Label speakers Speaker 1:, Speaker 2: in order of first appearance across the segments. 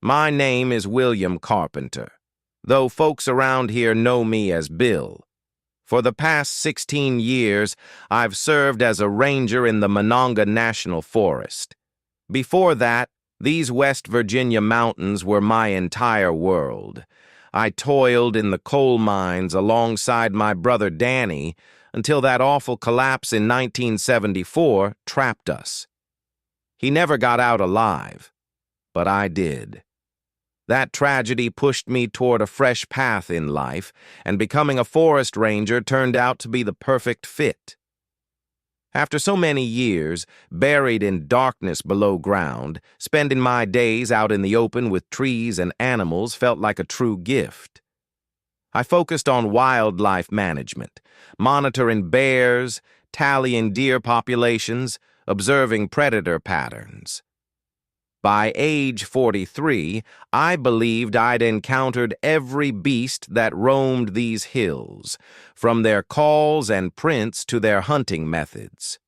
Speaker 1: My name is William Carpenter, though folks around here know me as Bill. For the past 16 years, I've served as a ranger in the Monongah National Forest. Before that, these West Virginia mountains were my entire world. I toiled in the coal mines alongside my brother Danny until that awful collapse in 1974 trapped us. He never got out alive, but I did. That tragedy pushed me toward a fresh path in life, and becoming a forest ranger turned out to be the perfect fit. After so many years, buried in darkness below ground, spending my days out in the open with trees and animals felt like a true gift. I focused on wildlife management, monitoring bears, tallying deer populations, observing predator patterns. By age 43, I believed I'd encountered every beast that roamed these hills, from their calls and prints to their hunting methods.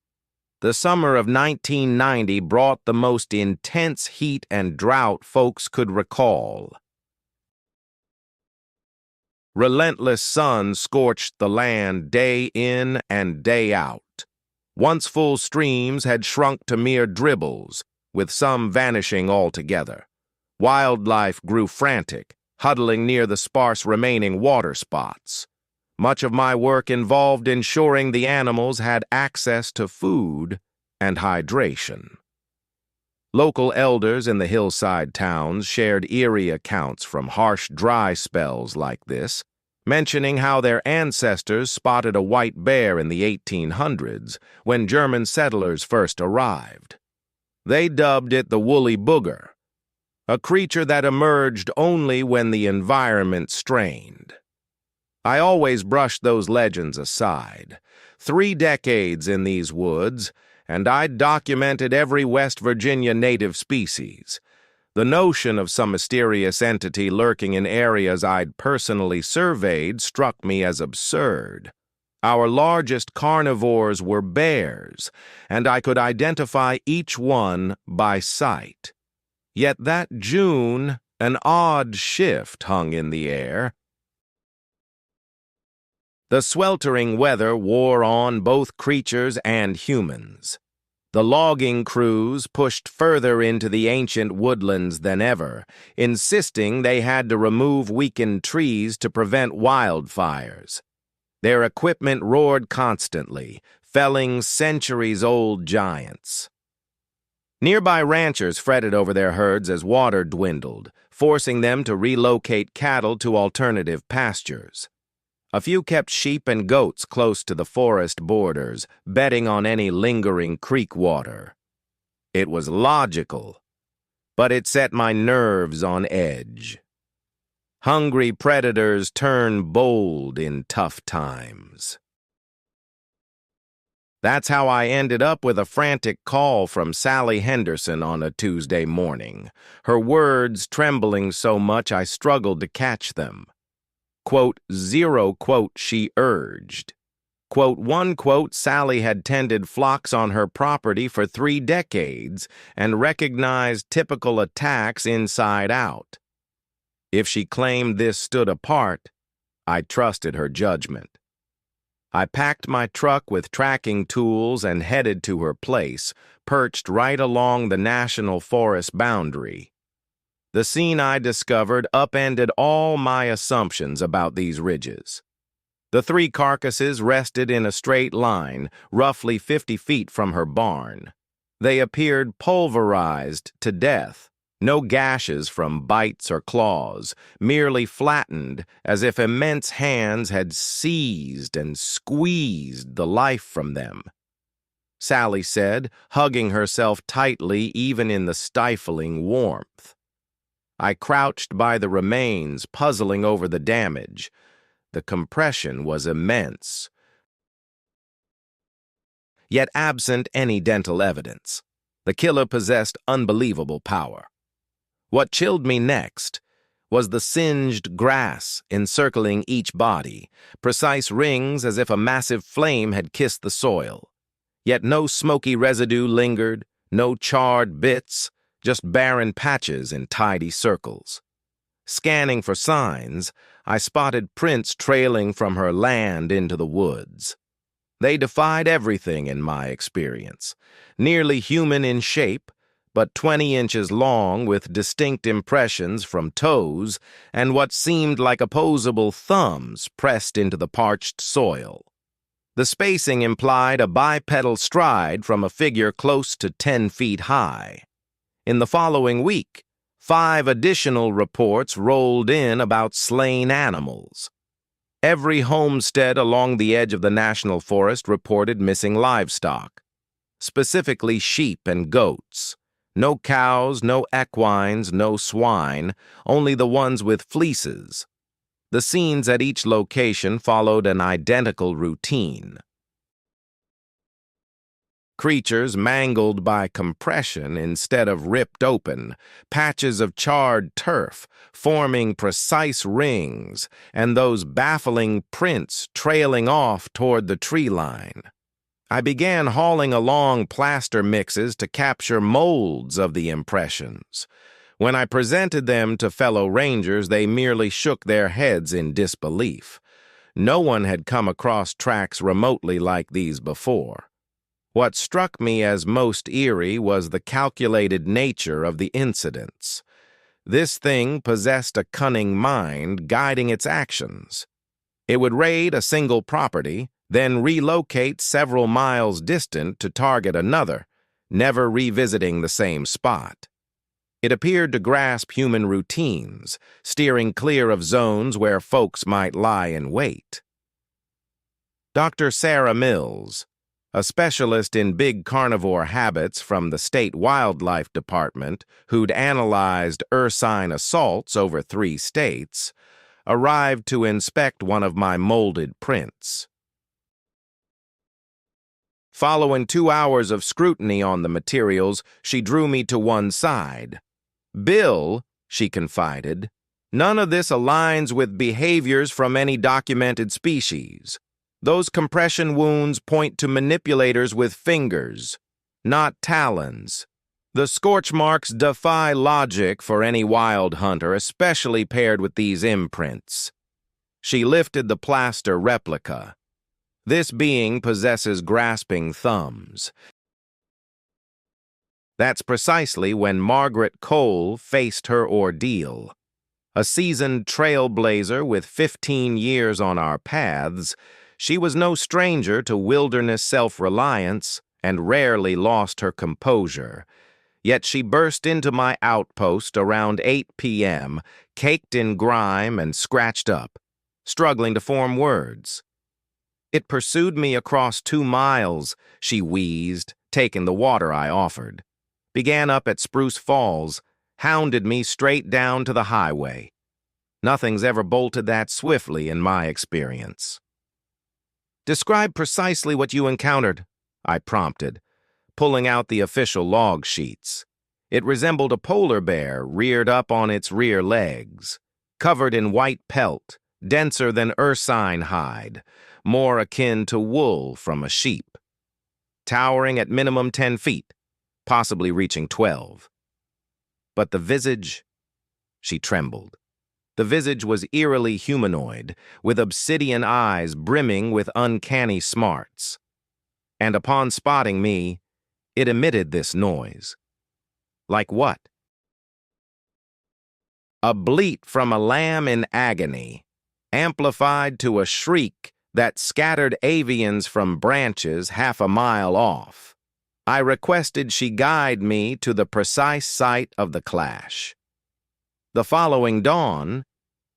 Speaker 1: The summer of 1990 brought the most intense heat and drought folks could recall. Relentless sun scorched the land day in and day out. Once full streams had shrunk to mere dribbles, with some vanishing altogether. Wildlife grew frantic, huddling near the sparse remaining water spots. Much of my work involved ensuring the animals had access to food and hydration. Local elders in the hillside towns shared eerie accounts from harsh dry spells like this, mentioning how their ancestors spotted a white bear in the 1800s when German settlers first arrived. They dubbed it the woolly booger, a creature that emerged only when the environment strained. I always brushed those legends aside. 3 decades in these woods, and I'd documented every West Virginia native species. The notion of some mysterious entity lurking in areas I'd personally surveyed struck me as absurd. Our largest carnivores were bears, and I could identify each one by sight. Yet that June, an odd shift hung in the air. The sweltering weather wore on both creatures and humans. The logging crews pushed further into the ancient woodlands than ever, insisting they had to remove weakened trees to prevent wildfires. Their equipment roared constantly, felling centuries-old giants. Nearby ranchers fretted over their herds as water dwindled, forcing them to relocate cattle to alternative pastures. A few kept sheep and goats close to the forest borders, betting on any lingering creek water. It was logical, but it set my nerves on edge. Hungry predators turn bold in tough times. That's how I ended up with a frantic call from Sally Henderson on a Tuesday morning, her words trembling so much I struggled to catch them. Quote, zero, quote, she urged. Quote, one, quote, Sally had tended flocks on her property for 3 decades and recognized typical attacks inside out. If she claimed this stood apart, I trusted her judgment. I packed my truck with tracking tools and headed to her place, perched right along the national forest boundary. The scene I discovered upended all my assumptions about these ridges. The 3 carcasses rested in a straight line, roughly 50 feet from her barn. They appeared pulverized to death. No gashes from bites or claws, merely flattened as if immense hands had seized and squeezed the life from them. Sally said, hugging herself tightly even in the stifling warmth. I crouched by the remains, puzzling over the damage. The compression was immense, yet absent any dental evidence. The killer possessed unbelievable power. What chilled me next was the singed grass encircling each body, precise rings as if a massive flame had kissed the soil. Yet no smoky residue lingered, no charred bits, just barren patches in tidy circles. Scanning for signs, I spotted prints trailing from her land into the woods. They defied everything in my experience. Nearly human in shape, but 20 inches long with distinct impressions from toes and what seemed like opposable thumbs pressed into the parched soil. The spacing implied a bipedal stride from a figure close to 10 feet high. In the following week, 5 additional reports rolled in about slain animals. Every homestead along the edge of the national forest reported missing livestock, specifically sheep and goats. No cows, no equines, no swine, only the ones with fleeces. The scenes at each location followed an identical routine. Creatures mangled by compression instead of ripped open, patches of charred turf forming precise rings, and those baffling prints trailing off toward the tree line. I began hauling along plaster mixes to capture molds of the impressions. When I presented them to fellow rangers, they merely shook their heads in disbelief. No one had come across tracks remotely like these before. What struck me as most eerie was the calculated nature of the incidents. This thing possessed a cunning mind guiding its actions. It would raid a single property, then relocate several miles distant to target another, never revisiting the same spot. It appeared to grasp human routines, steering clear of zones where folks might lie in wait. Dr. Sarah Mills, a specialist in big carnivore habits from the State Wildlife Department who'd analyzed ursine assaults over 3 states, arrived to inspect one of my molded prints. Following 2 hours of scrutiny on the materials, she drew me to one side. "Bill," she confided, "none of this aligns with behaviors from any documented species. Those compression wounds point to manipulators with fingers, not talons. The scorch marks defy logic for any wild hunter, especially paired with these imprints." She lifted the plaster replica. "This being possesses grasping thumbs." That's precisely when Margaret Cole faced her ordeal. A seasoned trailblazer with 15 years on our paths, she was no stranger to wilderness self-reliance and rarely lost her composure. Yet she burst into my outpost around 8 p.m., caked in grime and scratched up, struggling to form words. "It pursued me across 2 miles, she wheezed, taking the water I offered. Began up at Spruce Falls, hounded me straight down to the highway. Nothing's ever bolted that swiftly in my experience." "Describe precisely what you encountered," I prompted, pulling out the official log sheets. It resembled a polar bear reared up on its rear legs, covered in white pelt, denser than ursine hide, more akin to wool from a sheep. Towering at minimum 10 feet, possibly reaching 12. But the visage, she trembled. The visage was eerily humanoid, with obsidian eyes brimming with uncanny smarts. And upon spotting me, it emitted this noise. Like what? A bleat from a lamb in agony, amplified to a shriek that scattered avians from branches half a mile off. I requested she guide me to the precise site of the clash. The following dawn,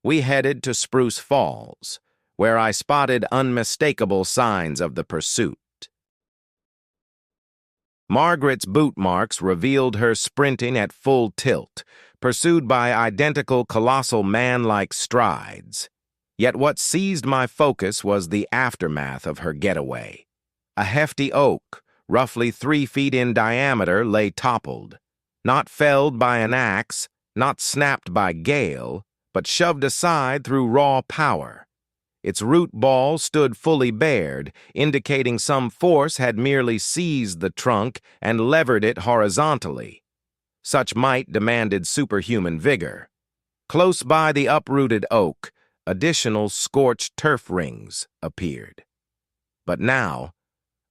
Speaker 1: we headed to Spruce Falls, where I spotted unmistakable signs of the pursuit. Margaret's boot marks revealed her sprinting at full tilt, pursued by identical colossal man-like strides. Yet what seized my focus was the aftermath of her getaway. A hefty oak, roughly 3 feet in diameter, lay toppled, not felled by an axe, not snapped by gale, but shoved aside through raw power. Its root ball stood fully bared, indicating some force had merely seized the trunk and levered it horizontally. Such might demanded superhuman vigor. Close by the uprooted oak, additional scorched turf rings appeared. But now,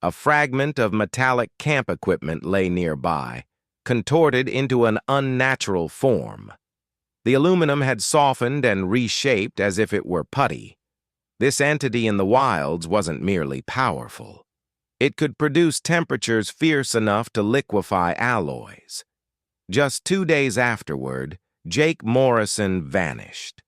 Speaker 1: a fragment of metallic camp equipment lay nearby, contorted into an unnatural form. The aluminum had softened and reshaped as if it were putty. This entity in the wilds wasn't merely powerful. It could produce temperatures fierce enough to liquefy alloys. Just 2 days afterward, Jake Morrison vanished.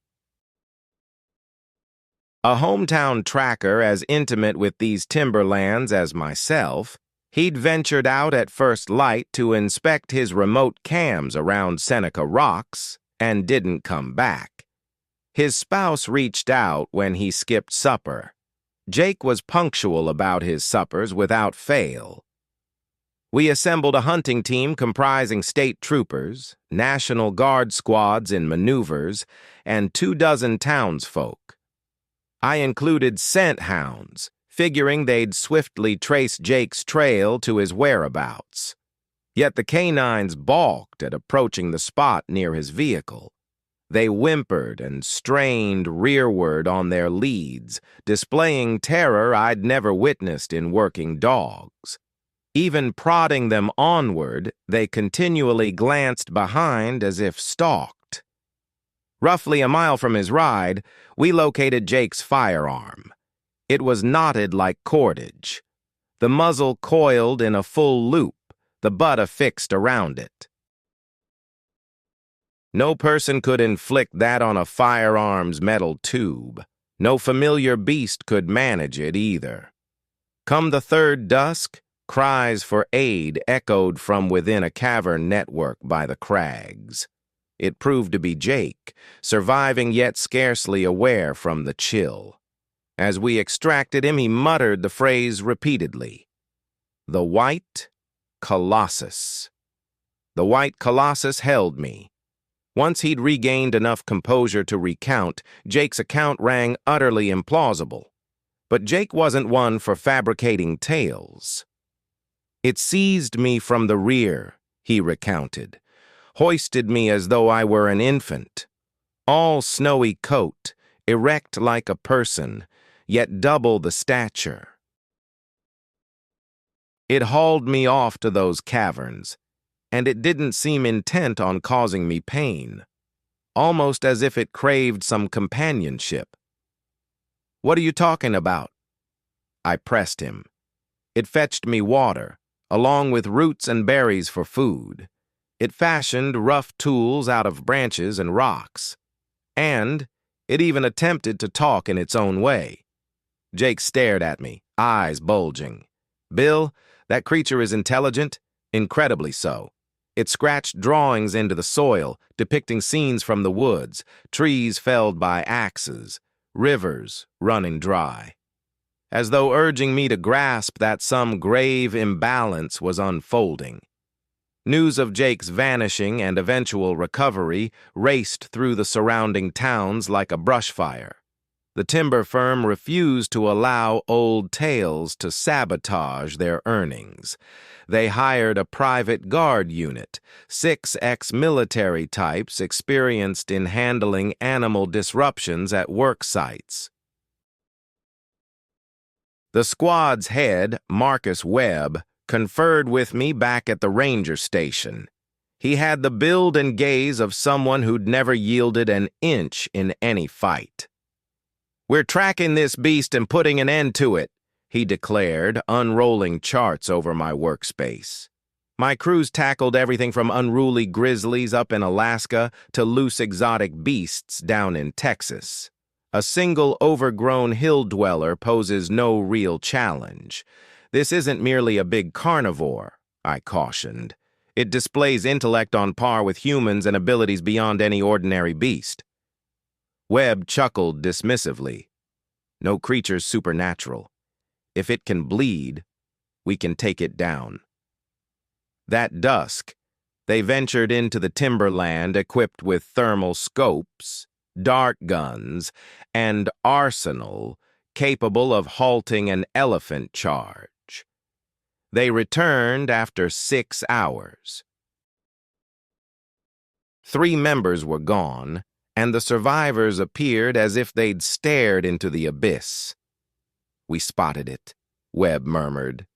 Speaker 1: A hometown tracker as intimate with these timberlands as myself, he'd ventured out at first light to inspect his remote cams around Seneca Rocks and didn't come back. His spouse reached out when he skipped supper. Jake was punctual about his suppers without fail. We assembled a hunting team comprising state troopers, National Guard squads in maneuvers, and 24 townsfolk. I included scent hounds, figuring they'd swiftly trace Jake's trail to his whereabouts. Yet the canines balked at approaching the spot near his vehicle. They whimpered and strained rearward on their leads, displaying terror I'd never witnessed in working dogs. Even prodding them onward, they continually glanced behind as if stalked. Roughly a mile from his ride, we located Jake's firearm. It was knotted like cordage. The muzzle coiled in a full loop, the butt affixed around it. No person could inflict that on a firearm's metal tube. No familiar beast could manage it either. Come the third dusk, cries for aid echoed from within a cavern network by the crags. It proved to be Jake, surviving yet scarcely aware from the chill. As we extracted him, he muttered the phrase repeatedly. The White Colossus. The White Colossus held me. Once he'd regained enough composure to recount, Jake's account rang utterly implausible. But Jake wasn't one for fabricating tales. It seized me from the rear, he recounted, hoisted me as though I were an infant. All snowy coat, erect like a person, yet double the stature. It hauled me off to those caverns, and it didn't seem intent on causing me pain, almost as if it craved some companionship. What are you talking about? I pressed him. It fetched me water, along with roots and berries for food. It fashioned rough tools out of branches and rocks. And it even attempted to talk in its own way. Jake stared at me, eyes bulging. Bill, that creature is intelligent, incredibly so. It scratched drawings into the soil, depicting scenes from the woods, trees felled by axes, rivers running dry. As though urging me to grasp that some grave imbalance was unfolding. News of Jake's vanishing and eventual recovery raced through the surrounding towns like a brush fire. The timber firm refused to allow old tales to sabotage their earnings. They hired a private guard unit, 6 ex-military types experienced in handling animal disruptions at work sites. The squad's head, Marcus Webb, conferred with me back at the ranger station. He had the build and gaze of someone who'd never yielded an inch in any fight. We're tracking this beast and putting an end to it, he declared, unrolling charts over my workspace. My crews tackled everything from unruly grizzlies up in Alaska to loose exotic beasts down in Texas. A single overgrown hill dweller poses no real challenge. This isn't merely a big carnivore, I cautioned. It displays intellect on par with humans and abilities beyond any ordinary beast. Webb chuckled dismissively. No creature's supernatural. If it can bleed, we can take it down. That dusk, they ventured into the timberland equipped with thermal scopes, dart guns, and arsenal capable of halting an elephant charge. They returned after 6 hours. 3 members were gone, and the survivors appeared as if they'd stared into the abyss. "We spotted it," Webb murmured.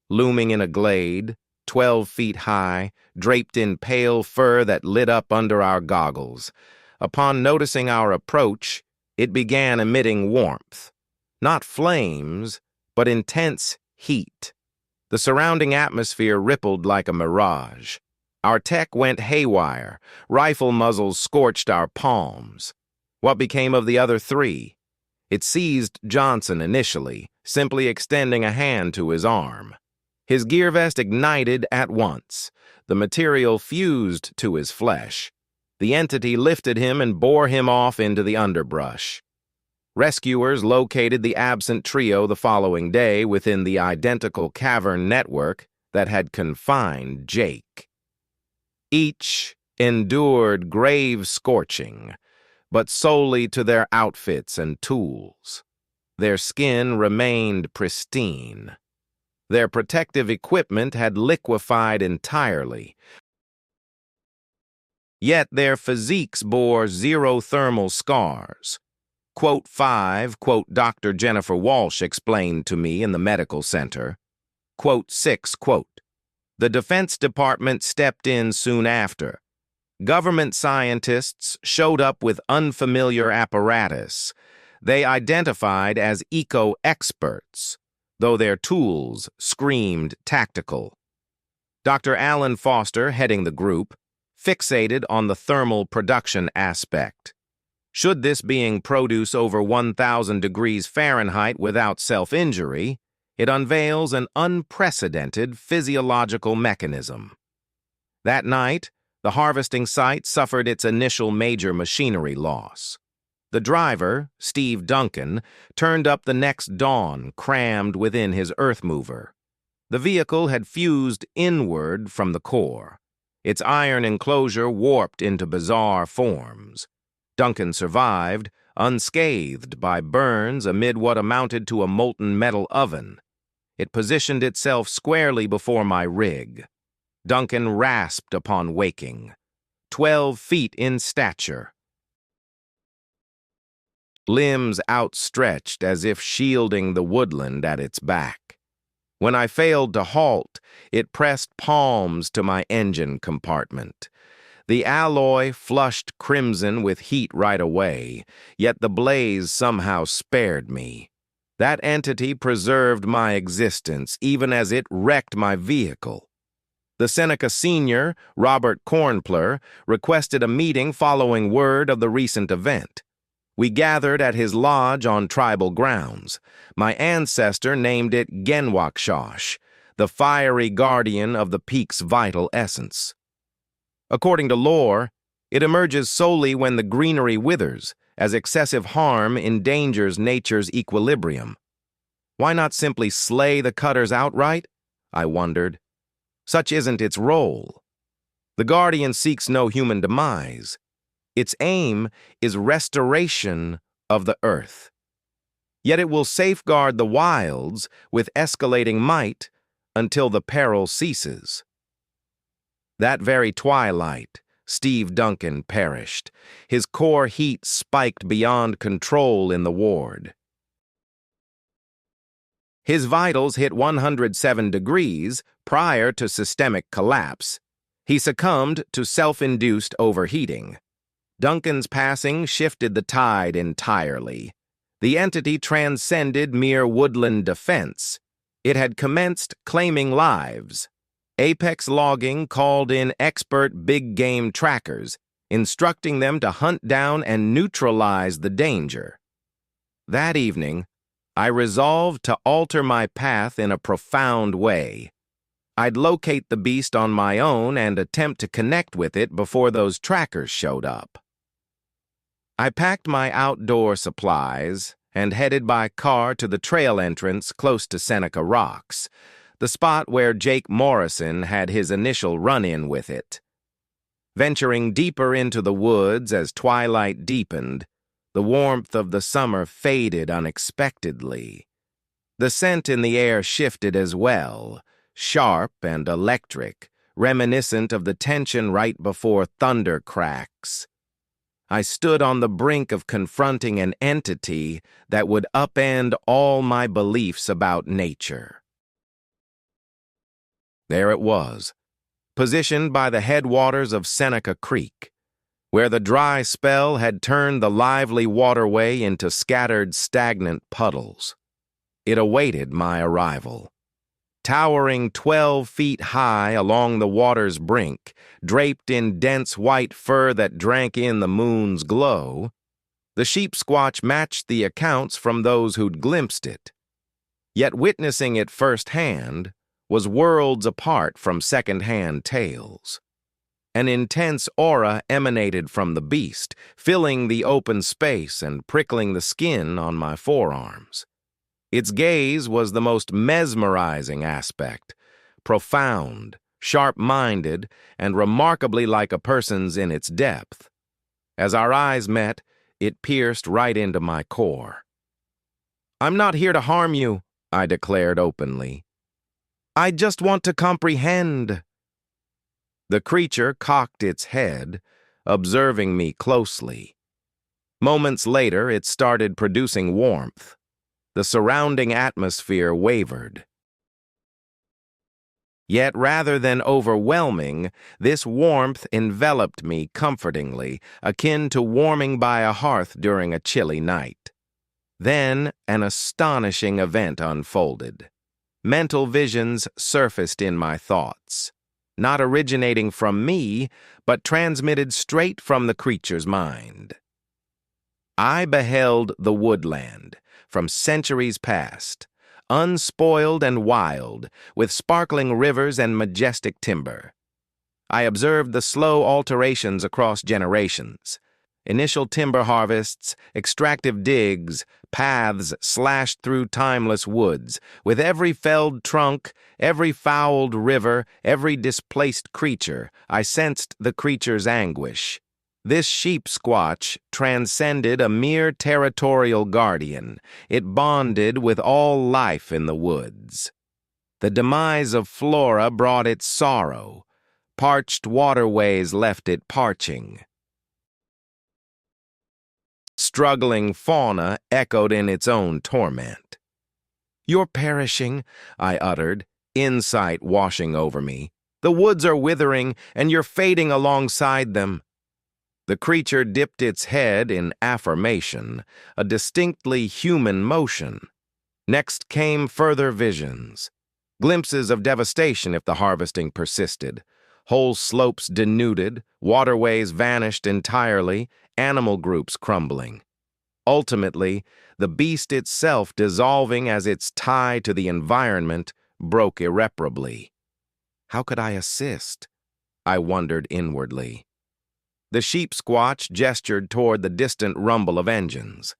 Speaker 1: Looming in a glade, 12 feet high, draped in pale fur that lit up under our goggles. Upon noticing our approach, it began emitting warmth. Not flames, but intense heat. The surrounding atmosphere rippled like a mirage. Our tech went haywire. Rifle muzzles scorched our palms. What became of the other 3? It seized Johnson initially, simply extending a hand to his arm. His gear vest ignited at once. The material fused to his flesh. The entity lifted him and bore him off into the underbrush. Rescuers located the absent trio the following day within the identical cavern network that had confined Jake. Each endured grave scorching, but solely to their outfits and tools. Their skin remained pristine. Their protective equipment had liquefied entirely, yet their physiques bore 0 thermal scars. Quote 5, quote Dr. Jennifer Walsh explained to me in the medical center. Quote 6, quote, "The Defense Department stepped in soon after. Government scientists showed up with unfamiliar apparatus. They identified as eco-experts, though their tools screamed tactical. Dr. Alan Foster, heading the group, fixated on the thermal production aspect. Should this being produce over 1,000 degrees Fahrenheit without self-injury, it unveils an unprecedented physiological mechanism. That night, the harvesting site suffered its initial major machinery loss. The driver, Steve Duncan, turned up the next dawn, crammed within his earth mover. The vehicle had fused inward from the core. Its iron enclosure warped into bizarre forms. Duncan survived, unscathed by burns amid what amounted to a molten metal oven. It positioned itself squarely before my rig. Duncan rasped upon waking. 12 feet in stature. Limbs outstretched as if shielding the woodland at its back. When I failed to halt, it pressed palms to my engine compartment. The alloy flushed crimson with heat right away, yet the blaze somehow spared me. That entity preserved my existence, even as it wrecked my vehicle. The Seneca Senior, Robert Cornpler, requested a meeting following word of the recent event. We gathered at his lodge on tribal grounds. My ancestor named it Genwakshosh, the fiery guardian of the peak's vital essence. According to lore, it emerges solely when the greenery withers, as excessive harm endangers nature's equilibrium. Why not simply slay the cutters outright? I wondered. Such isn't its role. The Guardian seeks no human demise. Its aim is restoration of the earth. Yet it will safeguard the wilds with escalating might until the peril ceases. That very twilight, Steve Duncan perished. His core heat spiked beyond control in the ward. His vitals hit 107 degrees prior to systemic collapse. He succumbed to self-induced overheating. Duncan's passing shifted the tide entirely. The entity transcended mere woodland defense. It had commenced claiming lives. Apex Logging called in expert big game trackers, instructing them to hunt down and neutralize the danger. That evening, I resolved to alter my path in a profound way. I'd locate the beast on my own and attempt to connect with it before those trackers showed up. I packed my outdoor supplies and headed by car to the trail entrance close to Seneca Rocks, the spot where Jake Morrison had his initial run-in with it. Venturing deeper into the woods as twilight deepened, the warmth of the summer faded unexpectedly. The scent in the air shifted as well, sharp and electric, reminiscent of the tension right before thunder cracks. I stood on the brink of confronting an entity that would upend all my beliefs about nature. There it was, positioned by the headwaters of Seneca Creek, where the dry spell had turned the lively waterway into scattered, stagnant puddles. It awaited my arrival. Towering 12 feet high along the water's brink, draped in dense white fur that drank in the moon's glow, the sheep-squatch matched the accounts from those who'd glimpsed it. Yet witnessing it firsthand was worlds apart from second-hand tales. An intense aura emanated from the beast, filling the open space and prickling the skin on my forearms. Its gaze was the most mesmerizing aspect, profound, sharp-minded, and remarkably like a person's in its depth. As our eyes met, it pierced right into my core. "I'm not here to harm you," I declared openly. "I just want to comprehend." The creature cocked its head, observing me closely. Moments later, it started producing warmth. The surrounding atmosphere wavered. Yet rather than overwhelming, this warmth enveloped me comfortingly, akin to warming by a hearth during a chilly night. Then an astonishing event unfolded. Mental visions surfaced in my thoughts, not originating from me, but transmitted straight from the creature's mind. I beheld the woodland from centuries past, unspoiled and wild, with sparkling rivers and majestic timber. I observed the slow alterations across generations. Initial timber harvests, extractive digs, paths slashed through timeless woods. With every felled trunk, every fouled river, every displaced creature, I sensed the creature's anguish. This sheep-squatch transcended a mere territorial guardian. It bonded with all life in the woods. The demise of flora brought it sorrow. Parched waterways left it parching. Struggling fauna echoed in its own torment. "You're perishing," I uttered, insight washing over me. "The woods are withering, and you're fading alongside them." The creature dipped its head in affirmation, a distinctly human motion. Next came further visions. Glimpses of devastation if the harvesting persisted. Whole slopes denuded, waterways vanished entirely, animal groups crumbling. Ultimately, the beast itself dissolving as its tie to the environment broke irreparably. How could I assist? I wondered inwardly. The sheep-squatch gestured toward the distant rumble of engines.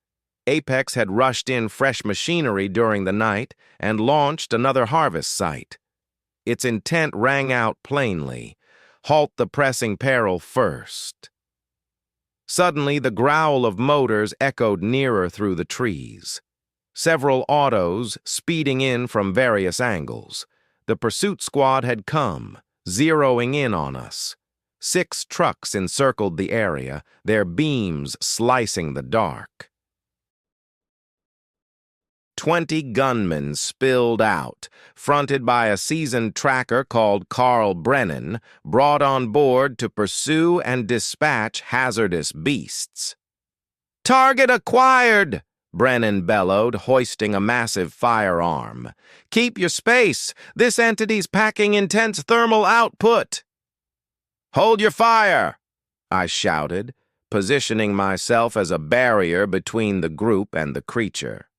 Speaker 1: Apex had rushed in fresh machinery during the night and launched another harvest site. Its intent rang out plainly: halt the pressing peril first. Suddenly, the growl of motors echoed nearer through the trees. Several autos speeding in from various angles. The pursuit squad had come, zeroing in on us. 6 trucks encircled the area, their beams slicing the dark. 20 gunmen spilled out, fronted by a seasoned tracker called Carl Brennan, brought on board to pursue and dispatch hazardous beasts. "Target acquired!" Brennan bellowed, hoisting a massive firearm. "Keep your space! This entity's packing intense thermal output!" "Hold your fire!" I shouted, positioning myself as a barrier between the group and the creature.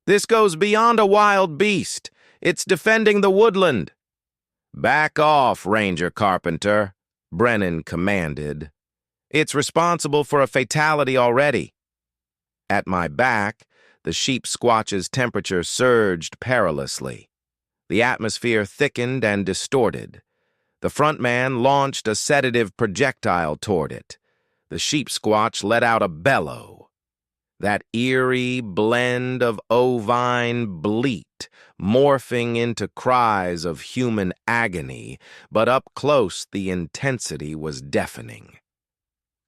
Speaker 1: "This goes beyond a wild beast. It's defending the woodland." "Back off, Ranger Carpenter," Brennan commanded. "It's responsible for a fatality already." At my back, the sheep-squatch's temperature surged perilously. The atmosphere thickened and distorted. The front man launched a sedative projectile toward it. The sheep-squatch let out a bellow. that eerie blend of ovine bleat, morphing into cries of human agony, but up close the intensity was deafening.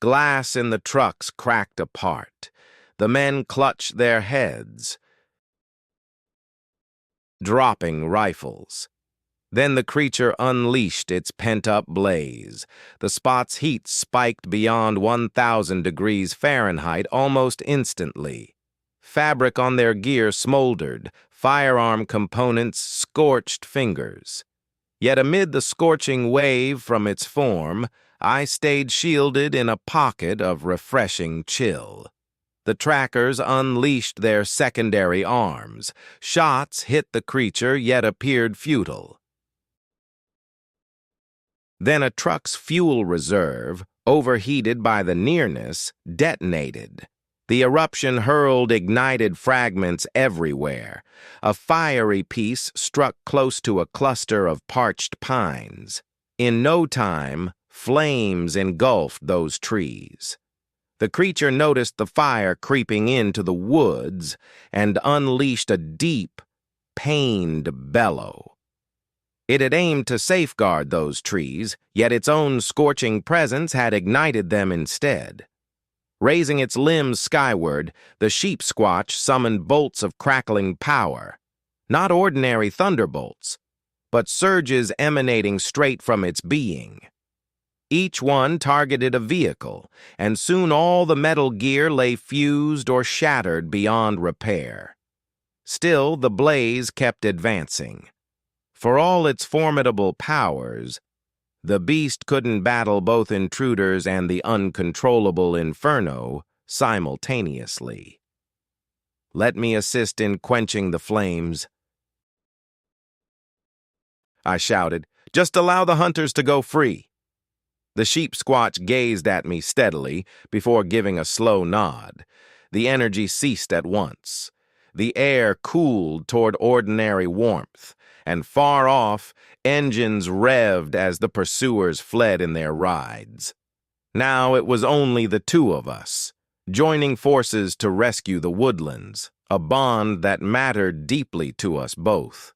Speaker 1: Glass in the trucks cracked apart. The men clutched their heads, dropping rifles. Then the creature unleashed its pent-up blaze. The spot's heat spiked beyond 1,000 degrees Fahrenheit almost instantly. Fabric on their gear smoldered, firearm components scorched fingers. Yet amid the scorching wave from its form, I stayed shielded in a pocket of refreshing chill. The trackers unleashed their secondary arms. Shots hit the creature yet appeared futile. Then a truck's fuel reserve, overheated by the nearness, detonated. The eruption hurled ignited fragments everywhere. A fiery piece struck close to a cluster of parched pines. In no time, flames engulfed those trees. The creature noticed the fire creeping into the woods and unleashed a deep, pained bellow. It had aimed to safeguard those trees, yet its own scorching presence had ignited them instead. Raising its limbs skyward, the sheep-squatch summoned bolts of crackling power. Not ordinary thunderbolts, but surges emanating straight from its being. Each one targeted a vehicle, and soon all the metal gear lay fused or shattered beyond repair. Still, the blaze kept advancing. For all its formidable powers, the beast couldn't battle both intruders and the uncontrollable inferno simultaneously. "Let me assist in quenching the flames," I shouted. "Just allow the hunters to go free." The sheep-squatch gazed at me steadily before giving a slow nod. The energy ceased at once. The air cooled toward ordinary warmth, and far off, engines revved as the pursuers fled in their rides. Now it was only the two of us, joining forces to rescue the woodlands, a bond that mattered deeply to us both.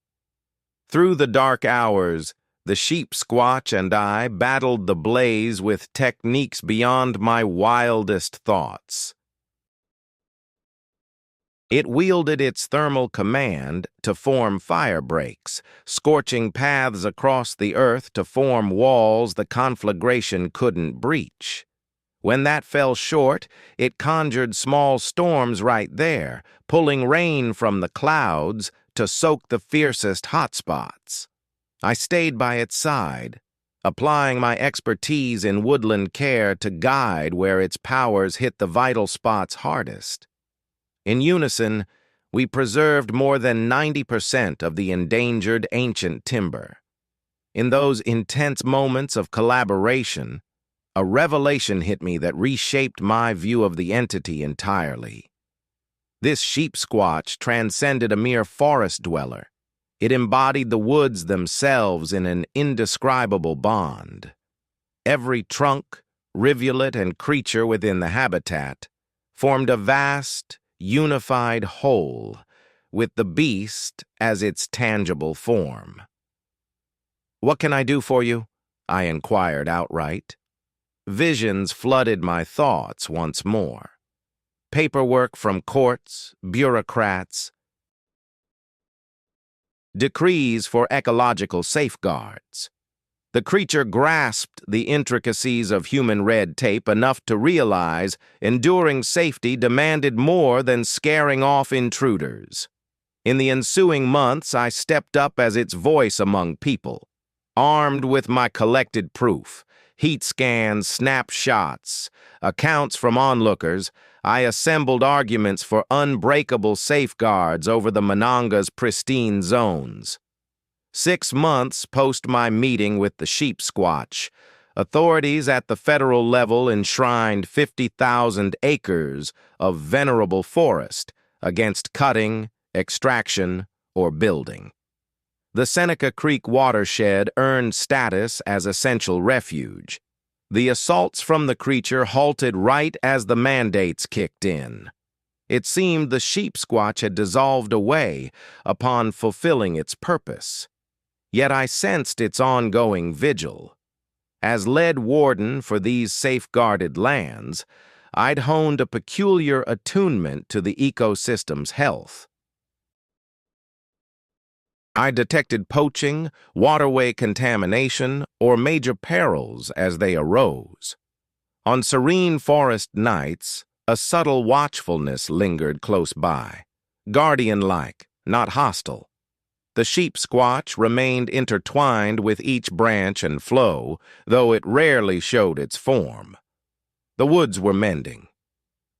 Speaker 1: Through the dark hours, the sheep-squatch and I battled the blaze with techniques beyond my wildest thoughts. It wielded its thermal command to form fire breaks, scorching paths across the earth to form walls the conflagration couldn't breach. When that fell short, it conjured small storms right there, pulling rain from the clouds to soak the fiercest hotspots. I stayed by its side, applying my expertise in woodland care to guide where its powers hit the vital spots hardest. In unison, we preserved more than 90% of the endangered ancient timber. In those intense moments of collaboration, a revelation hit me that reshaped my view of the entity entirely. This sheep-squatch transcended a mere forest dweller. It embodied the woods themselves in an indescribable bond. Every trunk, rivulet, and creature within the habitat formed a vast, unified whole, with the beast as its tangible form. "What can I do for you?" I inquired outright. Visions flooded my thoughts once more. Paperwork from courts, bureaucrats, decrees for ecological safeguards. The creature grasped the intricacies of human red tape enough to realize enduring safety demanded more than scaring off intruders. In the ensuing months, I stepped up as its voice among people, armed with my collected proof, heat scans, snapshots, accounts from onlookers. I assembled arguments for unbreakable safeguards over the Monongah's pristine zones. 6 months post my meeting with the sheep-squatch, authorities at the federal level enshrined 50,000 acres of venerable forest against cutting, extraction, or building. The Seneca Creek watershed earned status as essential refuge. The assaults from the creature halted right as the mandates kicked in. It seemed the sheep squatch had dissolved away upon fulfilling its purpose. Yet I sensed its ongoing vigil. As lead warden for these safeguarded lands, I'd honed a peculiar attunement to the ecosystem's health. I detected poaching, waterway contamination, or major perils as they arose. On serene forest nights, a subtle watchfulness lingered close by, guardian-like, not hostile. The sheep squatch remained intertwined with each branch and flow, though it rarely showed its form. The woods were mending.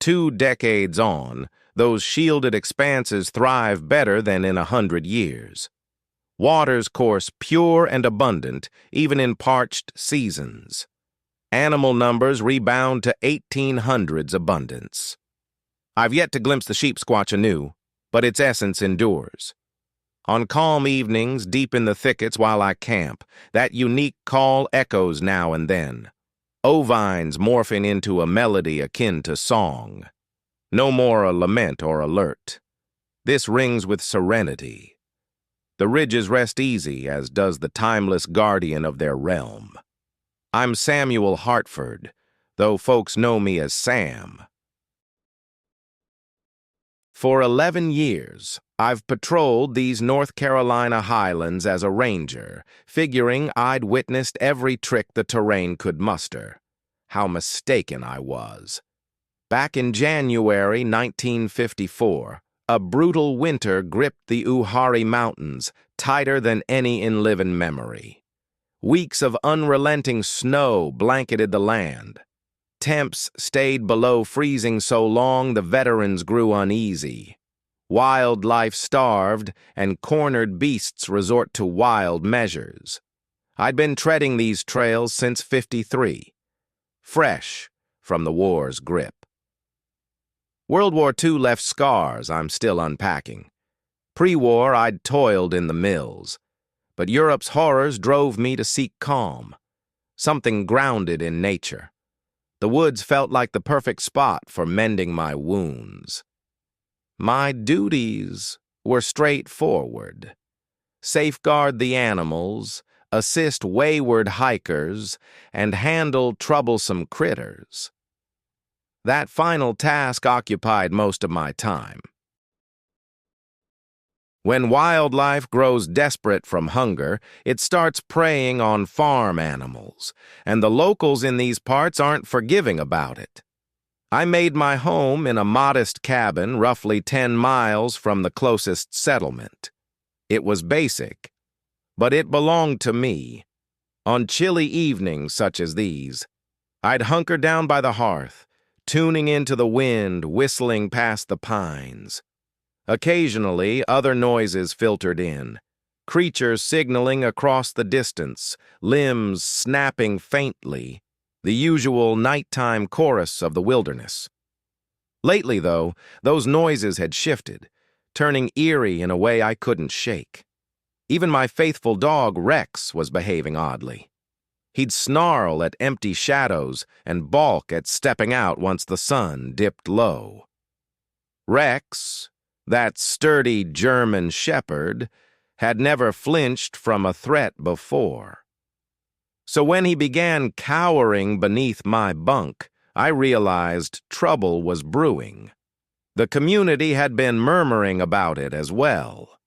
Speaker 1: 2 decades on, those shielded expanses thrive better than in 100 years. Waters course pure and abundant, even in parched seasons. Animal numbers rebound to 1800's abundance. I've yet to glimpse the sheep squatch anew, but its essence endures. On calm evenings, deep in the thickets while I camp, that unique call echoes now and then. Ovines morphing into a melody akin to song. No more a lament or alert. This rings with serenity. The ridges rest easy, as does the timeless guardian of their realm. I'm Samuel Hartford, though folks know me as Sam. For 11 years, I've patrolled these North Carolina highlands as a ranger, figuring I'd witnessed every trick the terrain could muster. How mistaken I was. Back in January 1954, a brutal winter gripped the Uhari Mountains, tighter than any in living memory. Weeks of unrelenting snow blanketed the land. Temps stayed below freezing so long the veterans grew uneasy. Wildlife starved, and cornered beasts resort to wild measures. I'd been treading these trails since '53, fresh from the war's grip. World War II left scars I'm still unpacking. Pre-war, I'd toiled in the mills. But Europe's horrors drove me to seek calm, something grounded in nature. The woods felt like the perfect spot for mending my wounds. My duties were straightforward. Safeguard the animals, assist wayward hikers, and handle troublesome critters. That final task occupied most of my time. When wildlife grows desperate from hunger, it starts preying on farm animals, and the locals in these parts aren't forgiving about it. I made my home in a modest cabin roughly 10 miles from the closest settlement. It was basic, but it belonged to me. On chilly evenings such as these, I'd hunker down by the hearth, tuning into the wind whistling past the pines. Occasionally, other noises filtered in. Creatures signaling across the distance, limbs snapping faintly, the usual nighttime chorus of the wilderness. Lately, though, those noises had shifted, turning eerie in a way I couldn't shake. Even my faithful dog, Rex, was behaving oddly. He'd snarl at empty shadows and balk at stepping out once the sun dipped low. Rex, that sturdy German shepherd, had never flinched from a threat before. So when he began cowering beneath my bunk, I realized trouble was brewing. The community had been murmuring about it as well.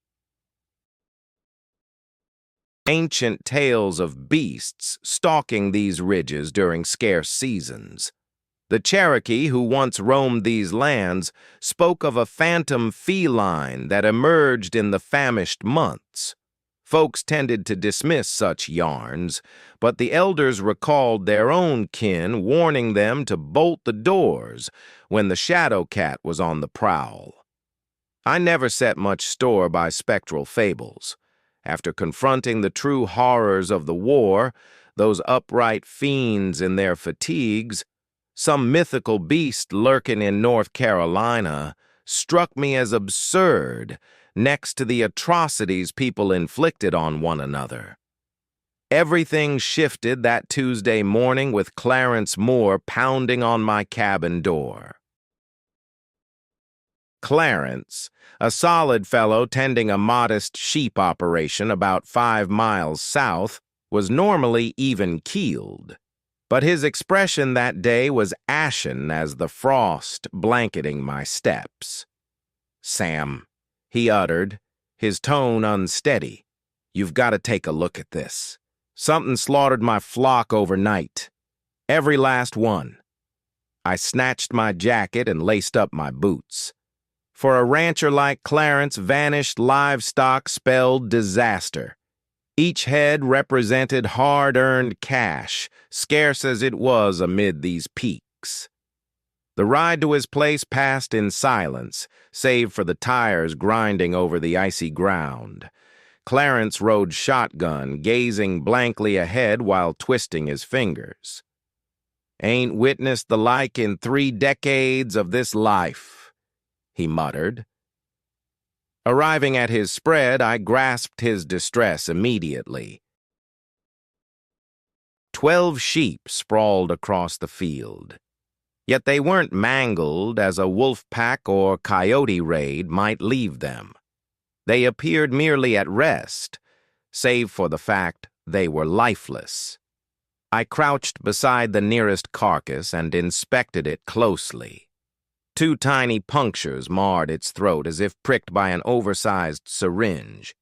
Speaker 1: Ancient tales of beasts stalking these ridges during scarce seasons. The Cherokee who once roamed these lands spoke of a phantom feline that emerged in the famished months. Folks tended to dismiss such yarns, but the elders recalled their own kin warning them to bolt the doors when the shadow cat was on the prowl. I never set much store by spectral fables. After confronting the true horrors of the war, those upright fiends in their fatigues, some mythical beast lurking in North Carolina struck me as absurd next to the atrocities people inflicted on one another. Everything shifted that Tuesday morning with Clarence Moore pounding on my cabin door. Clarence, a solid fellow tending a modest sheep operation about 5 miles south, was normally even-keeled. But his expression that day was ashen as the frost blanketing my steps. "Sam," he uttered, his tone unsteady, "you've got to take a look at this. Something slaughtered my flock overnight. Every last one." I snatched my jacket and laced up my boots. For a rancher like Clarence, vanished livestock spelled disaster. Each head represented hard-earned cash, scarce as it was amid these peaks. The ride to his place passed in silence, save for the tires grinding over the icy ground. Clarence rode shotgun, gazing blankly ahead while twisting his fingers. "Ain't witnessed the like in 3 decades of this life," he muttered. Arriving at his spread, I grasped his distress immediately. 12 sheep sprawled across the field. Yet they weren't mangled as a wolf pack or coyote raid might leave them. They appeared merely at rest, save for the fact they were lifeless. I crouched beside the nearest carcass and inspected it closely. 2 tiny punctures marred its throat as if pricked by an oversized syringe.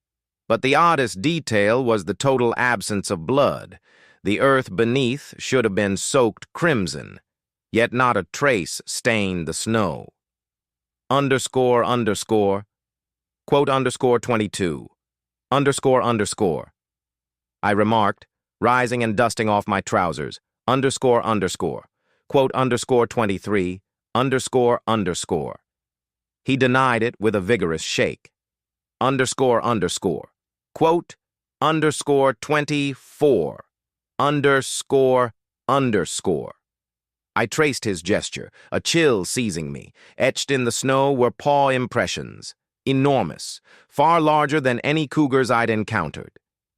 Speaker 1: But the oddest detail was the total absence of blood. The earth beneath should have been soaked crimson, yet not a trace stained the snow. __, quote _22, __. I remarked, rising and dusting off my trousers, __, quote _23, __. He denied it with a vigorous shake. __, quote _24, __. I traced his gesture, a chill seizing me. Etched in the snow were paw impressions, enormous, far larger than any cougars I'd encountered.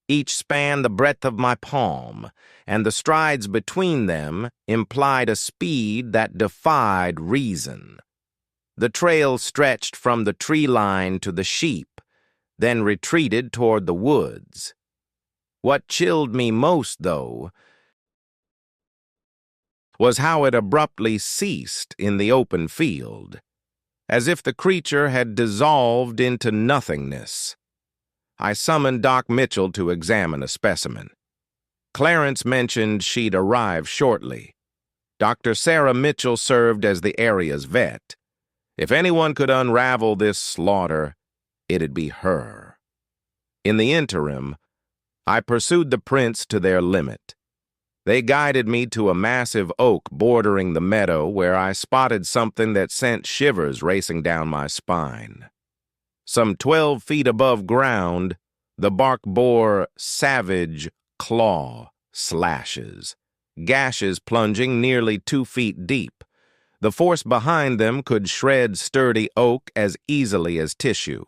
Speaker 1: Each spanned the breadth of my palm, and the strides between them implied a speed that defied reason. The trail stretched from the tree line to the sheep, then retreated toward the woods. What chilled me most, though, was how it abruptly ceased in the open field, as if the creature had dissolved into nothingness. I summoned Doc Mitchell to examine a specimen. Clarence mentioned she'd arrive shortly. Dr. Sarah Mitchell served as the area's vet. If anyone could unravel this slaughter, it'd be her. In the interim, I pursued the prints to their limit. They guided me to a massive oak bordering the meadow where I spotted something that sent shivers racing down my spine. Some 12 feet above ground, the bark bore savage claw slashes, gashes plunging nearly 2 feet deep. The force behind them could shred sturdy oak as easily as tissue.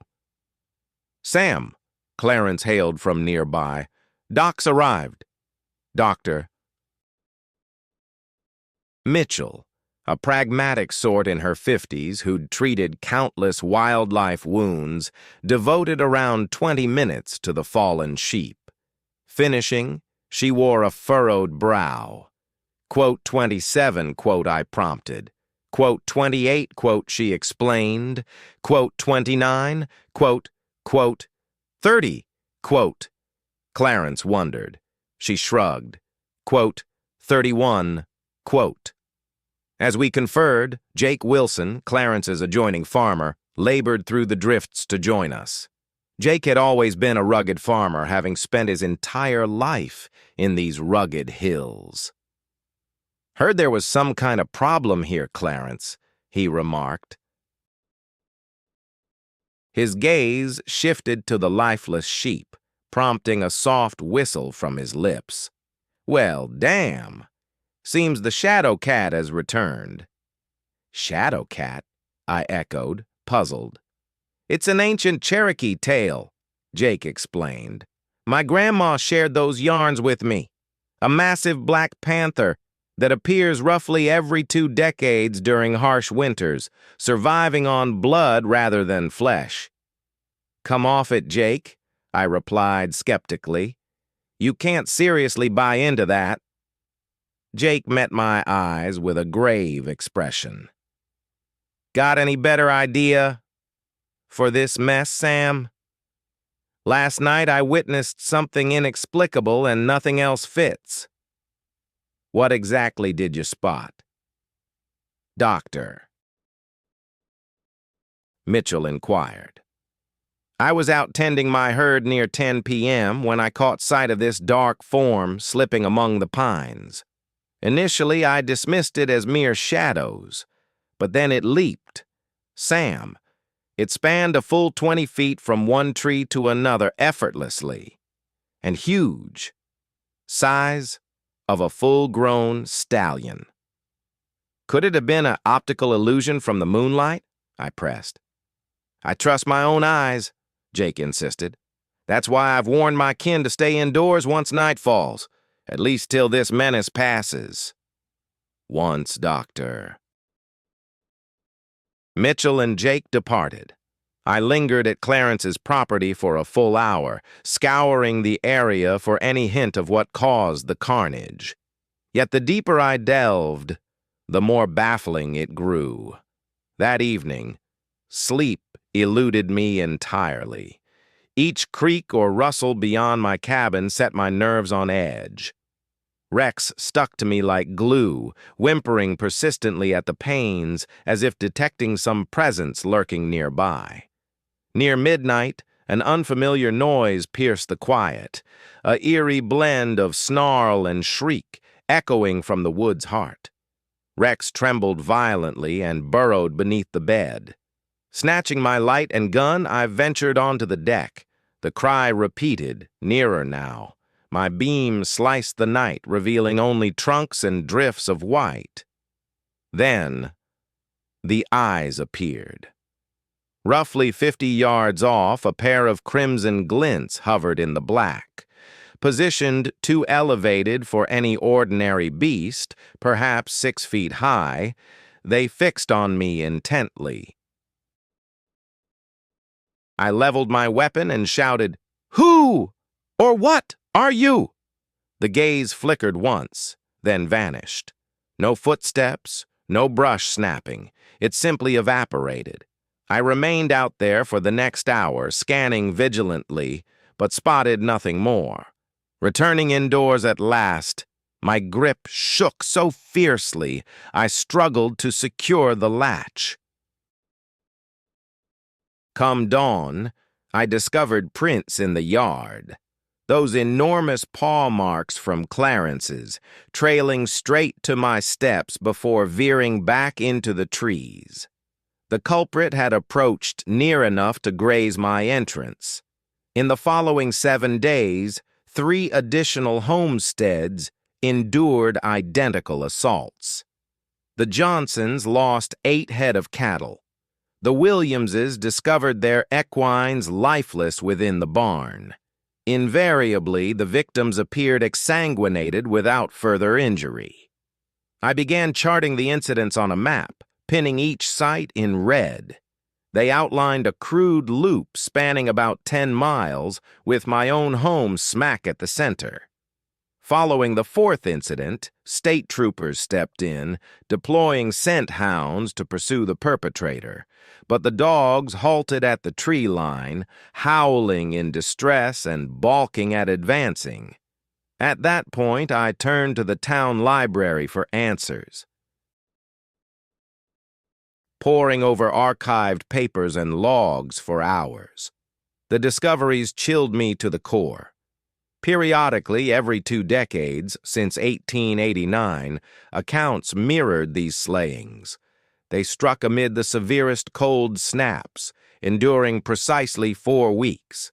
Speaker 1: "Sam," Clarence hailed from nearby, "Doc's arrived." Doctor Mitchell, a pragmatic sort in her 50s who'd treated countless wildlife wounds, devoted around 20 minutes to the fallen sheep. Finishing, she wore a furrowed brow. Quote 27, quote I prompted. Quote 28, quote she explained. Quote 29, quote 30, quote. Clarence wondered. She shrugged. Quote 31, quote. As we conferred, Jake Wilson, Clarence's adjoining farmer, labored through the drifts to join us. Jake had always been a rugged farmer, having spent his entire life in these rugged hills. "Heard there was some kind of problem here, Clarence," he remarked. His gaze shifted to the lifeless sheep, prompting a soft whistle from his lips. "Well, damn. Seems the Shadow Cat has returned." "Shadow Cat?" I echoed, puzzled. "It's an ancient Cherokee tale," Jake explained. "My grandma shared those yarns with me. A massive black panther, that appears roughly every 2 decades during harsh winters, surviving on blood rather than flesh. "Come off it, Jake," I replied skeptically. "You can't seriously buy into that." Jake met my eyes with a grave expression. "Got any better idea for this mess, Sam? Last night I witnessed something inexplicable and nothing else fits." "What exactly did you spot?" "Doctor," Mitchell inquired. "I was out tending my herd near 10 p.m. when I caught sight of this dark form slipping among the pines. Initially, I dismissed it as mere shadows, but then it leaped. Sam, it spanned a full 20 feet from one tree to another effortlessly, and huge, size of a full-grown stallion." "Could it have been an optical illusion from the moonlight?" I pressed. "I trust my own eyes," Jake insisted. "That's why I've warned my kin to stay indoors once night falls, at least till this menace passes." "Once, Doctor." Mitchell and Jake departed. I lingered at Clarence's property for a full hour, scouring the area for any hint of what caused the carnage. Yet the deeper I delved, the more baffling it grew. That evening, sleep eluded me entirely. Each creak or rustle beyond my cabin set my nerves on edge. Rex stuck to me like glue, whimpering persistently at the pains as if detecting some presence lurking nearby. Near midnight, an unfamiliar noise pierced the quiet, a eerie blend of snarl and shriek echoing from the wood's heart. Rex trembled violently and burrowed beneath the bed. Snatching my light and gun, I ventured onto the deck. The cry repeated, nearer now. My beam sliced the night, revealing only trunks and drifts of white. Then, the eyes appeared. Roughly 50 yards off, a pair of crimson glints hovered in the black. Positioned too elevated for any ordinary beast, perhaps 6 feet high, they fixed on me intently. I leveled my weapon and shouted, "Who or what are you?" The gaze flickered once, then vanished. No footsteps, no brush snapping. It simply evaporated. I remained out there for the next hour, scanning vigilantly, but spotted nothing more. Returning indoors at last, my grip shook so fiercely I struggled to secure the latch. Come dawn, I discovered prints in the yard. Those enormous paw marks from Clarence's, trailing straight to my steps before veering back into the trees. The culprit had approached near enough to graze my entrance. In the following 7 days, 3 additional homesteads endured identical assaults. The Johnsons lost 8 head of cattle. The Williamses discovered their equines lifeless within the barn. Invariably, the victims appeared exsanguinated without further injury. I began charting the incidents on a map, pinning each site in red. They outlined a crude loop spanning about 10 miles, with my own home smack at the center. Following the 4th incident, state troopers stepped in, deploying scent hounds to pursue the perpetrator, but the dogs halted at the tree line, howling in distress and balking at advancing. At that point, I turned to the town library for answers. Poring over archived papers and logs for hours. The discoveries chilled me to the core. Periodically, every 2 decades, since 1889, accounts mirrored these slayings. They struck amid the severest cold snaps, enduring precisely 4 weeks.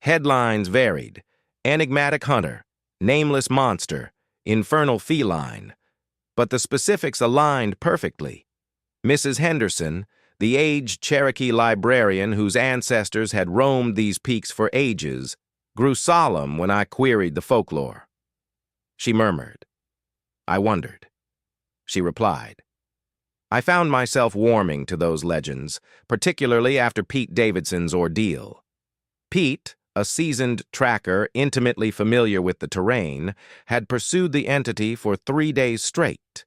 Speaker 1: Headlines varied: enigmatic hunter, nameless monster, infernal feline. But the specifics aligned perfectly. Mrs. Henderson, the aged Cherokee librarian whose ancestors had roamed these peaks for ages, grew solemn when I queried the folklore. She murmured. I wondered. she replied. I found myself warming to those legends, particularly after Pete Davidson's ordeal. Pete, a seasoned tracker intimately familiar with the terrain, had pursued the entity for 3 days straight.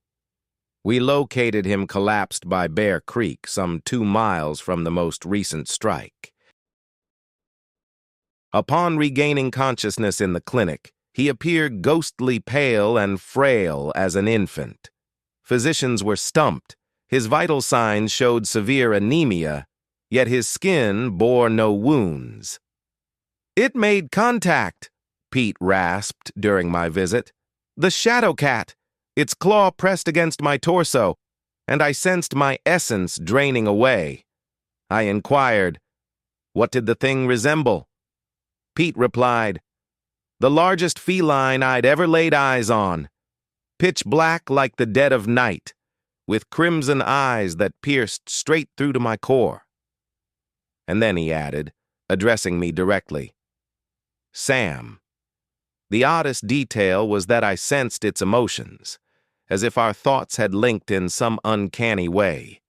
Speaker 1: We located him collapsed by Bear Creek, some 2 miles from the most recent strike. Upon regaining consciousness in the clinic, he appeared ghostly pale and frail as an infant. Physicians were stumped. His vital signs showed severe anemia, yet his skin bore no wounds. "It made contact," Pete rasped during my visit. "The shadow cat. Its claw pressed against my torso, and I sensed my essence draining away." I inquired, "What did the thing resemble?" Pete replied, "The largest feline I'd ever laid eyes on. Pitch black like the dead of night, with crimson eyes that pierced straight through to my core." And then he added, addressing me directly, "Sam." The oddest detail was that I sensed its emotions, as if our thoughts had linked in some uncanny way.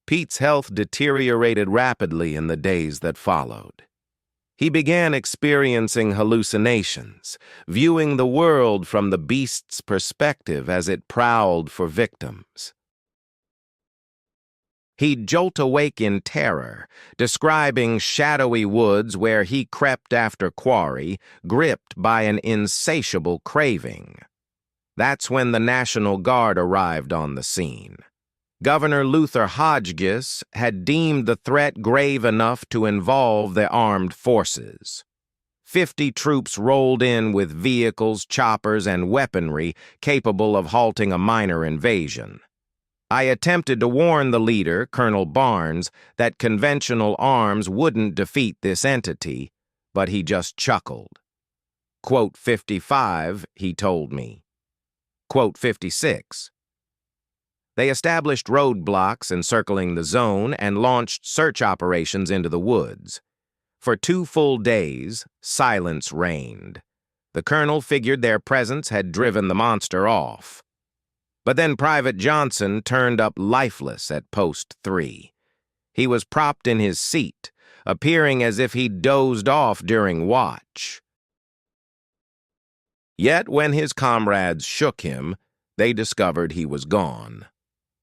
Speaker 1: Pete's health deteriorated rapidly in the days that followed. He began experiencing hallucinations, viewing the world from the beast's perspective as it prowled for victims. He'd jolt awake in terror, describing shadowy woods where he crept after quarry, gripped by an insatiable craving. That's when the National Guard arrived on the scene. Governor Luther Hodges had deemed the threat grave enough to involve the armed forces. 50 troops rolled in with vehicles, choppers, and weaponry capable of halting a minor invasion. I attempted to warn the leader, Colonel Barnes, that conventional arms wouldn't defeat this entity, but he just chuckled. Quote 55, he told me. Quote 56. They established roadblocks encircling the zone and launched search operations into the woods. For 2 full days, silence reigned. The colonel figured their presence had driven the monster off. But then Private Johnson turned up lifeless at Post 3. He was propped in his seat, appearing as if he'd dozed off during watch. Yet when his comrades shook him, they discovered he was gone.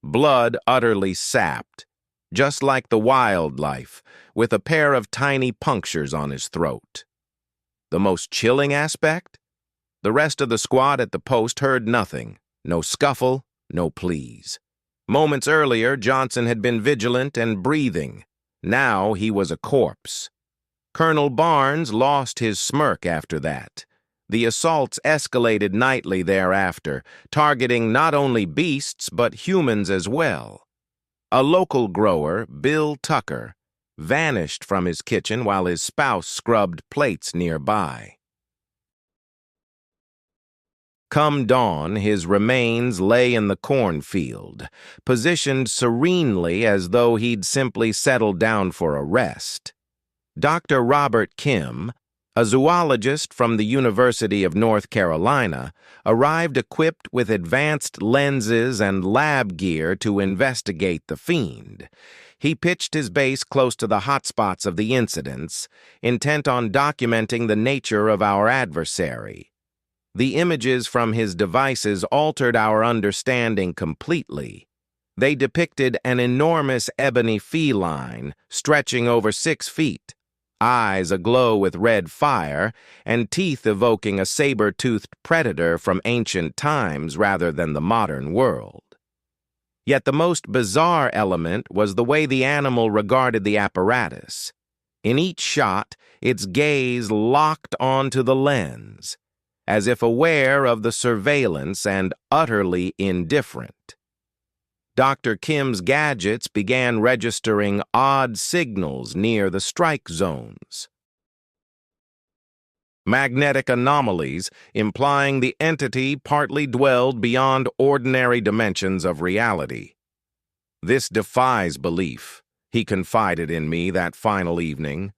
Speaker 1: Blood utterly sapped, just like the wildlife, with a pair of tiny punctures on his throat. The most chilling aspect? The rest of the squad at the post heard nothing. No scuffle, no pleas. Moments earlier, Johnson had been vigilant and breathing. Now he was a corpse. Colonel Barnes lost his smirk after that. The assaults escalated nightly thereafter, targeting not only beasts but humans as well. A local grower, Bill Tucker, vanished from his kitchen while his spouse scrubbed plates nearby. Come dawn, his remains lay in the cornfield, positioned serenely as though he'd simply settled down for a rest. Dr. Robert Kim, a zoologist from the University of North Carolina, arrived equipped with advanced lenses and lab gear to investigate the fiend. He pitched his base close to the hotspots of the incidents, intent on documenting the nature of our adversary. The images from his devices altered our understanding completely. They depicted an enormous ebony feline stretching over 6 feet, eyes aglow with red fire, and teeth evoking a saber-toothed predator from ancient times rather than the modern world. Yet the most bizarre element was the way the animal regarded the apparatus. In each shot, its gaze locked onto the lens, as if aware of the surveillance and utterly indifferent. Dr. Kim's gadgets began registering odd signals near the strike zones. Magnetic anomalies implying the entity partly dwelled beyond ordinary dimensions of reality. "This defies belief," he confided in me that final evening.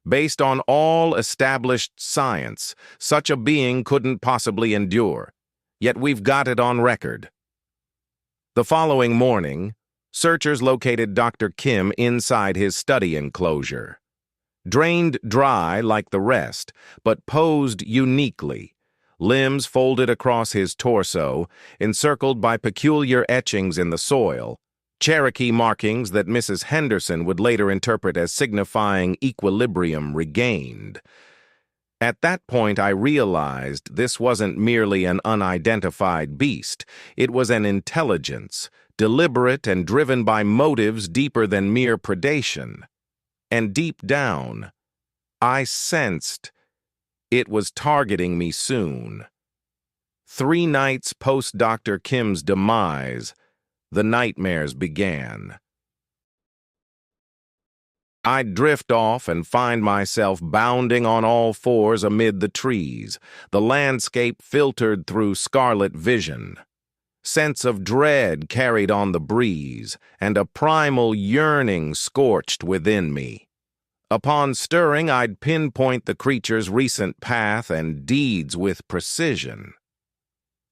Speaker 1: "Based on all established science, such a being couldn't possibly endure. Yet we've got it on record." The following morning, searchers located Dr. Kim inside his study enclosure. Drained dry like the rest, but posed uniquely, limbs folded across his torso, encircled by peculiar etchings in the soil, Cherokee markings that Mrs. Henderson would later interpret as signifying equilibrium regained. At that point, I realized this wasn't merely an unidentified beast. It was an intelligence, deliberate and driven by motives deeper than mere predation. And deep down, I sensed it was targeting me soon. 3 nights post Dr. Kim's demise, the nightmares began. I'd drift off and find myself bounding on all fours amid the trees, the landscape filtered through scarlet vision. Sense of dread carried on the breeze, and a primal yearning scorched within me. Upon stirring, I'd pinpoint the creature's recent path and deeds with precision.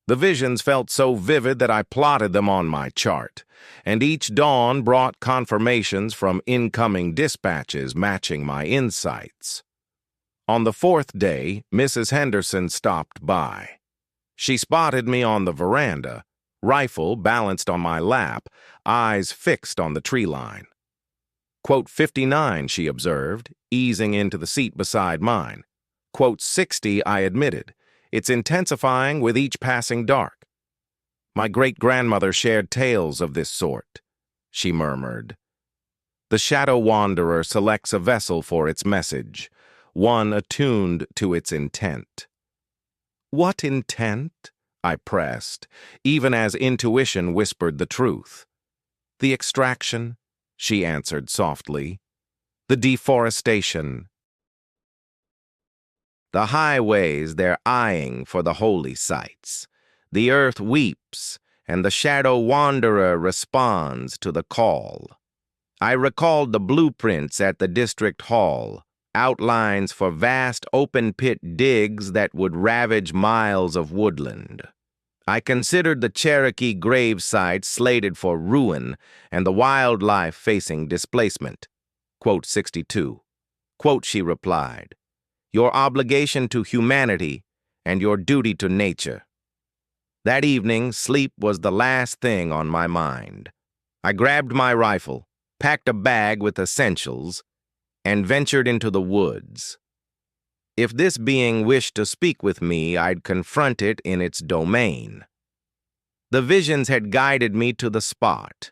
Speaker 1: The visions felt so vivid that I plotted them on my chart, and each dawn brought confirmations from incoming dispatches matching my insights. On the 4th day, Mrs. Henderson stopped by. She spotted me on the veranda, rifle balanced on my lap, eyes fixed on the tree line. Quote 59, she observed, easing into the seat beside mine. Quote 60, I admitted. It's intensifying with each passing dark. My great-grandmother shared tales of this sort, she murmured. The shadow wanderer selects a vessel for its message, one attuned to its intent. What intent? I pressed, even as intuition whispered the truth. The extraction, she answered softly. The deforestation. The highways they're eyeing for the holy sites. The earth weeps, and the shadow wanderer responds to the call. I recalled the blueprints at the district hall, outlines for vast open-pit digs that would ravage miles of woodland. I considered the Cherokee grave sites slated for ruin and the wildlife facing displacement. Quote 62. Quote, she replied, your obligation to humanity and your duty to nature. That evening, sleep was the last thing on my mind. I grabbed my rifle, packed a bag with essentials, and ventured into the woods. If this being wished to speak with me, I'd confront it in its domain. The visions had guided me to the spot,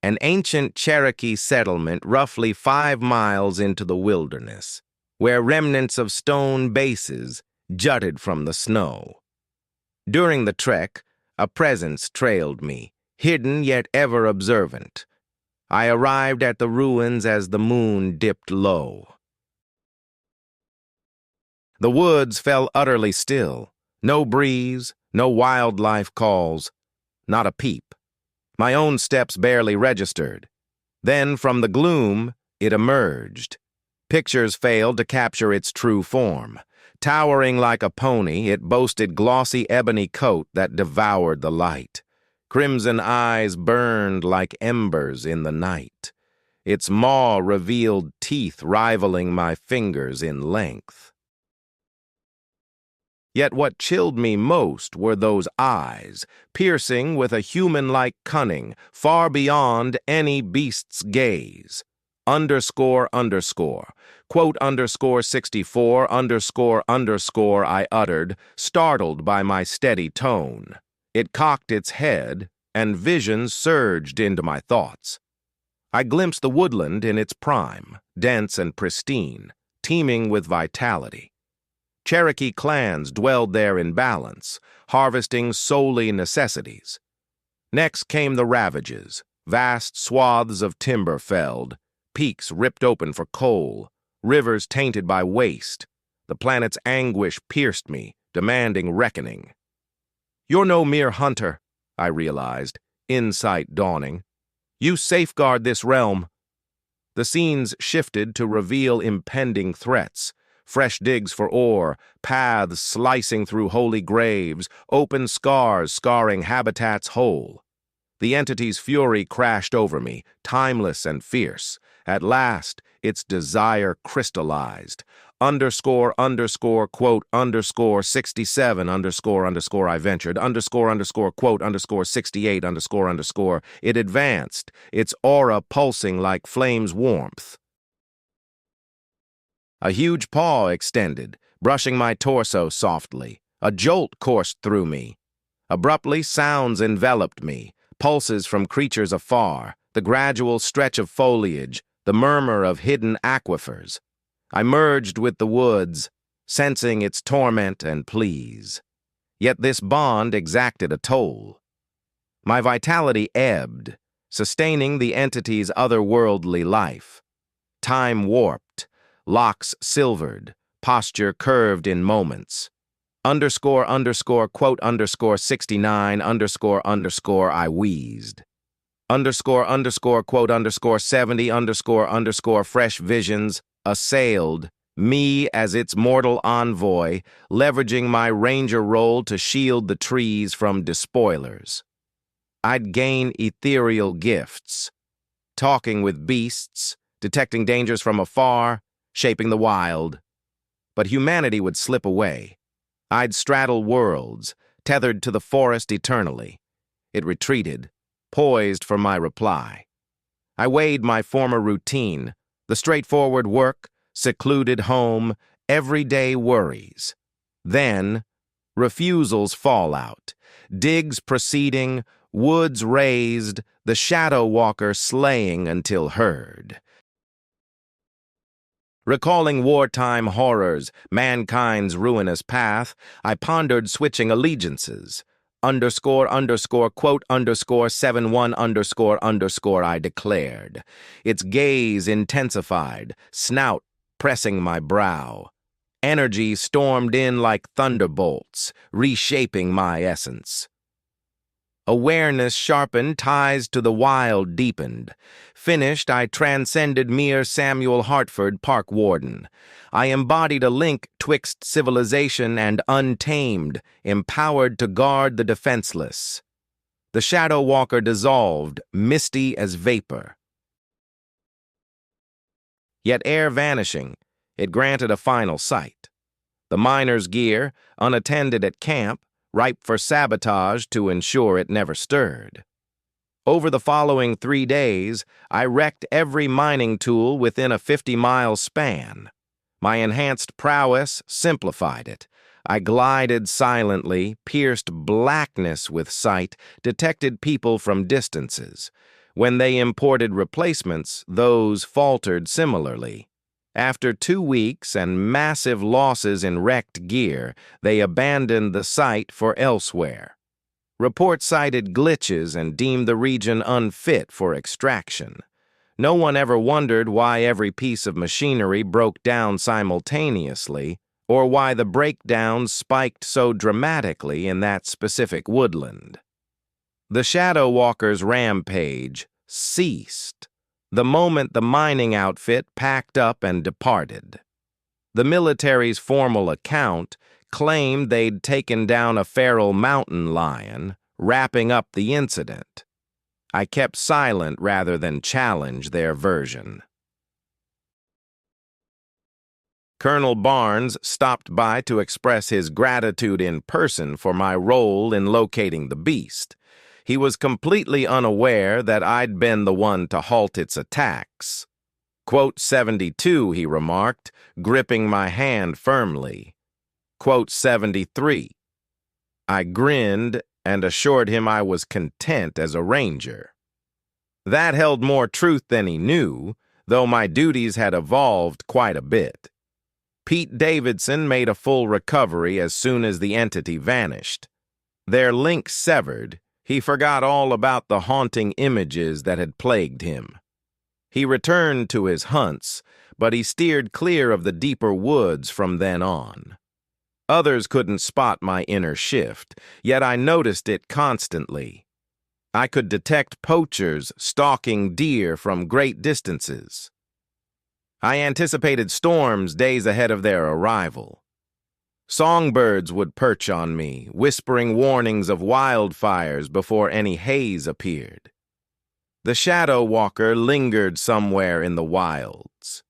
Speaker 1: an ancient Cherokee settlement roughly 5 miles into the wilderness, where remnants of stone bases jutted from the snow. During the trek, a presence trailed me, hidden yet ever observant. I arrived at the ruins as the moon dipped low. The woods fell utterly still. No breeze, no wildlife calls, not a peep. My own steps barely registered. Then, from the gloom, it emerged. Pictures failed to capture its true form. Towering like a pony, it boasted glossy ebony coat that devoured the light. Crimson eyes burned like embers in the night. Its maw revealed teeth rivaling my fingers in length. Yet what chilled me most were those eyes, piercing with a human-like cunning, far beyond any beast's gaze. __, quote _64__, I uttered, startled by my steady tone. It cocked its head, and visions surged into my thoughts. I glimpsed the woodland in its prime, dense and pristine, teeming with vitality. Cherokee clans dwelled there in balance, harvesting solely necessities. Next came the ravages, vast swaths of timber felled, peaks ripped open for coal, rivers tainted by waste. The planet's anguish pierced me, demanding reckoning. You're no mere hunter, I realized, insight dawning. You safeguard this realm. The scenes shifted to reveal impending threats. Fresh digs for ore, paths slicing through holy graves, open scars scarring habitats whole. The entity's fury crashed over me, timeless and fierce. At last, its desire crystallized. Quote, 67, I ventured, quote, 68, It advanced, its aura pulsing like flame's warmth. A huge paw extended, brushing my torso softly. A jolt coursed through me. Abruptly, sounds enveloped me, pulses from creatures afar, the gradual stretch of foliage, the murmur of hidden aquifers. I merged with the woods, sensing its torment and pleas. Yet this bond exacted a toll. My vitality ebbed, sustaining the entity's otherworldly life. Time warped, locks silvered, posture curved in moments. Quote, 69, I wheezed. Quote, 70, fresh visions assailed me as its mortal envoy, leveraging my ranger role to shield the trees from despoilers. I'd gain ethereal gifts, talking with beasts, detecting dangers from afar, shaping the wild. But humanity would slip away. I'd straddle worlds, tethered to the forest eternally. It retreated, poised for my reply. I weighed my former routine, the straightforward work, secluded home, everyday worries. Then, refusals fall out, digs proceeding, woods raised, the shadow walker slaying until heard. Recalling wartime horrors, mankind's ruinous path, I pondered switching allegiances. Quote, 71, I declared. Its gaze intensified, snout pressing my brow. Energy stormed in like thunderbolts, reshaping my essence. Awareness sharpened, ties to the wild deepened. Finished, I transcended mere Samuel Hartford park warden. I embodied a link twixt civilization and untamed, empowered to guard the defenseless. The shadow walker dissolved, misty as vapor. Yet ere vanishing, it granted a final sight. The miner's gear, unattended at camp, ripe for sabotage to ensure it never stirred. Over the following 3 days, I wrecked every mining tool within a 50-mile span. My enhanced prowess simplified it. I glided silently, pierced blackness with sight, detected people from distances. When they imported replacements, those faltered similarly. After 2 weeks and massive losses in wrecked gear, they abandoned the site for elsewhere. Reports cited glitches and deemed the region unfit for extraction. No one ever wondered why every piece of machinery broke down simultaneously, or why the breakdowns spiked so dramatically in that specific woodland. The Shadow Walker's rampage ceased the moment the mining outfit packed up and departed. The military's formal account claimed they'd taken down a feral mountain lion, wrapping up the incident. I kept silent rather than challenge their version. Colonel Barnes stopped by to express his gratitude in person for my role in locating the beast. He was completely unaware that I'd been the one to halt its attacks. Quote 72, he remarked, gripping my hand firmly. Quote 73. I grinned and assured him I was content as a ranger. That held more truth than he knew, though my duties had evolved quite a bit. Pete Davidson made a full recovery as soon as the entity vanished. Their link severed, he forgot all about the haunting images that had plagued him. He returned to his hunts, but he steered clear of the deeper woods from then on. Others couldn't spot my inner shift, yet I noticed it constantly. I could detect poachers stalking deer from great distances. I anticipated storms days ahead of their arrival. Songbirds would perch on me, whispering warnings of wildfires before any haze appeared. The shadow walker lingered somewhere in the wilds.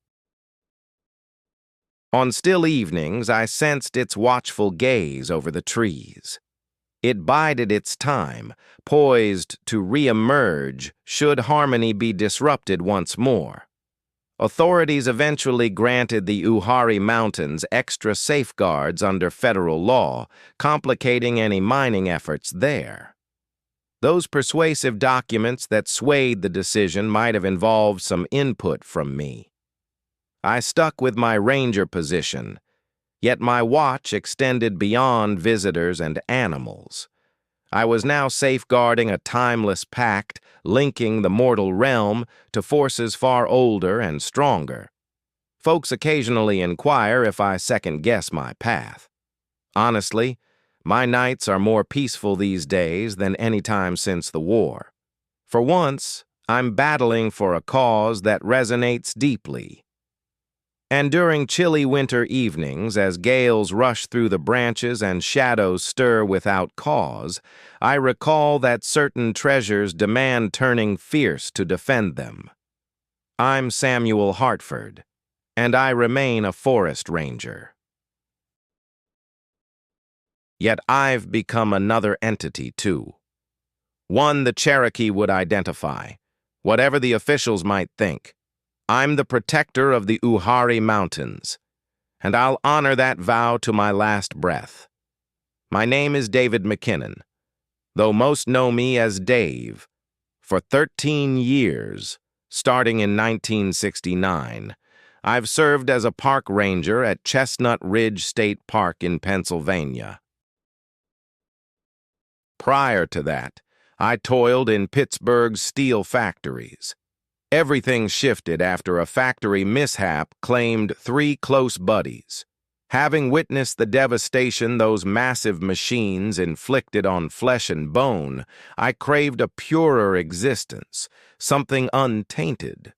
Speaker 1: On still evenings, I sensed its watchful gaze over the trees. It bided its time, poised to re-emerge should harmony be disrupted once more. Authorities eventually granted the Uhari Mountains extra safeguards under federal law, complicating any mining efforts there. Those persuasive documents that swayed the decision might have involved some input from me. I stuck with my ranger position, yet my watch extended beyond visitors and animals. I was now safeguarding a timeless pact linking the mortal realm to forces far older and stronger. Folks occasionally inquire if I second-guess my path. Honestly, my nights are more peaceful these days than any time since the war. For once, I'm battling for a cause that resonates deeply. And during chilly winter evenings, as gales rush through the branches and shadows stir without cause, I recall that certain treasures demand turning fierce to defend them. I'm Samuel Hartford, and I remain a forest ranger. Yet I've become another entity, too. One the Cherokee would identify, whatever the officials might think. I'm the protector of the Uhari Mountains, and I'll honor that vow to my last breath. My name is David McKinnon, though most know me as Dave. For 13 years, starting in 1969, I've served as a park ranger at Chestnut Ridge State Park in Pennsylvania. Prior to that, I toiled in Pittsburgh's steel factories. Everything shifted after a factory mishap claimed 3 close buddies. Having witnessed the devastation those massive machines inflicted on flesh and bone, I craved a purer existence, something untainted.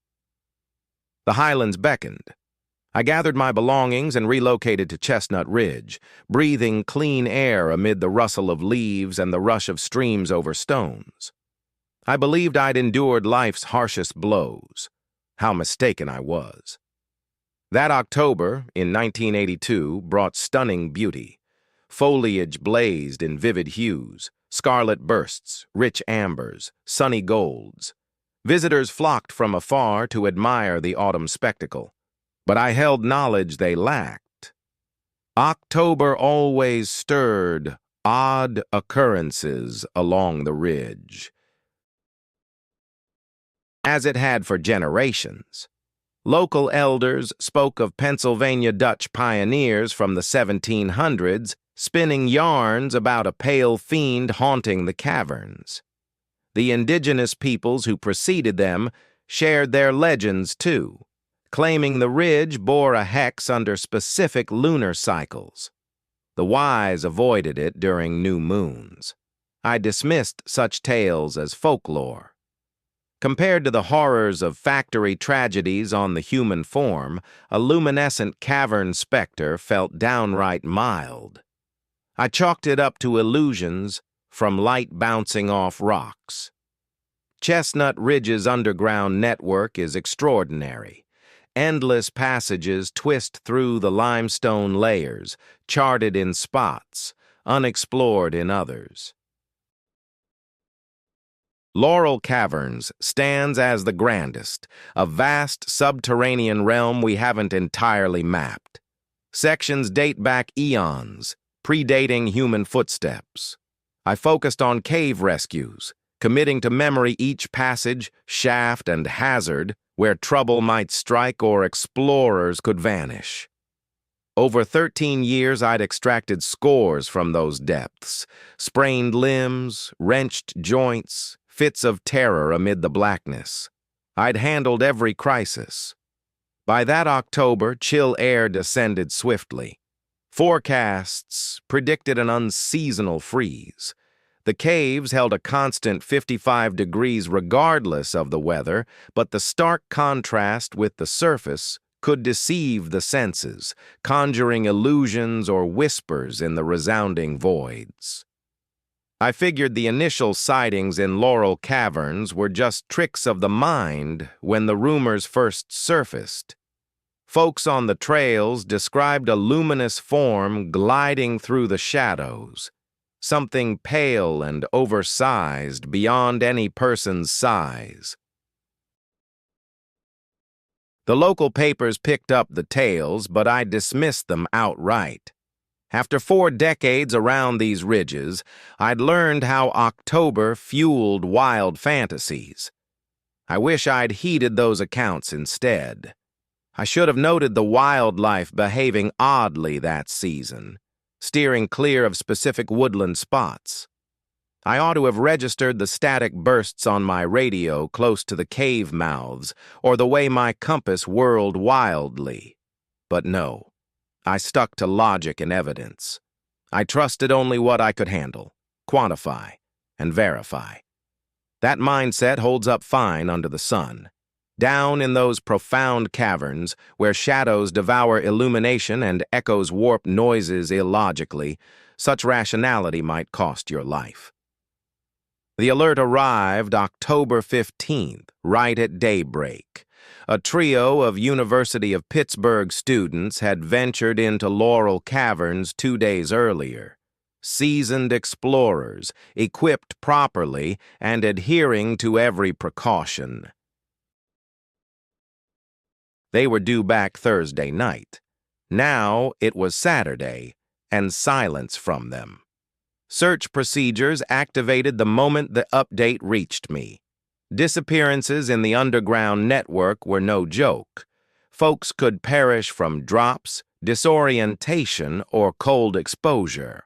Speaker 1: The Highlands beckoned. I gathered my belongings and relocated to Chestnut Ridge, breathing clean air amid the rustle of leaves and the rush of streams over stones. I believed I'd endured life's harshest blows. How mistaken I was. That October, in 1982, brought stunning beauty. Foliage blazed in vivid hues, scarlet bursts, rich ambers, sunny golds. Visitors flocked from afar to admire the autumn spectacle. But I held knowledge they lacked. October always stirred odd occurrences along the ridge, as it had for generations. Local elders spoke of Pennsylvania Dutch pioneers from the 1700s spinning yarns about a pale fiend haunting the caverns. The indigenous peoples who preceded them shared their legends too, claiming the ridge bore a hex under specific lunar cycles. The wise avoided it during new moons. I dismissed such tales as folklore. Compared to the horrors of factory tragedies on the human form, a luminescent cavern specter felt downright mild. I chalked it up to illusions from light bouncing off rocks. Chestnut Ridge's underground network is extraordinary. Endless passages twist through the limestone layers, charted in spots, unexplored in others. Laurel Caverns stands as the grandest, a vast subterranean realm we haven't entirely mapped. Sections date back eons, predating human footsteps. I focused on cave rescues, committing to memory each passage, shaft, and hazard where trouble might strike or explorers could vanish. Over 13 years, I'd extracted scores from those depths, sprained limbs, wrenched joints, fits of terror amid the blackness. I'd handled every crisis. By that October, chill air descended swiftly. Forecasts predicted an unseasonal freeze. The caves held a constant 55 degrees regardless of the weather, but the stark contrast with the surface could deceive the senses, conjuring illusions or whispers in the resounding voids. I figured the initial sightings in Laurel Caverns were just tricks of the mind when the rumors first surfaced. Folks on the trails described a luminous form gliding through the shadows, something pale and oversized beyond any person's size. The local papers picked up the tales, but I dismissed them outright. After 4 decades around these ridges, I'd learned how October fueled wild fantasies. I wish I'd heeded those accounts instead. I should have noted the wildlife behaving oddly that season, steering clear of specific woodland spots. I ought to have registered the static bursts on my radio close to the cave mouths, or the way my compass whirled wildly. But no. I stuck to logic and evidence. I trusted only what I could handle, quantify, and verify. That mindset holds up fine under the sun. Down in those profound caverns, where shadows devour illumination and echoes warp noises illogically, such rationality might cost your life. The alert arrived October 15th, right at daybreak. A trio of University of Pittsburgh students had ventured into Laurel Caverns 2 days earlier. Seasoned explorers, equipped properly and adhering to every precaution. They were due back Thursday night. Now it was Saturday, and silence from them. Search procedures activated the moment the update reached me. Disappearances in the underground network were no joke. Folks could perish from drops, disorientation, or cold exposure.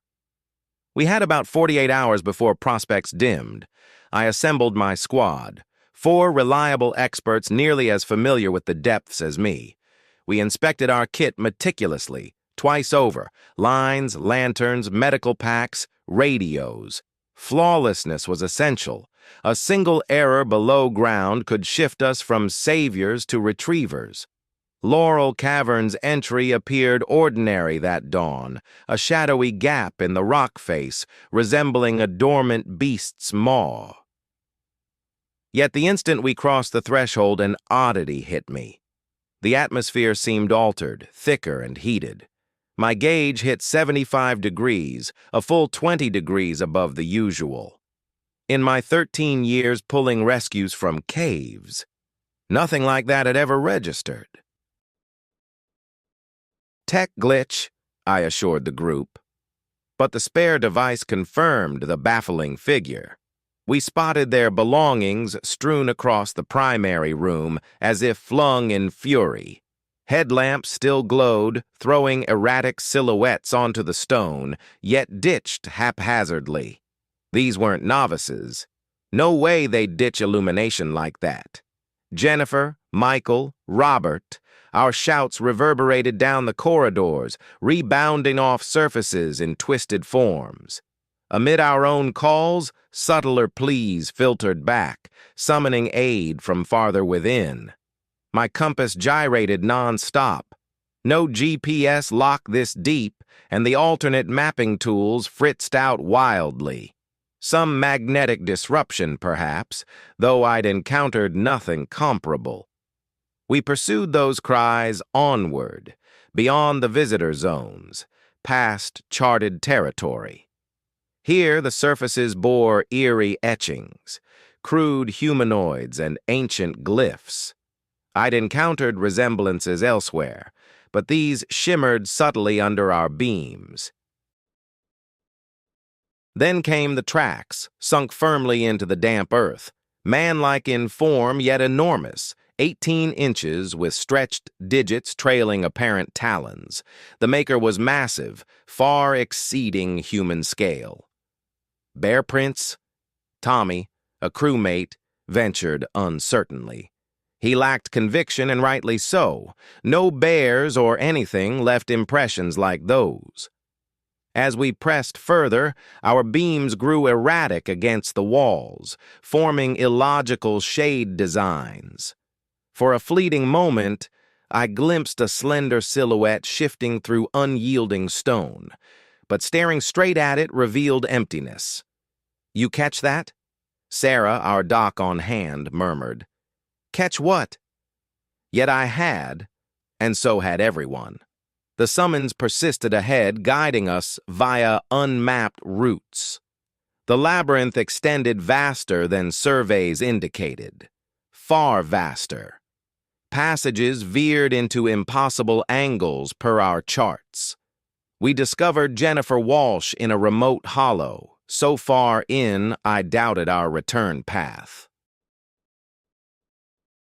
Speaker 1: We had about 48 hours before prospects dimmed. I assembled my squad, 4 reliable experts nearly as familiar with the depths as me. We inspected our kit meticulously, twice over: lines, lanterns, medical packs, radios. Flawlessness was essential. A single error below ground could shift us from saviors to retrievers. Laurel Caverns' entry appeared ordinary that dawn, a shadowy gap in the rock face, resembling a dormant beast's maw. Yet the instant we crossed the threshold, an oddity hit me. The atmosphere seemed altered, thicker and heated. My gauge hit 75 degrees, a full 20 degrees above the usual. In my 13 years pulling rescues from caves, nothing like that had ever registered. Tech glitch, I assured the group. But the spare device confirmed the baffling figure. We spotted their belongings strewn across the primary room as if flung in fury. Headlamps still glowed, throwing erratic silhouettes onto the stone, yet ditched haphazardly. These weren't novices. No way they'd ditch illumination like that. Jennifer, Michael, Robert, our shouts reverberated down the corridors, rebounding off surfaces in twisted forms. Amid our own calls, subtler pleas filtered back, summoning aid from farther within. My compass gyrated non-stop. No GPS lock this deep, and the alternate mapping tools fritzed out wildly. Some magnetic disruption, perhaps, though I'd encountered nothing comparable. We pursued those cries onward, beyond the visitor zones, past charted territory. Here the surfaces bore eerie etchings, crude humanoids and ancient glyphs. I'd encountered resemblances elsewhere, but these shimmered subtly under our beams. Then came the tracks, sunk firmly into the damp earth, man-like in form yet enormous, 18 inches with stretched digits trailing apparent talons. The maker was massive, far exceeding human scale. Bear prints? Tommy, a crewmate, ventured uncertainly. He lacked conviction, and rightly so. No bears or anything left impressions like those. As we pressed further, our beams grew erratic against the walls, forming illogical shade designs. For a fleeting moment, I glimpsed a slender silhouette shifting through unyielding stone, but staring straight at it revealed emptiness. "You catch that?" Sarah, our doc on hand, murmured. "Catch what?" Yet I had, and so had everyone. The summons persisted ahead, guiding us via unmapped routes. The labyrinth extended vaster than surveys indicated. Far vaster. Passages veered into impossible angles per our charts. We discovered Jennifer Walsh in a remote hollow. So far in, I doubted our return path.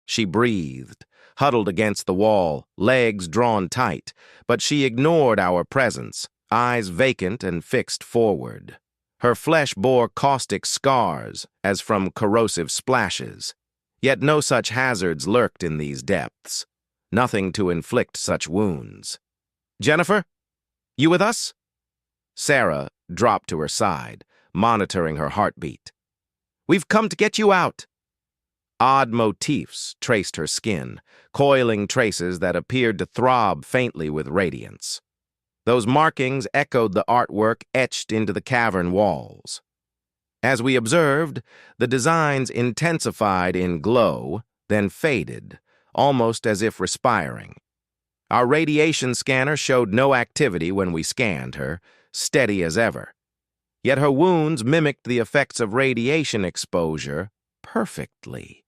Speaker 1: She breathed, huddled against the wall, legs drawn tight, but she ignored our presence, eyes vacant and fixed forward. Her flesh bore caustic scars, as from corrosive splashes. Yet no such hazards lurked in these depths. Nothing to inflict such wounds. "Jennifer? You with us?" Sarah dropped to her side, monitoring her heartbeat. "We've come to get you out." Odd motifs traced her skin, coiling traces that appeared to throb faintly with radiance. Those markings echoed the artwork etched into the cavern walls. As we observed, the designs intensified in glow, then faded, almost as if respiring. Our radiation scanner showed no activity when we scanned her, steady as ever. Yet her wounds mimicked the effects of radiation exposure perfectly.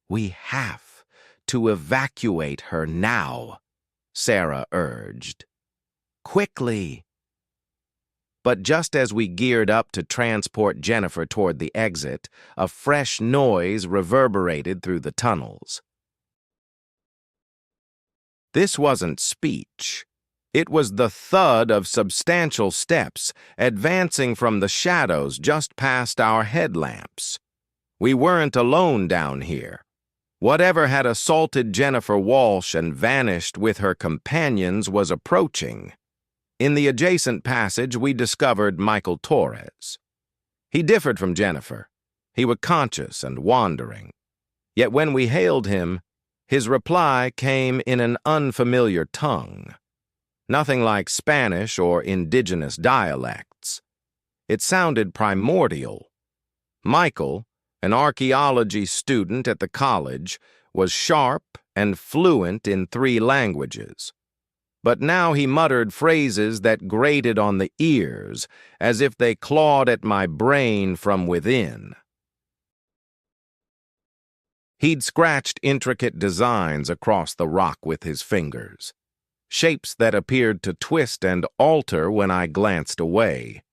Speaker 1: "We have to evacuate her now," Sarah urged. "Quickly." But just as we geared up to transport Jennifer toward the exit, a fresh noise reverberated through the tunnels. This wasn't speech. It was the thud of substantial steps advancing from the shadows just past our headlamps. We weren't alone down here. Whatever had assaulted Jennifer Walsh and vanished with her companions was approaching. In the adjacent passage, we discovered Michael Torres. He differed from Jennifer. He was conscious and wandering. Yet when we hailed him, his reply came in an unfamiliar tongue. Nothing like Spanish or indigenous dialects. It sounded primordial. Michael, an archaeology student at the college, was sharp and fluent in 3 languages. But now he muttered phrases that grated on the ears, as if they clawed at my brain from within. He'd scratched intricate designs across the rock with his fingers, shapes that appeared to twist and alter when I glanced away.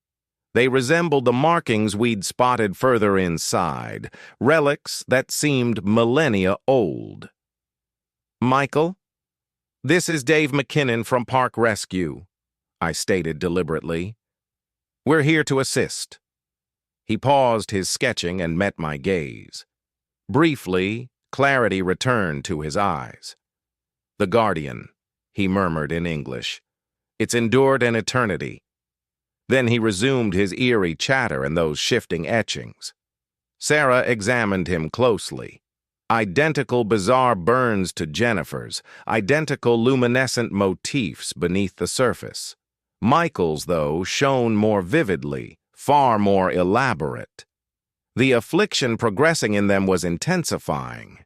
Speaker 1: They resembled the markings we'd spotted further inside, relics that seemed millennia old. "Michael? This is Dave McKinnon from Park Rescue," I stated deliberately. "We're here to assist." He paused his sketching and met my gaze. Briefly, clarity returned to his eyes. "The Guardian," he murmured in English. "It's endured an eternity." Then he resumed his eerie chatter and those shifting etchings. Sarah examined him closely. Identical bizarre burns to Jennifer's, identical luminescent motifs beneath the surface. Michael's, though, shone more vividly, far more elaborate. The affliction progressing in them was intensifying.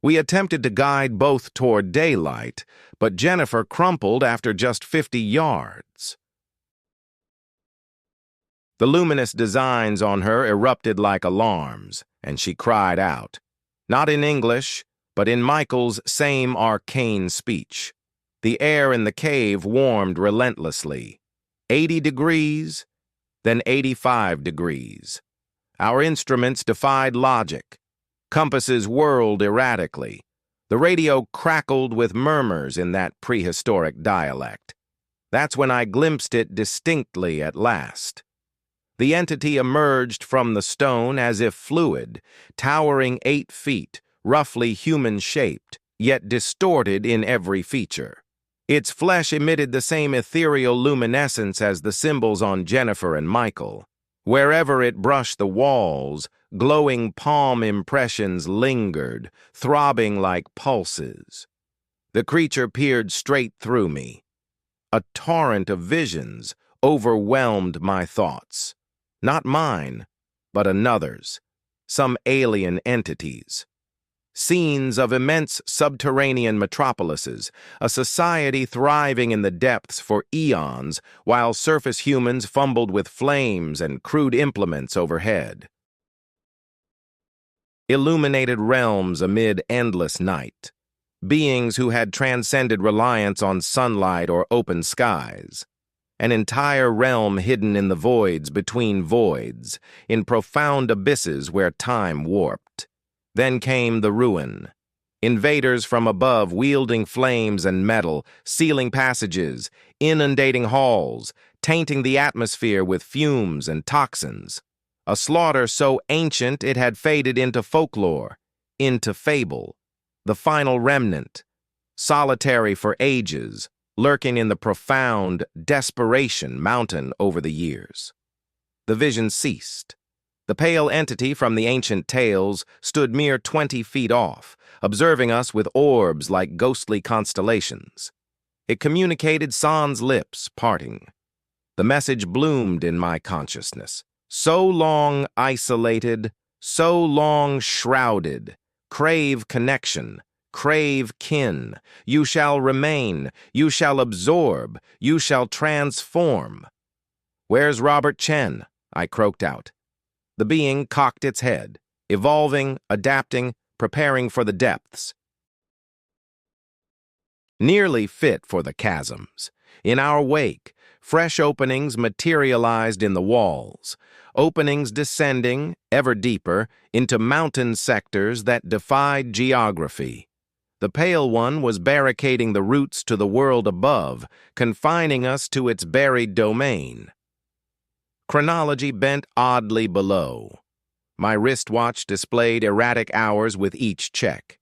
Speaker 1: We attempted to guide both toward daylight, but Jennifer crumpled after just 50 yards. The luminous designs on her erupted like alarms, and she cried out. Not in English, but in Michael's same arcane speech. The air in the cave warmed relentlessly. 80 degrees, then 85 degrees. Our instruments defied logic. Compasses whirled erratically. The radio crackled with murmurs in that prehistoric dialect. That's when I glimpsed it distinctly at last. The entity emerged from the stone as if fluid, towering 8 feet, roughly human-shaped, yet distorted in every feature. Its flesh emitted the same ethereal luminescence as the symbols on Jennifer and Michael. Wherever it brushed the walls, glowing palm impressions lingered, throbbing like pulses. The creature peered straight through me. A torrent of visions overwhelmed my thoughts. Not mine, but another's. Some alien entities. Scenes of immense subterranean metropolises, a society thriving in the depths for eons, while surface humans fumbled with flames and crude implements overhead. Illuminated realms amid endless night. Beings who had transcended reliance on sunlight or open skies. An entire realm hidden in the voids between voids, in profound abysses where time warped. Then came the ruin. Invaders from above wielding flames and metal, sealing passages, inundating halls, tainting the atmosphere with fumes and toxins. A slaughter so ancient it had faded into folklore, into fable. The final remnant, solitary for ages, lurking in the profound desperation mountain over the years. The vision ceased. The pale entity from the ancient tales stood mere 20 feet off, observing us with orbs like ghostly constellations. It communicated sans lips parting. The message bloomed in my consciousness. So long isolated, so long shrouded, crave connection, crave kin. You shall remain, you shall absorb, you shall transform. Where's Robert Chen? I croaked out. The being cocked its head, evolving, adapting, preparing for the depths. Nearly fit for the chasms. In our wake, fresh openings materialized in the walls, openings descending, ever deeper, into mountain sectors that defied geography. The pale one was barricading the routes to the world above, confining us to its buried domain. Chronology bent oddly below. My wristwatch displayed erratic hours with each check.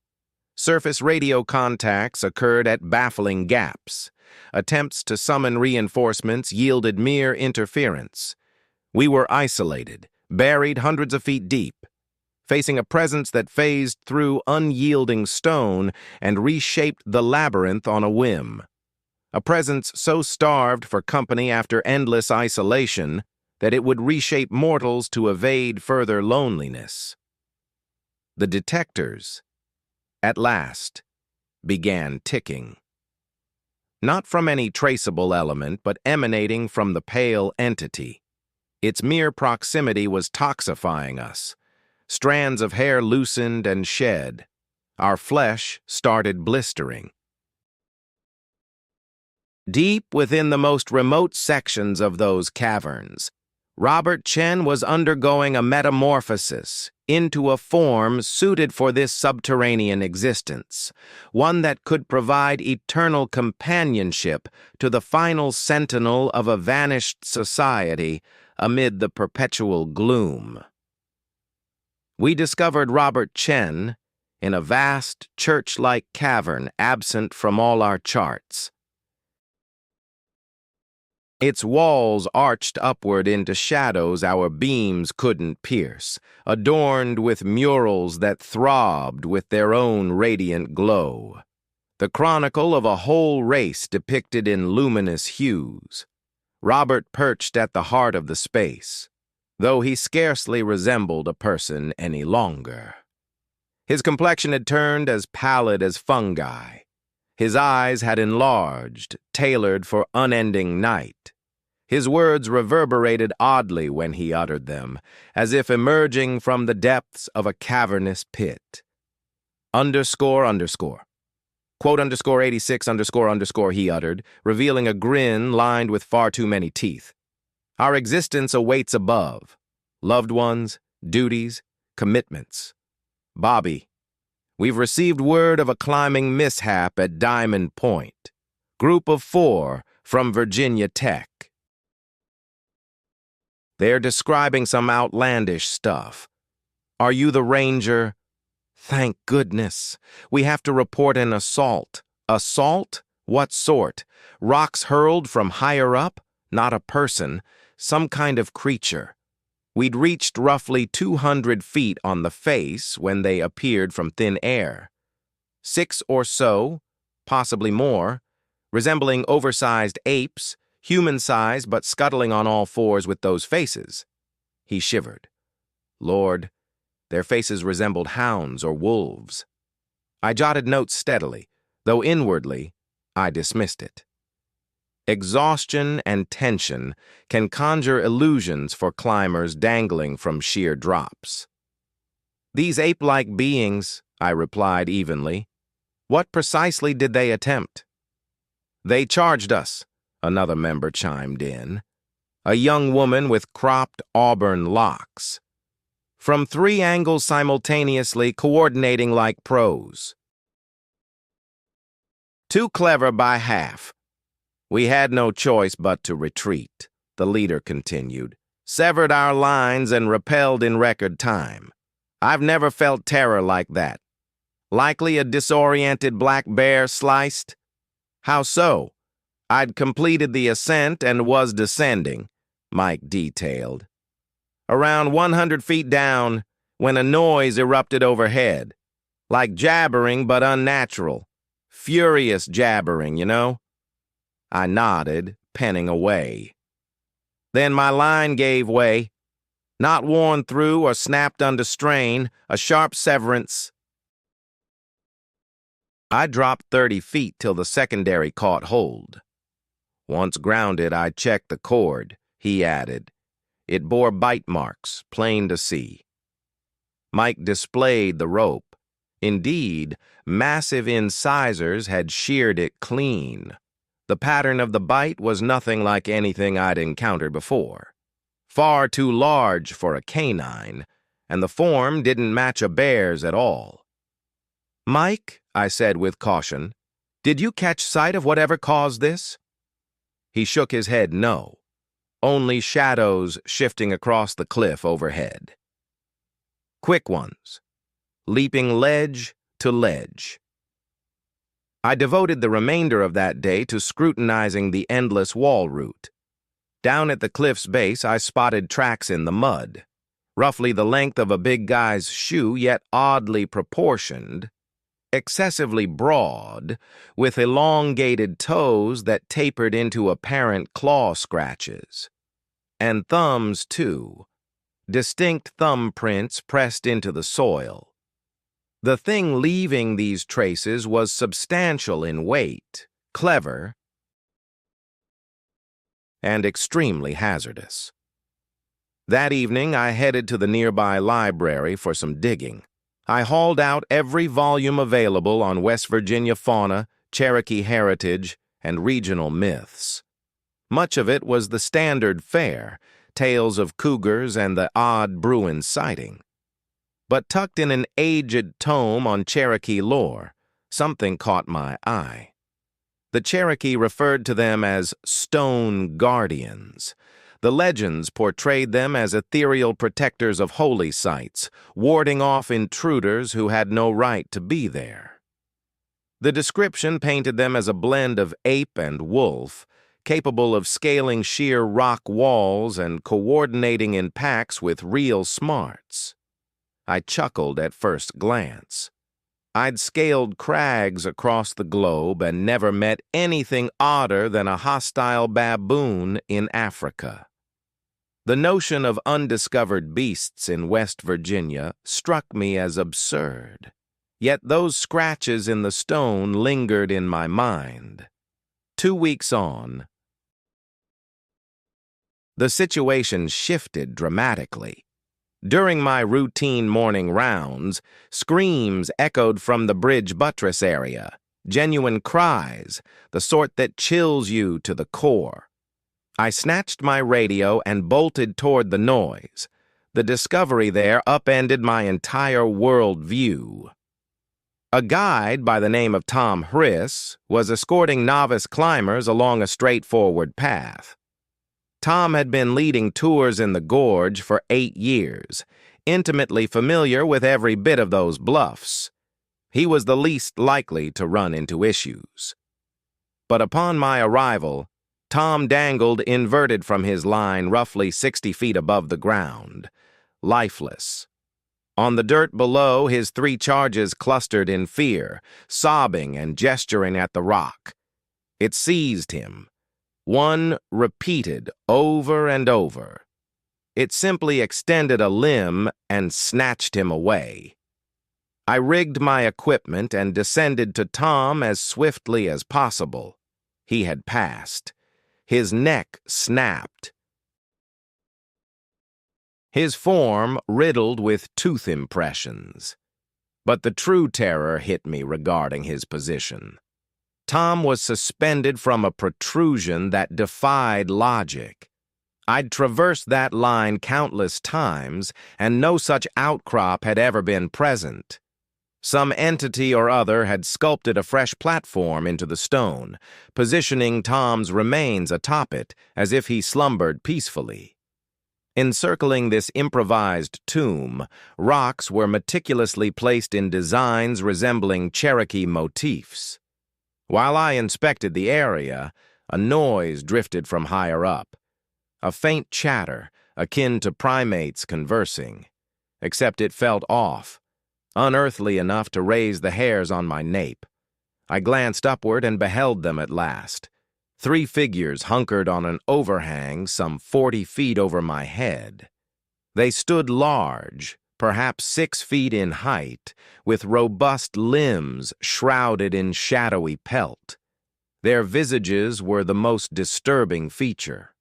Speaker 1: Surface radio contacts occurred at baffling gaps. Attempts to summon reinforcements yielded mere interference. We were isolated, buried hundreds of feet deep, facing a presence that phased through unyielding stone and reshaped the labyrinth on a whim. A presence so starved for company after endless isolation that it would reshape mortals to evade further loneliness. The detectors, at last, began ticking. Not from any traceable element, but emanating from the pale entity. Its mere proximity was toxifying us. Strands of hair loosened and shed. Our flesh started blistering. Deep within the most remote sections of those caverns, Robert Chen was undergoing a metamorphosis into a form suited for this subterranean existence, one that could provide eternal companionship to the final sentinel of a vanished society amid the perpetual gloom. We discovered Robert Chen in a vast, church-like cavern absent from all our charts. Its walls arched upward into shadows our beams couldn't pierce, adorned with murals that throbbed with their own radiant glow. The chronicle of a whole race depicted in luminous hues. Robert perched at the heart of the space, though he scarcely resembled a person any longer. His complexion had turned as pallid as fungi. His eyes had enlarged, tailored for unending night. His words reverberated oddly when he uttered them, as if emerging from the depths of a cavernous pit. __. Quote _86 __, he uttered, revealing a grin lined with far too many teeth. Our existence awaits above. Loved ones, duties, commitments. Bobby, we've received word of a climbing mishap at Diamond Point. Group of 4 from Virginia Tech. They're describing some outlandish stuff. Are you the ranger? Thank goodness. We have to report an assault. Assault? What sort? Rocks hurled from higher up? Not a person. Some kind of creature. We'd reached roughly 200 feet on the face when they appeared from thin air. 6 or so, possibly more, resembling oversized apes, human-sized but scuttling on all fours with those faces. He shivered. Lord, their faces resembled hounds or wolves. I jotted notes steadily, though inwardly I dismissed it. Exhaustion and tension can conjure illusions for climbers dangling from sheer drops. These ape-like beings, I replied evenly. What precisely did they attempt? They charged us, another member chimed in. A young woman with cropped auburn locks. From 3 angles simultaneously, coordinating like pros. Too clever by half. We had no choice but to retreat, the leader continued, severed our lines and repelled in record time. I've never felt terror like that. Likely a disoriented black bear sliced? How so? I'd completed the ascent and was descending, Mike detailed. Around 100 feet down, when a noise erupted overhead. Like jabbering but unnatural. Furious jabbering, you know? I nodded, penning away. Then my line gave way. Not worn through or snapped under strain, a sharp severance. I dropped 30 feet till the secondary caught hold. Once grounded, I checked the cord, he added. It bore bite marks, plain to see. Mike displayed the rope. Indeed, massive incisors had sheared it clean. The pattern of the bite was nothing like anything I'd encountered before. Far too large for a canine, and the form didn't match a bear's at all. Mike, I said with caution, did you catch sight of whatever caused this? He shook his head no. Only shadows shifting across the cliff overhead. Quick ones, leaping ledge to ledge. I devoted the remainder of that day to scrutinizing the endless wall route. Down at the cliff's base, I spotted tracks in the mud, roughly the length of a big guy's shoe, yet oddly proportioned, excessively broad, with elongated toes that tapered into apparent claw scratches. And thumbs, too, distinct thumbprints pressed into the soil. The thing leaving these traces was substantial in weight, clever, and extremely hazardous. That evening, I headed to the nearby library for some digging. I hauled out every volume available on West Virginia fauna, Cherokee heritage, and regional myths. Much of it was the standard fare, tales of cougars and the odd Bruin sighting. But tucked in an aged tome on Cherokee lore, something caught my eye. The Cherokee referred to them as stone guardians. The legends portrayed them as ethereal protectors of holy sites, warding off intruders who had no right to be there. The description painted them as a blend of ape and wolf, capable of scaling sheer rock walls and coordinating in packs with real smarts. I chuckled at first glance. I'd scaled crags across the globe and never met anything odder than a hostile baboon in Africa. The notion of undiscovered beasts in West Virginia struck me as absurd. Yet those scratches in the stone lingered in my mind. 2 weeks on, the situation shifted dramatically. During my routine morning rounds, screams echoed from the bridge buttress area, genuine cries, the sort that chills you to the core. I snatched my radio and bolted toward the noise. The discovery there upended my entire worldview. A guide by the name of Tom Hriss was escorting novice climbers along a straightforward path. Tom had been leading tours in the gorge for 8 years, intimately familiar with every bit of those bluffs. He was the least likely to run into issues. But upon my arrival, Tom dangled inverted from his line roughly 60 feet above the ground, lifeless. On the dirt below, his 3 charges clustered in fear, sobbing and gesturing at the rock. It seized him. One repeated over and over. It simply extended a limb and snatched him away. I rigged my equipment and descended to Tom as swiftly as possible. He had passed. His neck snapped. His form riddled with tooth impressions. But the true terror hit me regarding his position. Tom was suspended from a protrusion that defied logic. I'd traversed that line countless times, and no such outcrop had ever been present. Some entity or other had sculpted a fresh platform into the stone, positioning Tom's remains atop it as if he slumbered peacefully. Encircling this improvised tomb, rocks were meticulously placed in designs resembling Cherokee motifs. While I inspected the area, a noise drifted from higher up. A faint chatter, akin to primates conversing. Except it felt off, unearthly enough to raise the hairs on my nape. I glanced upward and beheld them at last. 3 figures hunkered on an overhang some 40 feet over my head. They stood large, perhaps 6 feet in height, with robust limbs shrouded in shadowy pelt. Their visages were the most disturbing feature.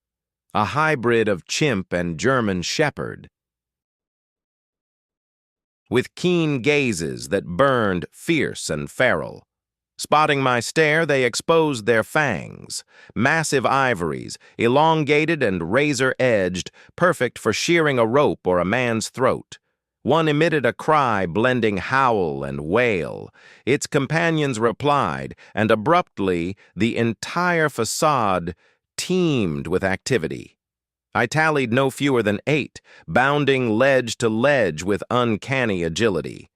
Speaker 1: A hybrid of chimp and German shepherd, with keen gazes that burned fierce and feral. Spotting my stare, they exposed their fangs, massive ivories, elongated and razor-edged, perfect for shearing a rope or a man's throat. One emitted a cry blending howl and wail. Its companions replied, and abruptly the entire facade teemed with activity. I tallied no fewer than 8, bounding ledge to ledge with uncanny agility.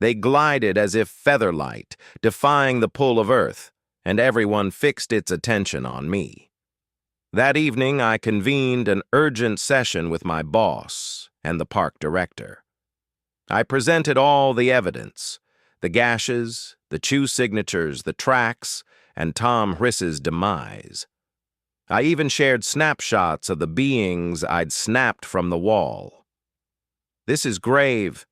Speaker 1: They glided as if featherlight, defying the pull of earth, and everyone fixed its attention on me. That evening, I convened an urgent session with my boss and the park director. I presented all the evidence, the gashes, the chew signatures, the tracks, and Tom Hris's demise. I even shared snapshots of the beings I'd snapped from the wall. "This is grave,"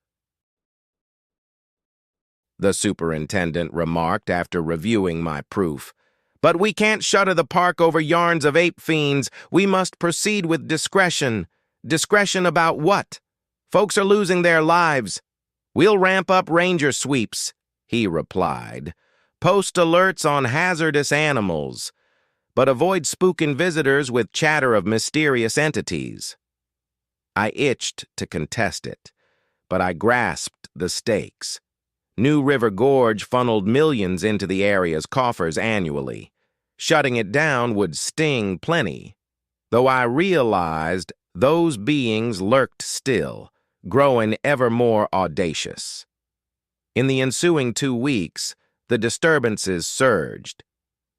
Speaker 1: the superintendent remarked after reviewing my proof. "But we can't shutter the park over yarns of ape fiends. We must proceed with discretion." "Discretion about what? Folks are losing their lives." "We'll ramp up ranger sweeps," he replied. "Post alerts on hazardous animals, but avoid spooking visitors with chatter of mysterious entities." I itched to contest it, but I grasped the stakes. New River Gorge funneled millions into the area's coffers annually. Shutting it down would sting plenty, though I realized those beings lurked still, growing ever more audacious. In the ensuing 2 weeks, the disturbances surged.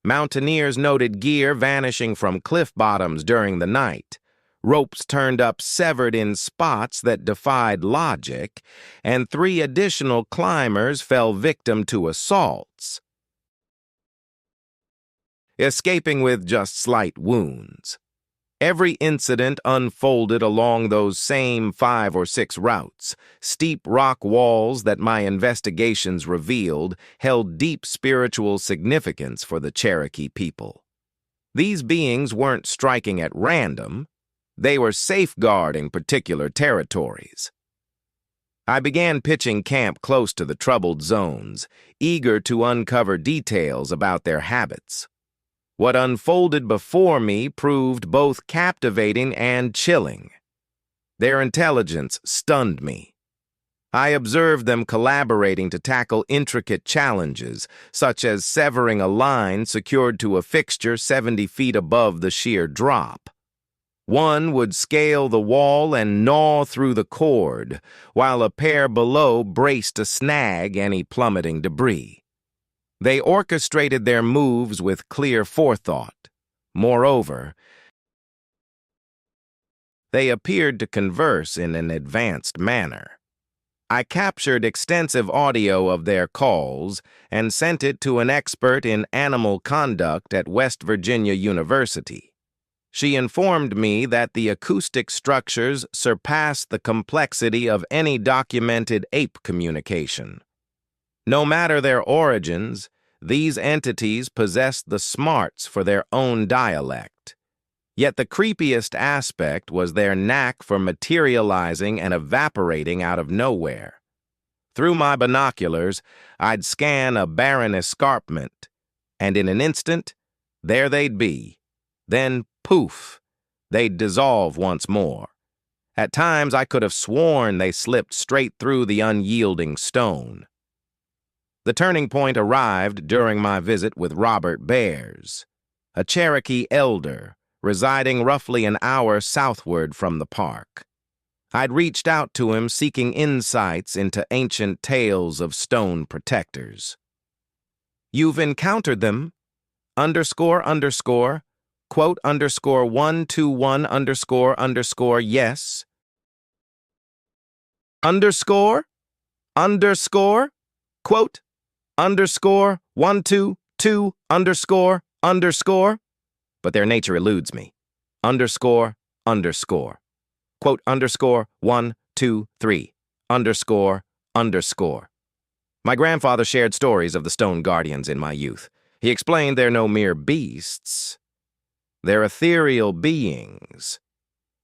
Speaker 1: Mountaineers noted gear vanishing from cliff bottoms during the night. Ropes turned up severed in spots that defied logic, and 3 additional climbers fell victim to assaults, escaping with just slight wounds. Every incident unfolded along those same 5 or 6 routes. Steep rock walls that my investigations revealed held deep spiritual significance for the Cherokee people. These beings weren't striking at random. They were safeguarding particular territories. I began pitching camp close to the troubled zones, eager to uncover details about their habits. What unfolded before me proved both captivating and chilling. Their intelligence stunned me. I observed them collaborating to tackle intricate challenges, such as severing a line secured to a fixture 70 feet above the sheer drop. One would scale the wall and gnaw through the cord, while a pair below braced to snag any plummeting debris. They orchestrated their moves with clear forethought. Moreover, they appeared to converse in an advanced manner. I captured extensive audio of their calls and sent it to an expert in animal conduct at West Virginia University. She informed me that the acoustic structures surpass the complexity of any documented ape communication. No matter their origins, these entities possess the smarts for their own dialect. Yet the creepiest aspect was their knack for materializing and evaporating out of nowhere. Through my binoculars, I'd scan a barren escarpment, and in an instant, there they'd be. Then, poof, they'd dissolve once more. At times, I could have sworn they slipped straight through the unyielding stone. The turning point arrived during my visit with Robert Bears, a Cherokee elder residing roughly an hour southward from the park. I'd reached out to him seeking insights into ancient tales of stone protectors. "You've encountered them, __, quote _121 yes, quote _122 but their nature eludes me. Quote _123 My grandfather shared stories of the stone guardians in my youth. He explained they're no mere beasts. They're ethereal beings,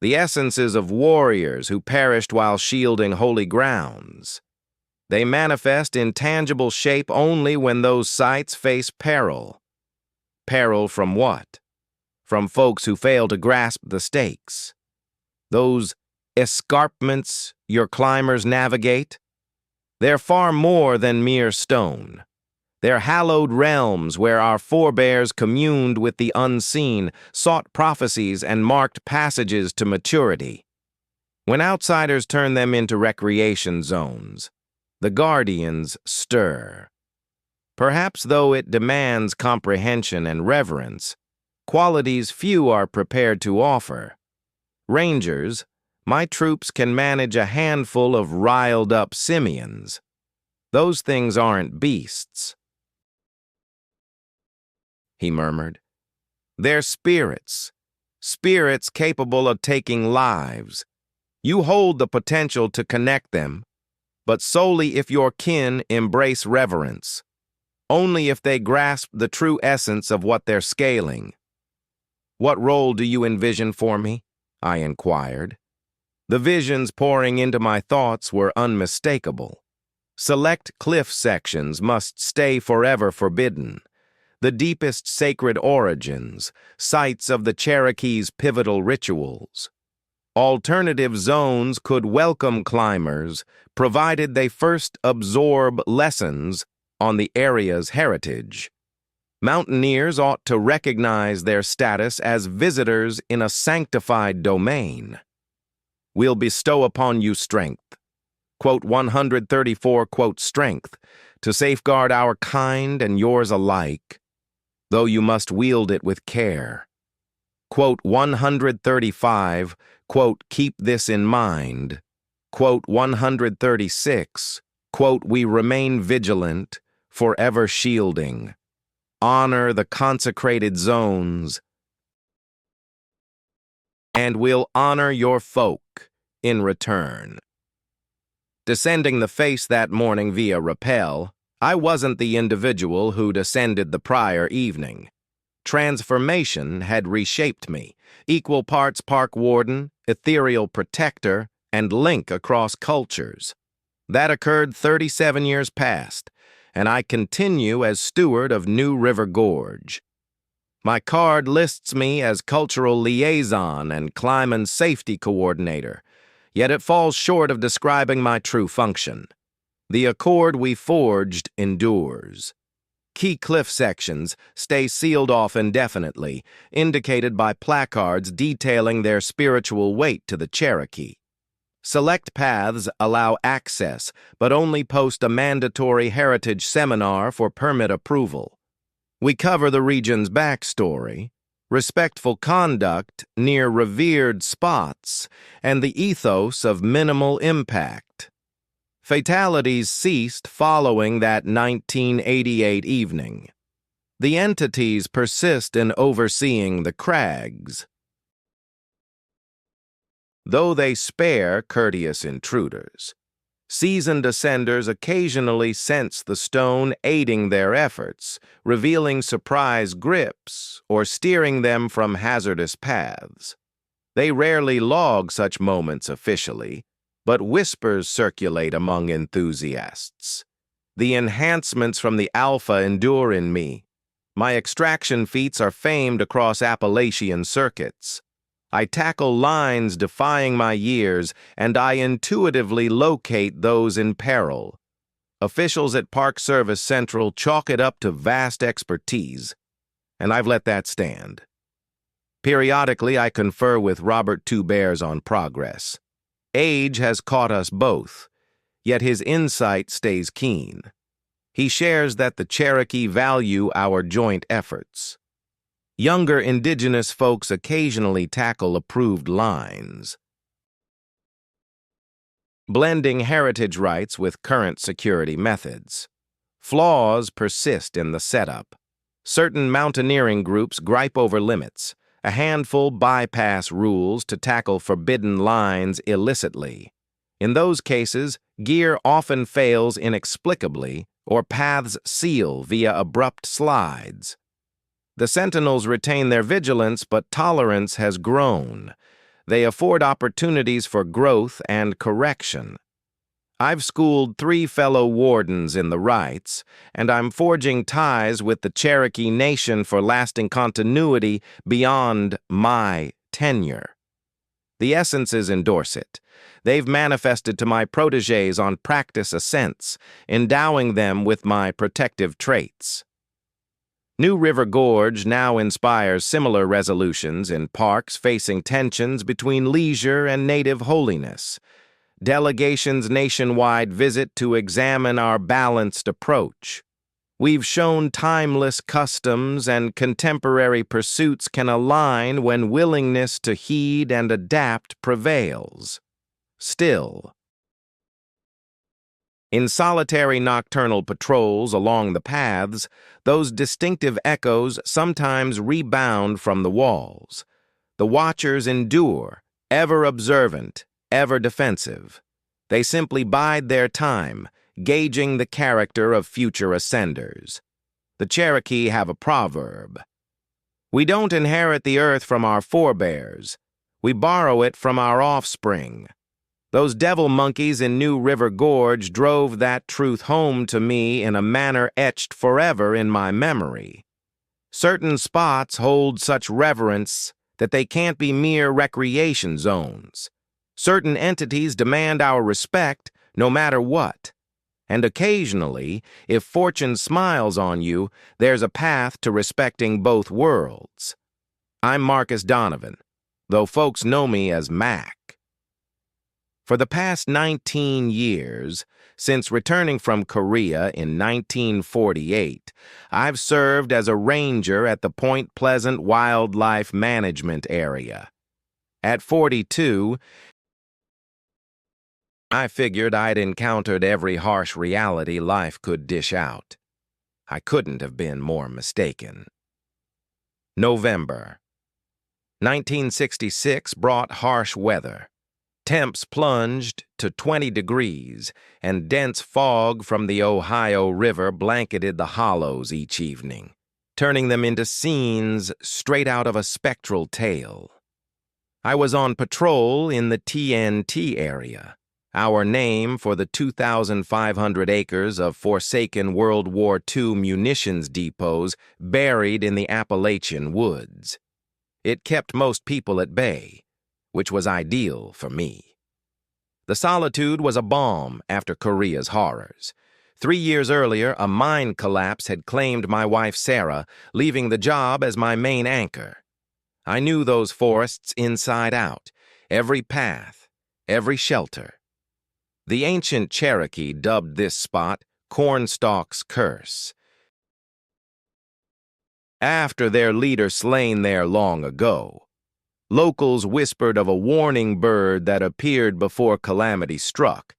Speaker 1: the essences of warriors who perished while shielding holy grounds. They manifest in tangible shape only when those sites face peril. Peril from what? From folks who fail to grasp the stakes. Those escarpments your climbers navigate? They're far more than mere stone. They're hallowed realms where our forebears communed with the unseen, sought prophecies, and marked passages to maturity. When outsiders turn them into recreation zones, the guardians stir. Perhaps though it demands comprehension and reverence, qualities few are prepared to offer. Rangers, my troops can manage a handful of riled-up simians. Those things aren't beasts, he murmured. They're spirits, spirits capable of taking lives. You hold the potential to connect them, but solely if your kin embrace reverence, only if they grasp the true essence of what they're scaling. What role do you envision for me? I inquired. The visions pouring into my thoughts were unmistakable. Select cliff sections must stay forever forbidden. The deepest sacred origins, sites of the Cherokees' pivotal rituals. Alternative zones could welcome climbers, provided they first absorb lessons on the area's heritage. Mountaineers ought to recognize their status as visitors in a sanctified domain. We'll bestow upon you strength, quote 134, quote strength, to safeguard our kind and yours alike, though you must wield it with care. Quote 135, quote keep this in mind, quote 136, quote we remain vigilant, forever shielding. Honor the consecrated zones, and we'll honor your folk in return. Descending the face that morning via rappel, I wasn't the individual who'd ascended the prior evening. Transformation had reshaped me, equal parts park warden, ethereal protector, and link across cultures. That occurred 37 years past, and I continue as steward of New River Gorge. My card lists me as cultural liaison and climate safety coordinator, yet it falls short of describing my true function. The accord we forged endures. Key cliff sections stay sealed off indefinitely, indicated by placards detailing their spiritual weight to the Cherokee. Select paths allow access, but only post a mandatory heritage seminar for permit approval. We cover the region's backstory, respectful conduct near revered spots, and the ethos of minimal impact. Fatalities ceased following that 1988 evening. The entities persist in overseeing the crags, though they spare courteous intruders. Seasoned ascenders occasionally sense the stone aiding their efforts, revealing surprise grips or steering them from hazardous paths. They rarely log such moments officially, but whispers circulate among enthusiasts. The enhancements from the alpha endure in me. My extraction feats are famed across Appalachian circuits. I tackle lines defying my years, and I intuitively locate those in peril. Officials at Park Service Central chalk it up to vast expertise, and I've let that stand. Periodically, I confer with Robert Two Bears on progress. Age has caught us both, yet his insight stays keen. He shares that the Cherokee value our joint efforts. Younger indigenous folks occasionally tackle approved lines, blending heritage rights with current security methods. Flaws persist in the setup. Certain mountaineering groups gripe over limits. A handful bypass rules to tackle forbidden lines illicitly. In those cases, gear often fails inexplicably, or paths seal via abrupt slides. The Sentinels retain their vigilance, but tolerance has grown. They afford opportunities for growth and correction. I've schooled 3 fellow wardens in the rights, and I'm forging ties with the Cherokee Nation for lasting continuity beyond my tenure. The essences endorse it. They've manifested to my protégés on practice ascents, endowing them with my protective traits. New River Gorge now inspires similar resolutions in parks facing tensions between leisure and native holiness. Delegations nationwide visit to examine our balanced approach. We've shown timeless customs and contemporary pursuits can align when willingness to heed and adapt prevails. Still, in solitary nocturnal patrols along the paths, those distinctive echoes sometimes rebound from the walls. The watchers endure, ever observant, ever defensive. They simply bide their time, gauging the character of future ascenders. The Cherokee have a proverb: "We don't inherit the earth from our forebears. We borrow it from our offspring." Those devil monkeys in New River Gorge drove that truth home to me in a manner etched forever in my memory. Certain spots hold such reverence that they can't be mere recreation zones. Certain entities demand our respect no matter what. And occasionally, if fortune smiles on you, there's a path to respecting both worlds. I'm Marcus Donovan, though folks know me as Mac. For the past 19 years, since returning from Korea in 1948, I've served as a ranger at the Point Pleasant Wildlife Management Area. At 42, I figured I'd encountered every harsh reality life could dish out. I couldn't have been more mistaken. November. 1966 brought harsh weather. Temps plunged to 20 degrees, and dense fog from the Ohio River blanketed the hollows each evening, turning them into scenes straight out of a spectral tale. I was on patrol in the TNT area, our name for the 2,500 acres of forsaken World War II munitions depots buried in the Appalachian woods. It kept most people at bay, which was ideal for me. The solitude was a balm after Korea's horrors. 3 years earlier, a mine collapse had claimed my wife Sarah, leaving the job as my main anchor. I knew those forests inside out, every path, every shelter. The ancient Cherokee dubbed this spot Cornstalk's Curse, after their leader slain there long ago. Locals whispered of a warning bird that appeared before calamity struck,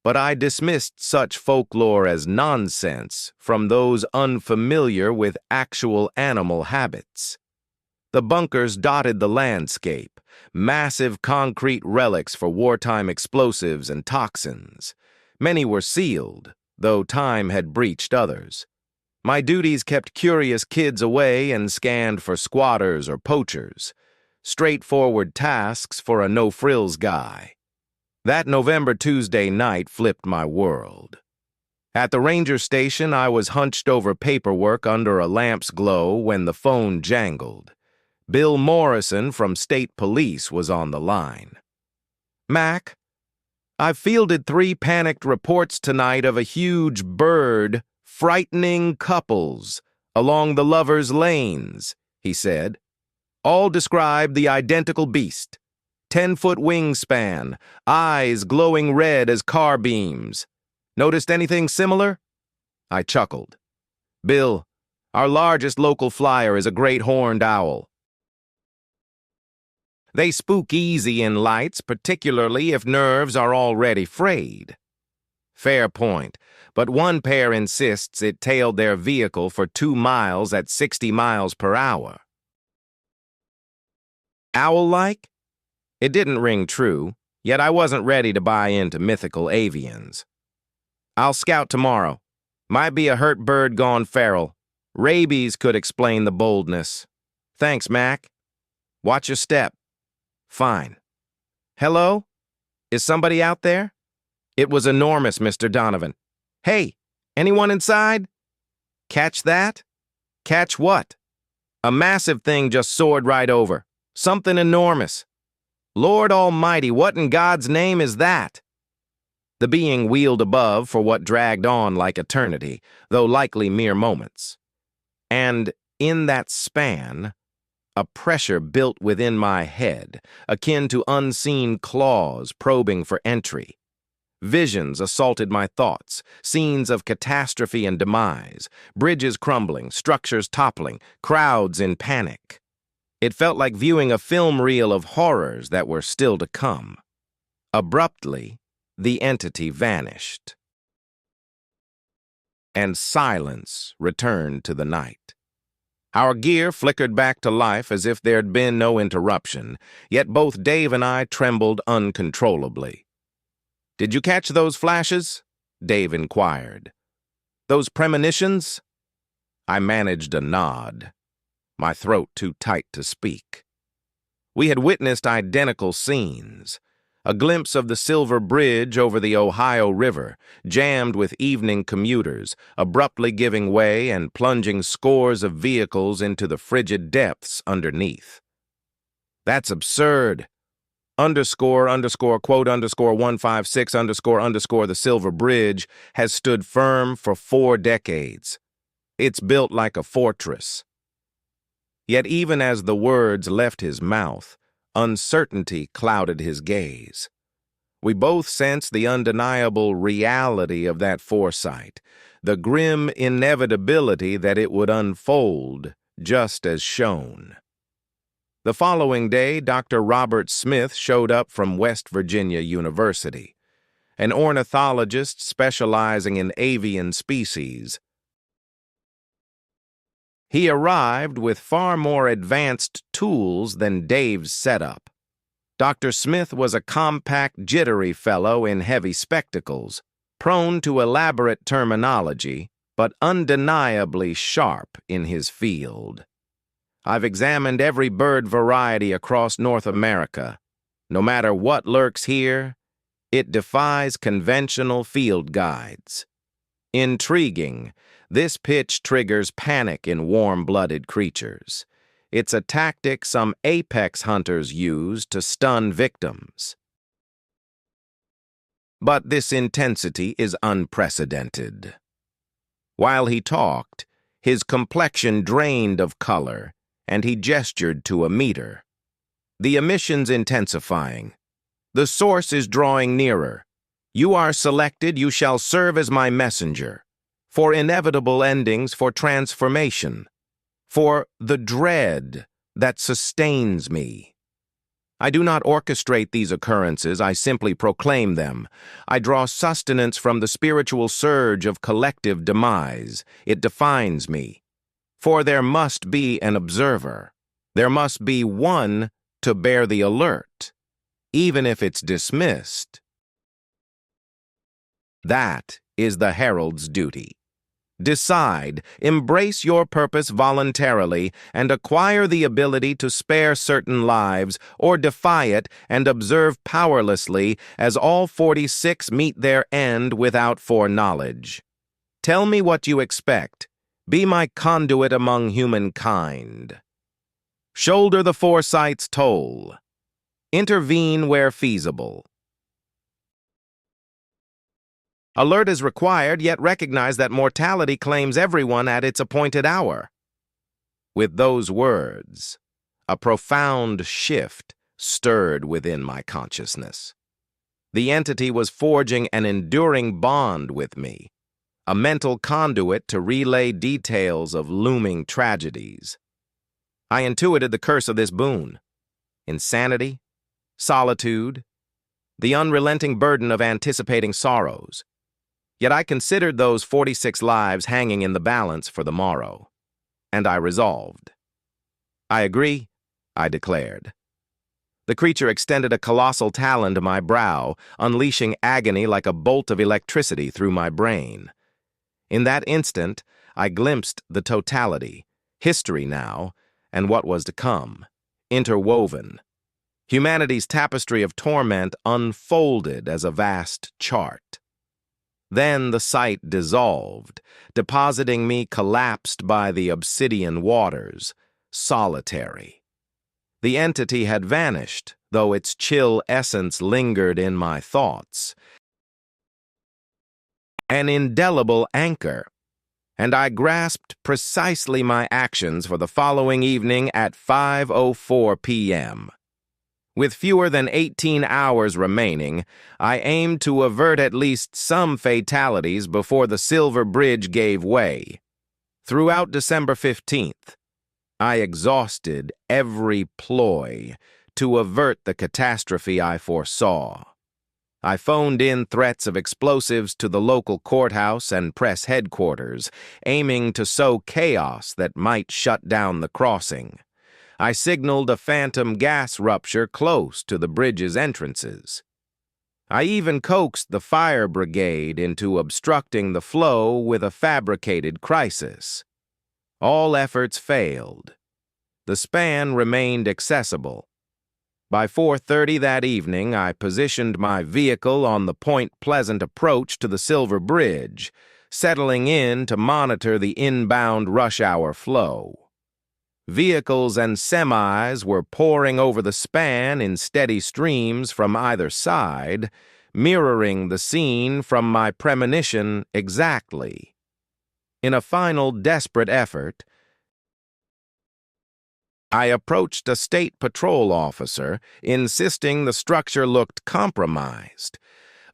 Speaker 1: but I dismissed such folklore as nonsense from those unfamiliar with actual animal habits. The bunkers dotted the landscape, massive concrete relics for wartime explosives and toxins. Many were sealed, though time had breached others. My duties kept curious kids away and scanned for squatters or poachers. Straightforward tasks for a no-frills guy. That November Tuesday night flipped my world. At the ranger station, I was hunched over paperwork under a lamp's glow when the phone jangled. Bill Morrison from State Police was on the line. "Mac, I've fielded 3 panicked reports tonight of a huge bird frightening couples along the lovers' lanes," he said. "All describe the identical beast. 10-foot wingspan, eyes glowing red as car beams. Noticed anything similar?" I chuckled. "Bill, our largest local flyer is a great horned owl. They spook easy in lights, particularly if nerves are already frayed." Fair point, but one pair insists it tailed their vehicle for 2 miles at 60 miles per hour. Owl-like? It didn't ring true, yet I wasn't ready to buy into mythical avians. "I'll scout tomorrow. Might be a hurt bird gone feral. Rabies could explain the boldness. Thanks, Mac. Watch your step." "Fine. Hello? Is somebody out there?" It was enormous, Mr. Donovan. "Hey, anyone inside?" "Catch that?" "Catch what?" "A massive thing just soared right over. Something enormous." "Lord Almighty, what in God's name is that?" The being wheeled above for what dragged on like eternity, though likely mere moments. And in that span, a pressure built within my head, akin to unseen claws probing for entry. Visions assaulted my thoughts, scenes of catastrophe and demise, bridges crumbling, structures toppling, crowds in panic. It felt like viewing a film reel of horrors that were still to come. Abruptly, the entity vanished, and silence returned to the night. Our gear flickered back to life as if there'd been no interruption, yet both Dave and I trembled uncontrollably. "Did you catch those flashes?" Dave inquired. "Those premonitions?" I managed a nod, my throat too tight to speak. We had witnessed identical scenes. A glimpse of the Silver Bridge over the Ohio River, jammed with evening commuters, abruptly giving way and plunging scores of vehicles into the frigid depths underneath. "That's absurd. __quote _156 __ the Silver Bridge has stood firm for 4 decades. It's built like a fortress." Yet even as the words left his mouth, uncertainty clouded his gaze. We both sensed the undeniable reality of that foresight, the grim inevitability that it would unfold just as shown. The following day, Dr. Robert Smith showed up from West Virginia University, an ornithologist specializing in avian species. He arrived with far more advanced tools than Dave's setup. Dr. Smith was a compact, jittery fellow in heavy spectacles, prone to elaborate terminology, but undeniably sharp in his field. "I've examined every bird variety across North America. No matter what lurks here, it defies conventional field guides. Intriguing, this pitch triggers panic in warm-blooded creatures. It's a tactic some apex hunters use to stun victims. But this intensity is unprecedented." While he talked, his complexion drained of color, and he gestured to a meter. "The emission's intensifying. The source is drawing nearer. You are selected, you shall serve as my messenger. For inevitable endings, for transformation, for the dread that sustains me." I do not orchestrate these occurrences, I simply proclaim them. I draw sustenance from the spiritual surge of collective demise. It defines me. For there must be an observer. There must be one to bear the alert, even if it's dismissed. That is the herald's duty. Decide, embrace your purpose voluntarily, and acquire the ability to spare certain lives, or defy it and observe powerlessly as all 46 meet their end without foreknowledge. Tell me what you expect. Be my conduit among humankind. Shoulder the foresight's toll. Intervene where feasible. Alert is required, yet recognize that mortality claims everyone at its appointed hour. With those words, a profound shift stirred within my consciousness. The entity was forging an enduring bond with me, a mental conduit to relay details of looming tragedies. I intuited the curse of this boon: insanity, solitude, the unrelenting burden of anticipating sorrows. Yet I considered those 46 lives hanging in the balance for the morrow, and I resolved. I agree, I declared. The creature extended a colossal talon to my brow, unleashing agony like a bolt of electricity through my brain. In that instant, I glimpsed the totality, history now, and what was to come, interwoven. Humanity's tapestry of torment unfolded as a vast chart. Then the sight dissolved, depositing me collapsed by the obsidian waters, solitary. The entity had vanished, though its chill essence lingered in my thoughts. An indelible anchor, and I grasped precisely my actions for the following evening at 5:04 p.m. With fewer than 18 hours remaining, I aimed to avert at least some fatalities before the Silver Bridge gave way. Throughout December 15th, I exhausted every ploy to avert the catastrophe I foresaw. I phoned in threats of explosives to the local courthouse and press headquarters, aiming to sow chaos that might shut down the crossing. I signaled a phantom gas rupture close to the bridge's entrances. I even coaxed the fire brigade into obstructing the flow with a fabricated crisis. All efforts failed. The span remained accessible. By 4:30 that evening, I positioned my vehicle on the Point Pleasant approach to the Silver Bridge, settling in to monitor the inbound rush hour flow. Vehicles and semis were pouring over the span in steady streams from either side, mirroring the scene from my premonition exactly. In a final desperate effort, I approached a state patrol officer, insisting the structure looked compromised,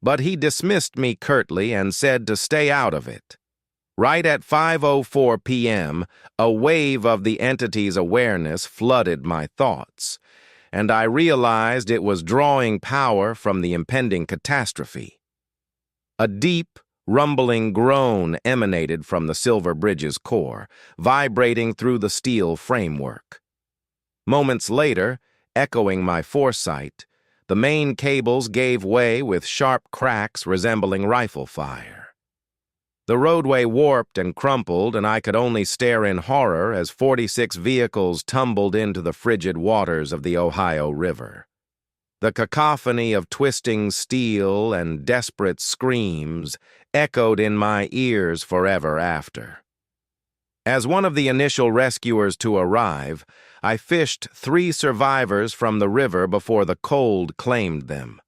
Speaker 1: but he dismissed me curtly and said to stay out of it. Right at 5:04 p.m., a wave of the entity's awareness flooded my thoughts, and I realized it was drawing power from the impending catastrophe. A deep, rumbling groan emanated from the Silver Bridge's core, vibrating through the steel framework. Moments later, echoing my foresight, the main cables gave way with sharp cracks resembling rifle fire. The roadway warped and crumpled, and I could only stare in horror as 46 vehicles tumbled into the frigid waters of the Ohio River. The cacophony of twisting steel and desperate screams echoed in my ears forever after. As one of the initial rescuers to arrive, I fished 3 survivors from the river before the cold claimed them.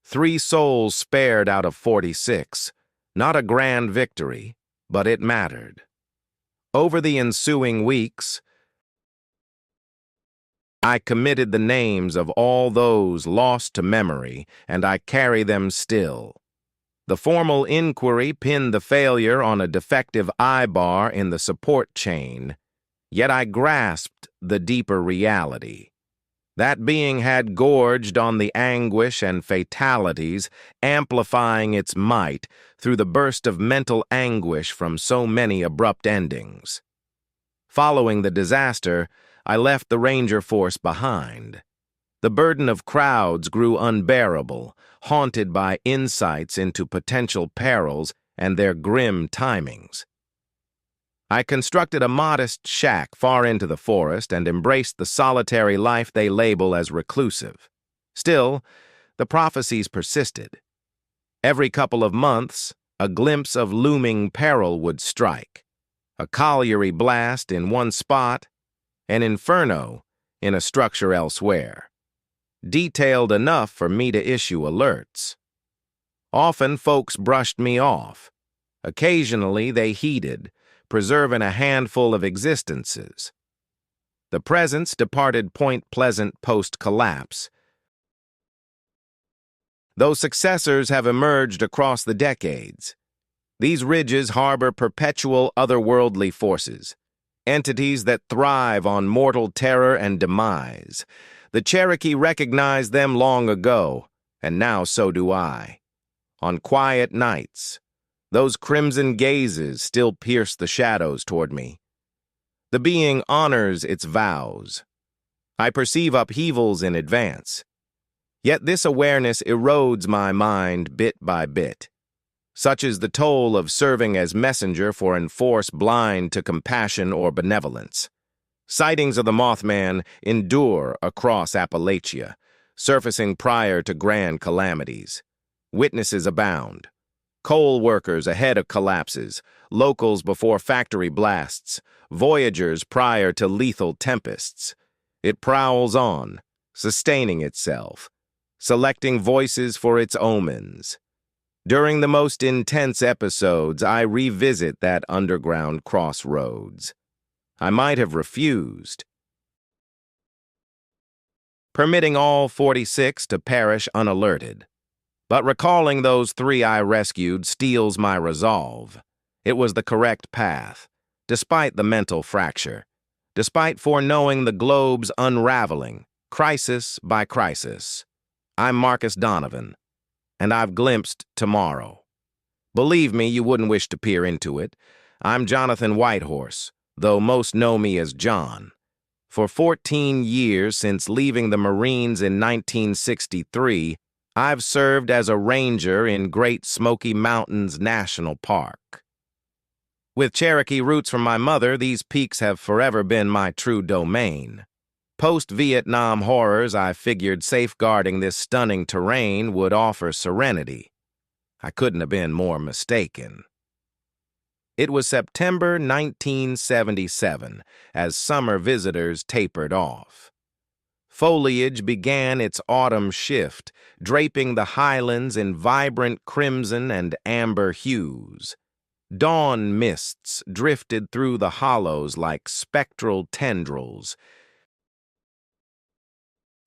Speaker 1: 3 souls spared out of 46. Not a grand victory, but it mattered. Over the ensuing weeks, I committed the names of all those lost to memory, and I carry them still. The formal inquiry pinned the failure on a defective eye-bar in the support chain, yet I grasped the deeper reality. That being had gorged on the anguish and fatalities, amplifying its might through the burst of mental anguish from so many abrupt endings. Following the disaster, I left the Ranger force behind. The burden of crowds grew unbearable, haunted by insights into potential perils and their grim timings. I constructed a modest shack far into the forest and embraced the solitary life they label as reclusive. Still, the prophecies persisted. Every couple of months, a glimpse of looming peril would strike. A colliery blast in one spot, an inferno in a structure elsewhere. Detailed enough for me to issue alerts. Often folks brushed me off. Occasionally they heeded, preserving a handful of existences. The presence departed Point Pleasant post-collapse, though successors have emerged across the decades. These ridges harbor perpetual otherworldly forces, entities that thrive on mortal terror and demise. The Cherokee recognized them long ago, and now so do I. On quiet nights, those crimson gazes still pierce the shadows toward me. The being honors its vows. I perceive upheavals in advance. Yet this awareness erodes my mind bit by bit. Such is the toll of serving as messenger for an force blind to compassion or benevolence. Sightings of the Mothman endure across Appalachia, surfacing prior to grand calamities. Witnesses abound. Coal workers ahead of collapses, locals before factory blasts, voyagers prior to lethal tempests. It prowls on, sustaining itself, selecting voices for its omens. During the most intense episodes, I revisit that underground crossroads. I might have refused, permitting all 46 to perish unalerted. But recalling those 3 I rescued steels my resolve. It was the correct path, despite the mental fracture, despite foreknowing the globe's unraveling, crisis by crisis. I'm Marcus Donovan, and I've glimpsed tomorrow. Believe me, you wouldn't wish to peer into it. I'm Jonathan Whitehorse, though most know me as John. For 14 years since leaving the Marines in 1963, I've served as a ranger in Great Smoky Mountains National Park. With Cherokee roots from my mother, these peaks have forever been my true domain. Post-Vietnam horrors, I figured safeguarding this stunning terrain would offer serenity. I couldn't have been more mistaken. It was September 1977, as summer visitors tapered off. Foliage began its autumn shift, draping the highlands in vibrant crimson and amber hues. Dawn mists drifted through the hollows like spectral tendrils,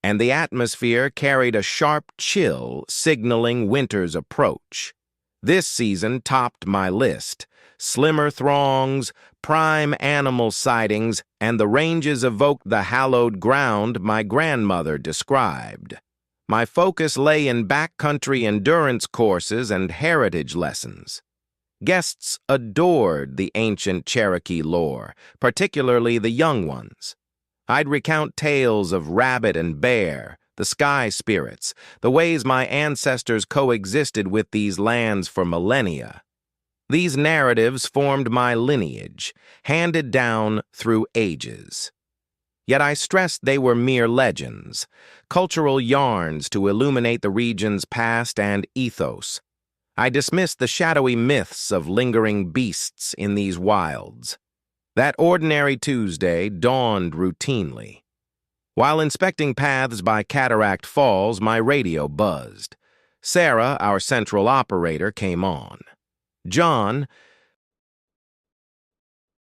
Speaker 1: and the atmosphere carried a sharp chill signaling winter's approach. This season topped my list. Slimmer throngs, prime animal sightings, and the ranges evoked the hallowed ground my grandmother described. My focus lay in backcountry endurance courses and heritage lessons. Guests adored the ancient Cherokee lore, particularly the young ones. I'd recount tales of rabbit and bear, the sky spirits, the ways my ancestors coexisted with these lands for millennia. These narratives formed my lineage, handed down through ages. Yet I stressed they were mere legends, cultural yarns to illuminate the region's past and ethos. I dismissed the shadowy myths of lingering beasts in these wilds. That ordinary Tuesday dawned routinely. While inspecting paths by Cataract Falls, my radio buzzed. Sarah, our central operator, came on. John,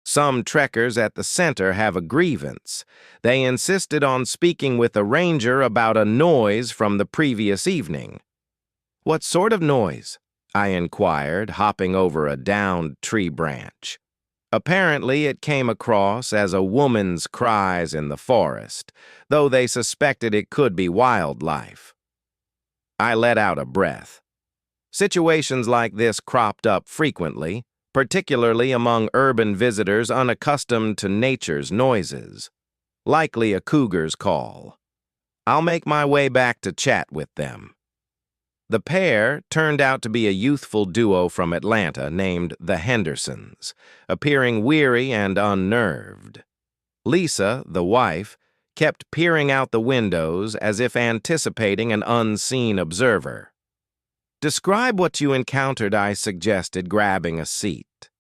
Speaker 1: some trekkers at the center have a grievance. They insisted on speaking with a ranger about a noise from the previous evening. What sort of noise? I inquired, hopping over a downed tree branch. Apparently, it came across as a woman's cries in the forest, though they suspected it could be wildlife. I let out a breath. Situations like this cropped up frequently, particularly among urban visitors unaccustomed to nature's noises. Likely a cougar's call. I'll make my way back to chat with them. The pair turned out to be a youthful duo from Atlanta named the Hendersons, appearing weary and unnerved. Lisa, the wife, kept peering out the windows as if anticipating an unseen observer. "Describe what you encountered," I suggested, grabbing a seat.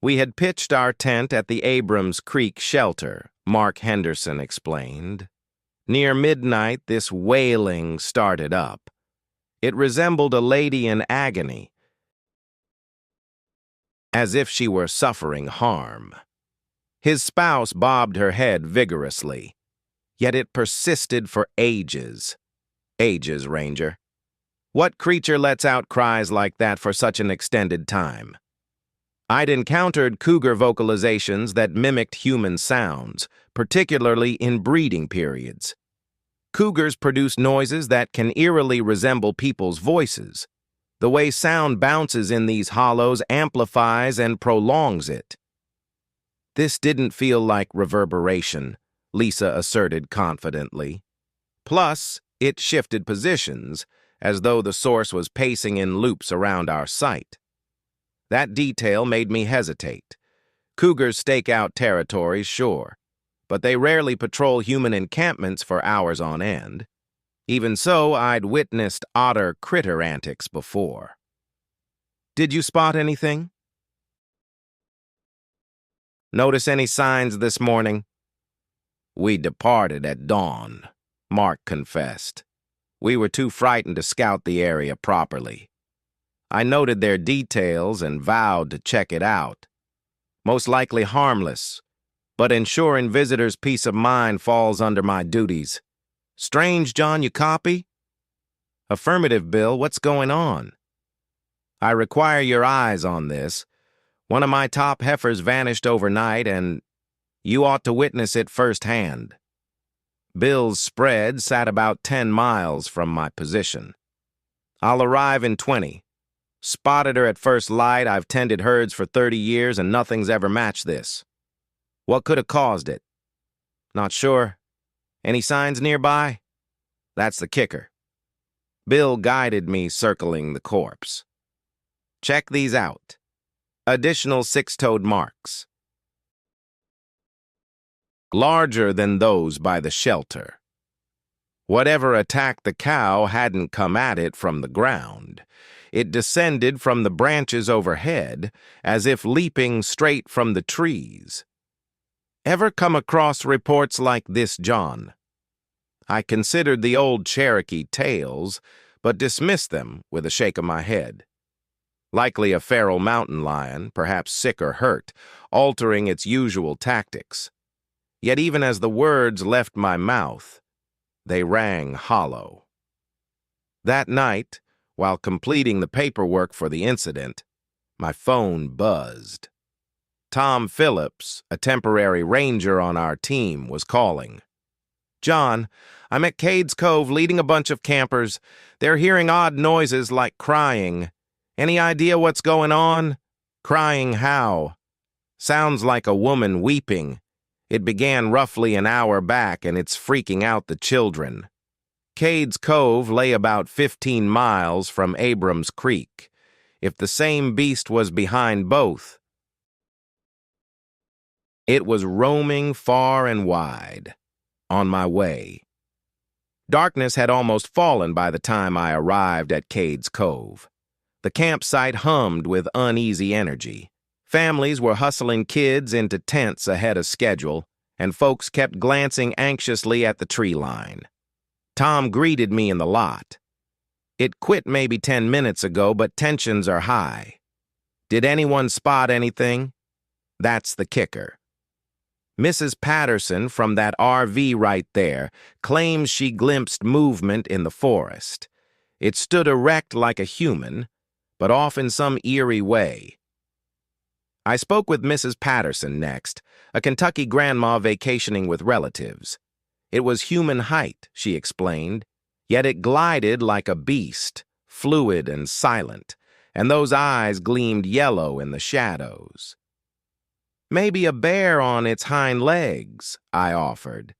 Speaker 1: "We had pitched our tent at the Abrams Creek shelter," Mark Henderson explained. "Near midnight, this wailing started up. It resembled a lady in agony, as if she were suffering harm." His spouse bobbed her head vigorously. "Yet it persisted for ages." "Ages, Ranger. What creature lets out cries like that for such an extended time?" I'd encountered cougar vocalizations that mimicked human sounds, particularly in breeding periods. Cougars produce noises that can eerily resemble people's voices. The way sound bounces in these hollows amplifies and prolongs it. "This didn't feel like reverberation," Lisa asserted confidently. "Plus, it shifted positions, as though the source was pacing in loops around our site. That detail made me hesitate. Cougars stake out territories, sure, but they rarely patrol human encampments for hours on end. Even so, I'd witnessed otter critter antics before. "Did you spot anything?" "Notice any signs this morning?" "We departed at dawn," Mark confessed. "We were too frightened to scout the area properly. I noted their details and vowed to check it out. Most likely harmless, but ensuring visitors' peace of mind falls under my duties. Strange, John, you copy?" "Affirmative, Bill. What's going on?" "I require your eyes on this. One of my top heifers vanished overnight, and you ought to witness it firsthand." Bill's spread sat about 10 miles from my position. "I'll arrive in 20. Spotted her at first light. I've tended herds for 30 years, and nothing's ever matched this." "What could have caused it?" "Not sure. Any signs nearby?" "That's the kicker." Bill guided me, circling the corpse. "Check these out. Additional six-toed marks. Larger than those by the shelter. Whatever attacked the cow hadn't come at it from the ground. It descended from the branches overhead, as if leaping straight from the trees. Ever come across reports like this, John?" I considered the old Cherokee tales, but dismissed them with a shake of my head. Likely a feral mountain lion, perhaps sick or hurt, altering its usual tactics. Yet even as the words left my mouth, they rang hollow. That night, while completing the paperwork for the incident, my phone buzzed. Tom Phillips, a temporary ranger on our team, was calling. "John, I'm at Cades Cove leading a bunch of campers. They're hearing odd noises like crying. Any idea what's going on?" "Crying how?" "Sounds like a woman weeping. It began roughly an hour back, and it's freaking out the children." Cades Cove lay about 15 miles from Abrams Creek. If the same beast was behind both, it was roaming far and wide. On my way. Darkness had almost fallen by the time I arrived at Cades Cove. The campsite hummed with uneasy energy. Families were hustling kids into tents ahead of schedule, and folks kept glancing anxiously at the tree line. Tom greeted me in the lot. "It quit maybe 10 minutes ago, but tensions are high." "Did anyone spot anything?" That's the kicker. Mrs. Patterson from that RV right there claims she glimpsed movement in the forest. It stood erect like a human, but off in some eerie way. I spoke with Mrs. Patterson next, a Kentucky grandma vacationing with relatives. It was human height, she explained, yet it glided like a beast, fluid and silent, and those eyes gleamed yellow in the shadows. Maybe a bear on its hind legs, I offered.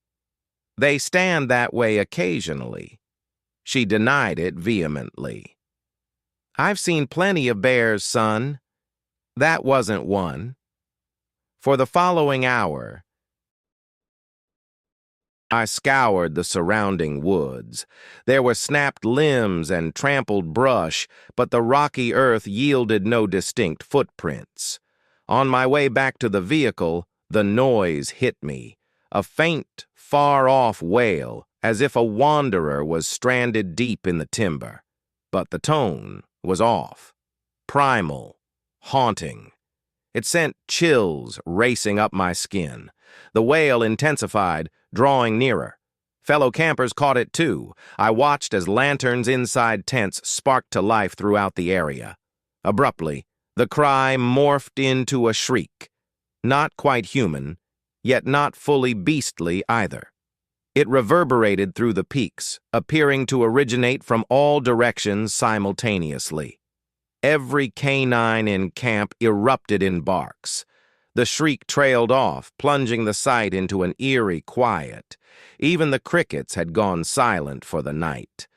Speaker 1: They stand that way occasionally. She denied it vehemently. I've seen plenty of bears, son. That wasn't one. For the following hour, I scoured the surrounding woods. There were snapped limbs and trampled brush, but the rocky earth yielded no distinct footprints. On my way back to the vehicle, the noise hit me, a faint, far-off wail, as if a wanderer was stranded deep in the timber. But the tone was off, primal, haunting. It sent chills racing up my skin. The wail intensified, drawing nearer. Fellow campers caught it too. I watched as lanterns inside tents sparked to life throughout the area. Abruptly, the cry morphed into a shriek. Not quite human, yet not fully beastly either. It reverberated through the peaks, appearing to originate from all directions simultaneously. Every canine in camp erupted in barks. The shriek trailed off, plunging the sight into an eerie quiet. Even the crickets had gone silent for the night.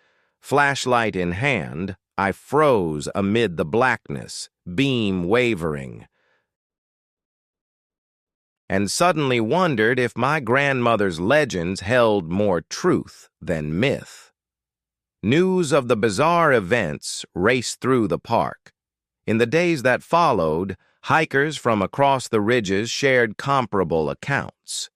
Speaker 1: Flashlight in hand, I froze amid the blackness, beam wavering, and suddenly wondered if my grandmother's legends held more truth than myth. News of the bizarre events raced through the park. In the days that followed, hikers from across the ridges shared comparable accounts.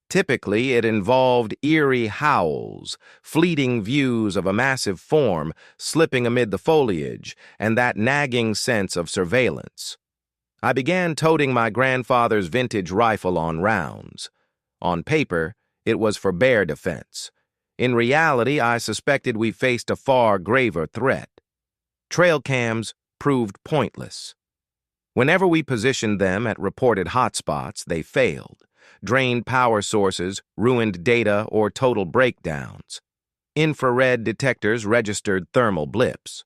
Speaker 1: Typically, it involved eerie howls, fleeting views of a massive form slipping amid the foliage, and that nagging sense of surveillance. I began toting my grandfather's vintage rifle on rounds. On paper, it was for bear defense. In reality, I suspected we faced a far graver threat. Trail cams proved pointless. Whenever we positioned them at reported hotspots, they failed. Drained power sources, ruined data, or total breakdowns. Infrared detectors registered thermal blips.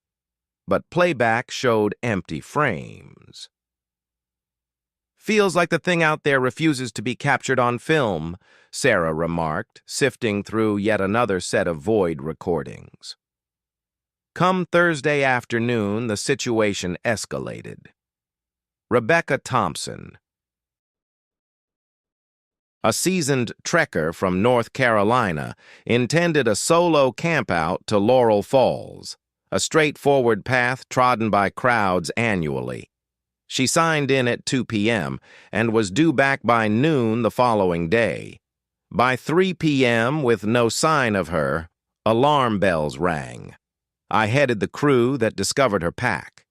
Speaker 1: But playback showed empty frames. "Feels like the thing out there refuses to be captured on film," Sarah remarked, sifting through yet another set of void recordings. Come Thursday afternoon, the situation escalated. Rebecca Thompson, a seasoned trekker from North Carolina, intended a solo campout to Laurel Falls, a straightforward path trodden by crowds annually. She signed in at 2 p.m. and was due back by noon the following day. By 3 p.m., with no sign of her, alarm bells rang. I headed the crew that discovered her pack.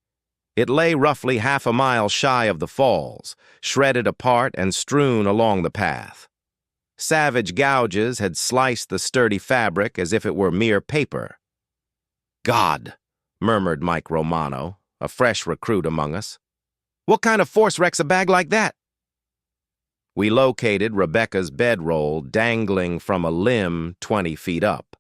Speaker 1: It lay roughly half a mile shy of the falls, shredded apart and strewn along the path. Savage gouges had sliced the sturdy fabric as if it were mere paper. "God," murmured Mike Romano, a fresh recruit among us. "What kind of force wrecks a bag like that?" We located Rebecca's bedroll dangling from a limb 20 feet up.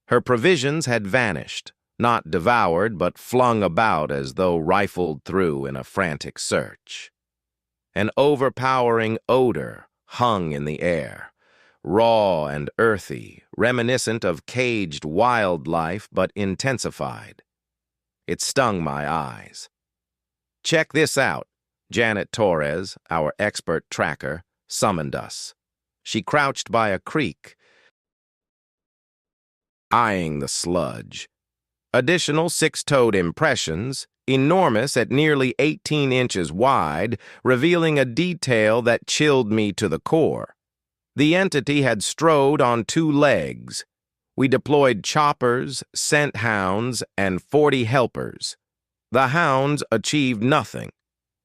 Speaker 1: Her provisions had vanished, not devoured but flung about as though rifled through in a frantic search. An overpowering odor hung in the air, raw and earthy, reminiscent of caged wildlife but intensified. It stung my eyes. "Check this out," Janet Torres, our expert tracker, summoned us. She crouched by a creek, eyeing the sludge. Additional six-toed impressions, enormous at nearly 18 inches wide, revealing a detail that chilled me to the core. The entity had strode on 2 legs. We deployed choppers, scent hounds, and 40 helpers. The hounds achieved nothing.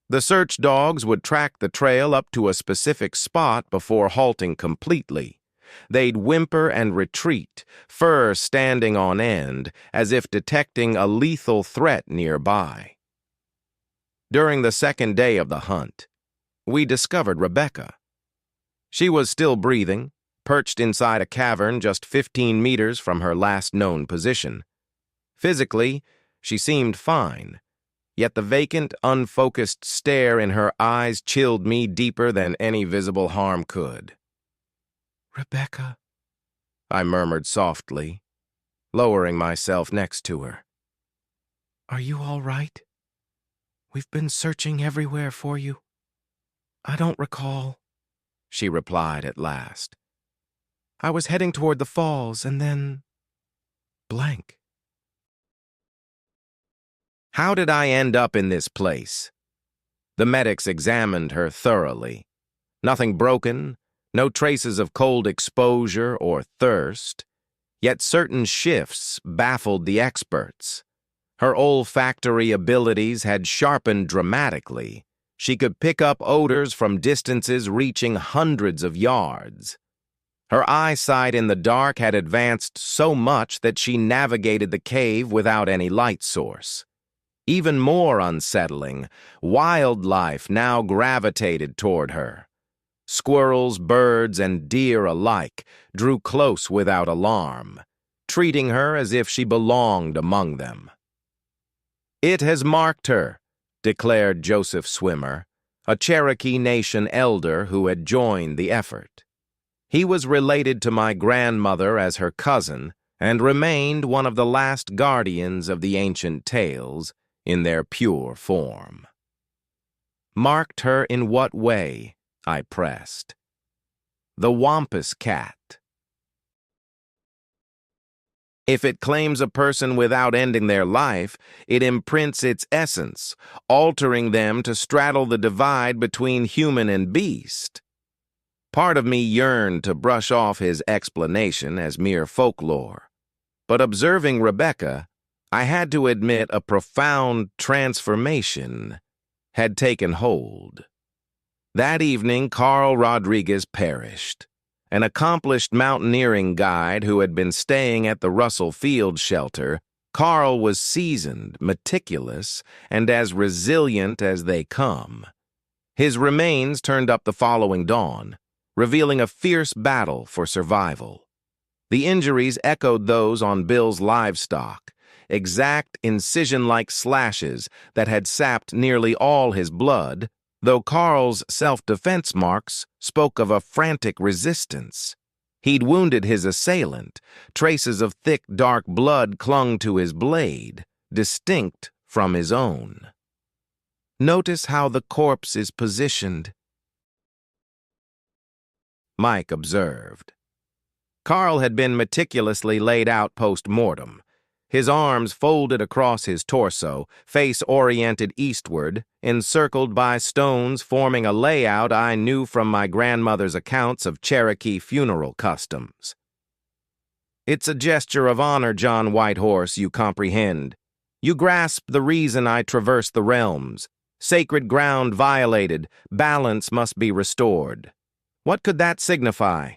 Speaker 1: The search dogs would track the trail up to a specific spot before halting completely. They'd whimper and retreat, fur standing on end, as if detecting a lethal threat nearby. During the second day of the hunt, we discovered Rebecca. She was still breathing, perched inside a cavern just 15 meters from her last known position. Physically, she seemed fine, yet the vacant, unfocused stare in her eyes chilled me deeper than any visible harm could. "Rebecca," I murmured softly, lowering myself next to her. "Are you all right? We've been searching everywhere for you." "I don't recall," she replied at last. "I was heading toward the falls and then... blank." How did I end up in this place? The medics examined her thoroughly. Nothing broken, no traces of cold exposure or thirst. Yet certain shifts baffled the experts. Her olfactory abilities had sharpened dramatically. She could pick up odors from distances reaching hundreds of yards. Her eyesight in the dark had advanced so much that she navigated the cave without any light source. Even more unsettling, wildlife now gravitated toward her. Squirrels, birds, and deer alike drew close without alarm, treating her as if she belonged among them. "It has marked her," declared Joseph Swimmer, a Cherokee Nation elder who had joined the effort. He was related to my grandmother as her cousin and remained one of the last guardians of the ancient tales in their pure form. "Marked her in what way?" I pressed. "The wampus cat. If it claims a person without ending their life, it imprints its essence, altering them to straddle the divide between human and beast." Part of me yearned to brush off his explanation as mere folklore, but observing Rebecca, I had to admit a profound transformation had taken hold. That evening, Carl Rodriguez perished. An accomplished mountaineering guide who had been staying at the Russell Field shelter, Carl was seasoned, meticulous, and as resilient as they come. His remains turned up the following dawn, revealing a fierce battle for survival. The injuries echoed those on Bill's livestock, exact incision-like slashes that had sapped nearly all his blood, though Carl's self-defense marks spoke of a frantic resistance. He'd wounded his assailant. Traces of thick, dark blood clung to his blade, distinct from his own. "Notice how the corpse is positioned," Mike observed. Carl had been meticulously laid out post-mortem, his arms folded across his torso, face oriented eastward, encircled by stones forming a layout I knew from my grandmother's accounts of Cherokee funeral customs. "It's a gesture of honor, John Whitehorse, you comprehend. You grasp the reason I traverse the realms. Sacred ground violated, balance must be restored. What could that signify?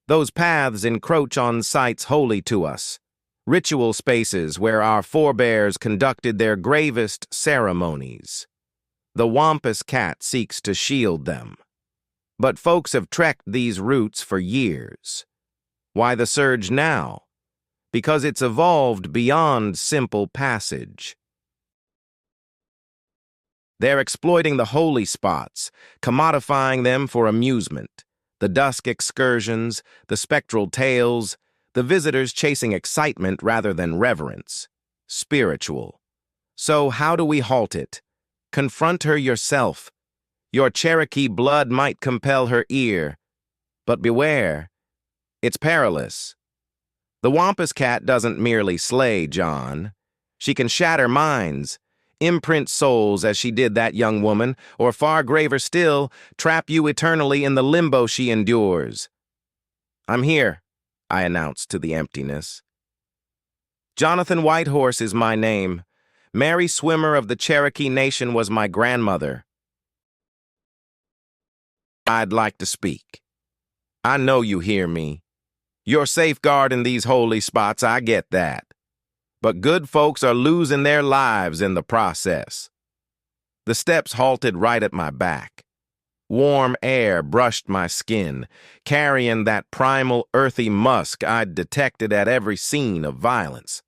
Speaker 1: Those paths encroach on sites holy to us, ritual spaces where our forebears conducted their gravest ceremonies. The wampus cat seeks to shield them. But folks have trekked these routes for years. Why the surge now? Because it's evolved beyond simple passage. They're exploiting the holy spots, commodifying them for amusement. The dusk excursions, the spectral tales, the visitors chasing excitement rather than reverence. Spiritual. So how do we halt it? Confront her yourself. Your Cherokee blood might compel her ear. But beware. It's perilous. The wampus cat doesn't merely slay, John. She can shatter minds, imprint souls as she did that young woman, or far graver still, trap you eternally in the limbo she endures. "I'm here," I announced to the emptiness. "Jonathan Whitehorse is my name. Mary Swimmer of the Cherokee Nation was my grandmother. I'd like to speak. I know you hear me. You're safeguarding these holy spots, I get that. But good folks are losing their lives in the process." The steps halted right at my back. Warm air brushed my skin, carrying that primal earthy musk I'd detected at every scene of violence.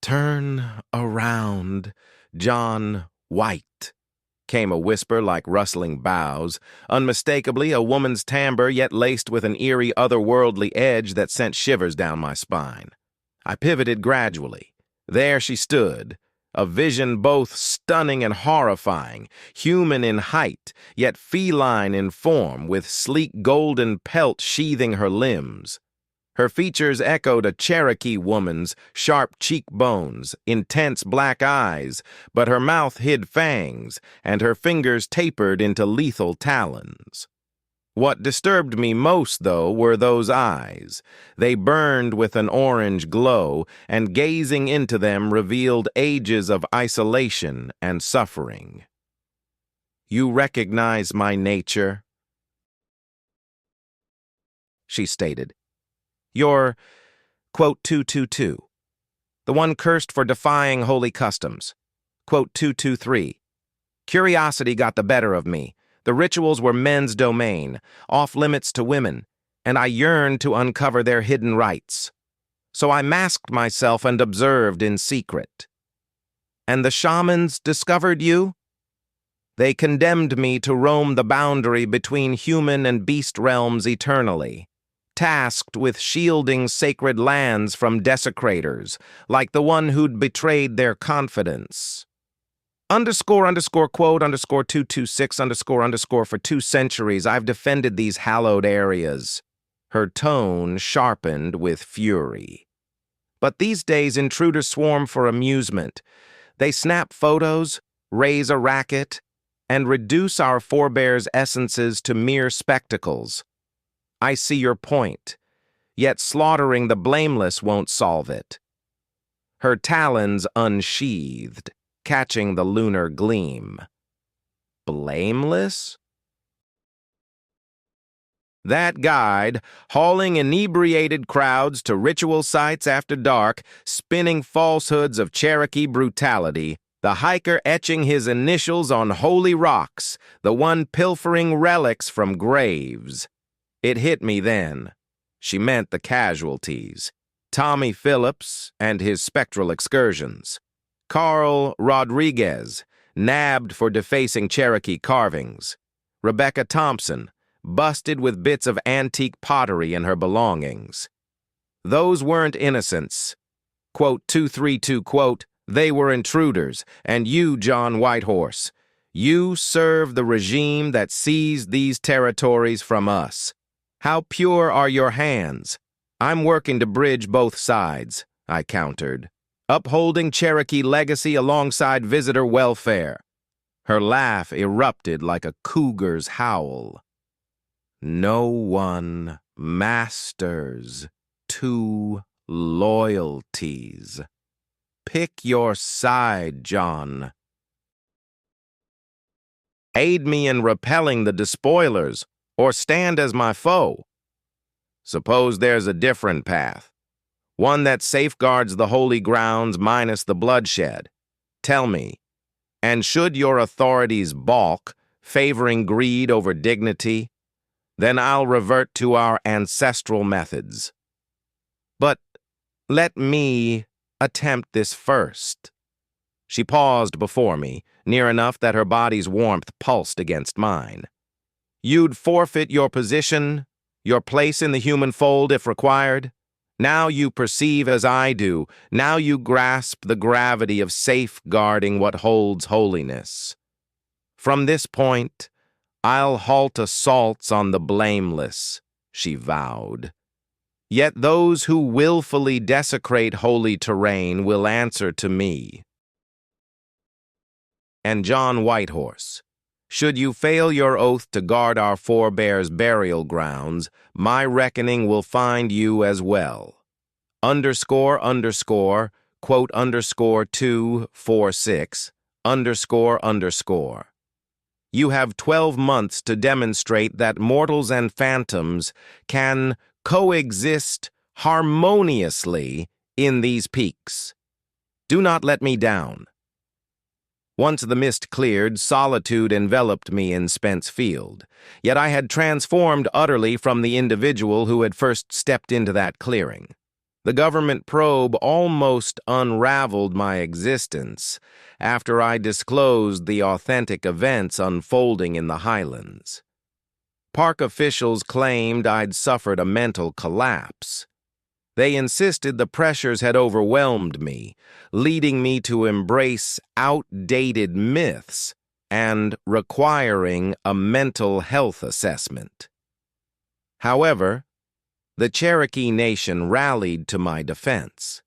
Speaker 1: "Turn around, John White," came a whisper like rustling boughs, unmistakably a woman's timbre yet laced with an eerie otherworldly edge that sent shivers down my spine. I pivoted gradually. There she stood, a vision both stunning and horrifying, human in height, yet feline in form, with sleek golden pelt sheathing her limbs. Her features echoed a Cherokee woman's, sharp cheekbones, intense black eyes, but her mouth hid fangs, and her fingers tapered into lethal talons. What disturbed me most, though, were those eyes. They burned with an orange glow, and gazing into them revealed ages of isolation and suffering. "You recognize my nature?" she stated. "You're, quote, 222, the one cursed for defying holy customs. Quote, 223, curiosity got the better of me. The rituals were men's domain, off limits to women, and I yearned to uncover their hidden rites. So I masked myself and observed in secret. And the shamans discovered you? They condemned me to roam the boundary between human and beast realms eternally, tasked with shielding sacred lands from desecrators, like the one who'd betrayed their confidence. Quote, 226, for 2 centuries, I've defended these hallowed areas." Her tone sharpened with fury. "But these days intruders swarm for amusement. They snap photos, raise a racket, and reduce our forebears' essences to mere spectacles. I see your point, yet slaughtering the blameless won't solve it." Her talons unsheathed, catching the lunar gleam. Blameless? That guide, hauling inebriated crowds to ritual sites after dark, spinning falsehoods of Cherokee brutality, the hiker etching his initials on holy rocks, the one pilfering relics from graves. It hit me then. She meant the casualties. Tommy Phillips and his spectral excursions. Carl Rodriguez, nabbed for defacing Cherokee carvings. Rebecca Thompson, busted with bits of antique pottery in her belongings. Those weren't innocents. Quote, 232, quote, they were intruders, and you, John Whitehorse, you serve the regime that seized these territories from us. How pure are your hands? I'm working to bridge both sides, I countered, upholding Cherokee legacy alongside visitor welfare. Her laugh erupted like a cougar's howl. No one masters 2 loyalties. Pick your side, John. Aid me in repelling the despoilers, or stand as my foe. Suppose there's a different path, one that safeguards the holy grounds minus the bloodshed. Tell me, and should your authorities balk, favoring greed over dignity, then I'll revert to our ancestral methods. But let me attempt this first. She paused before me, near enough that her body's warmth pulsed against mine. You'd forfeit your position, your place in the human fold if required. Now you perceive as I do. Now you grasp the gravity of safeguarding what holds holiness. From this point, I'll halt assaults on the blameless, she vowed. Yet those who willfully desecrate holy terrain will answer to me. And John Whitehorse, should you fail your oath to guard our forebears' burial grounds, my reckoning will find you as well. Quote, 246, You have 12 months to demonstrate that mortals and phantoms can coexist harmoniously in these peaks. Do not let me down. Once the mist cleared, solitude enveloped me in Spence Field. Yet I had transformed utterly from the individual who had first stepped into that clearing. The government probe almost unraveled my existence after I disclosed the authentic events unfolding in the highlands. Park officials claimed I'd suffered a mental collapse. They insisted the pressures had overwhelmed me, leading me to embrace outdated myths and requiring a mental health assessment. However, the Cherokee Nation rallied to my defense.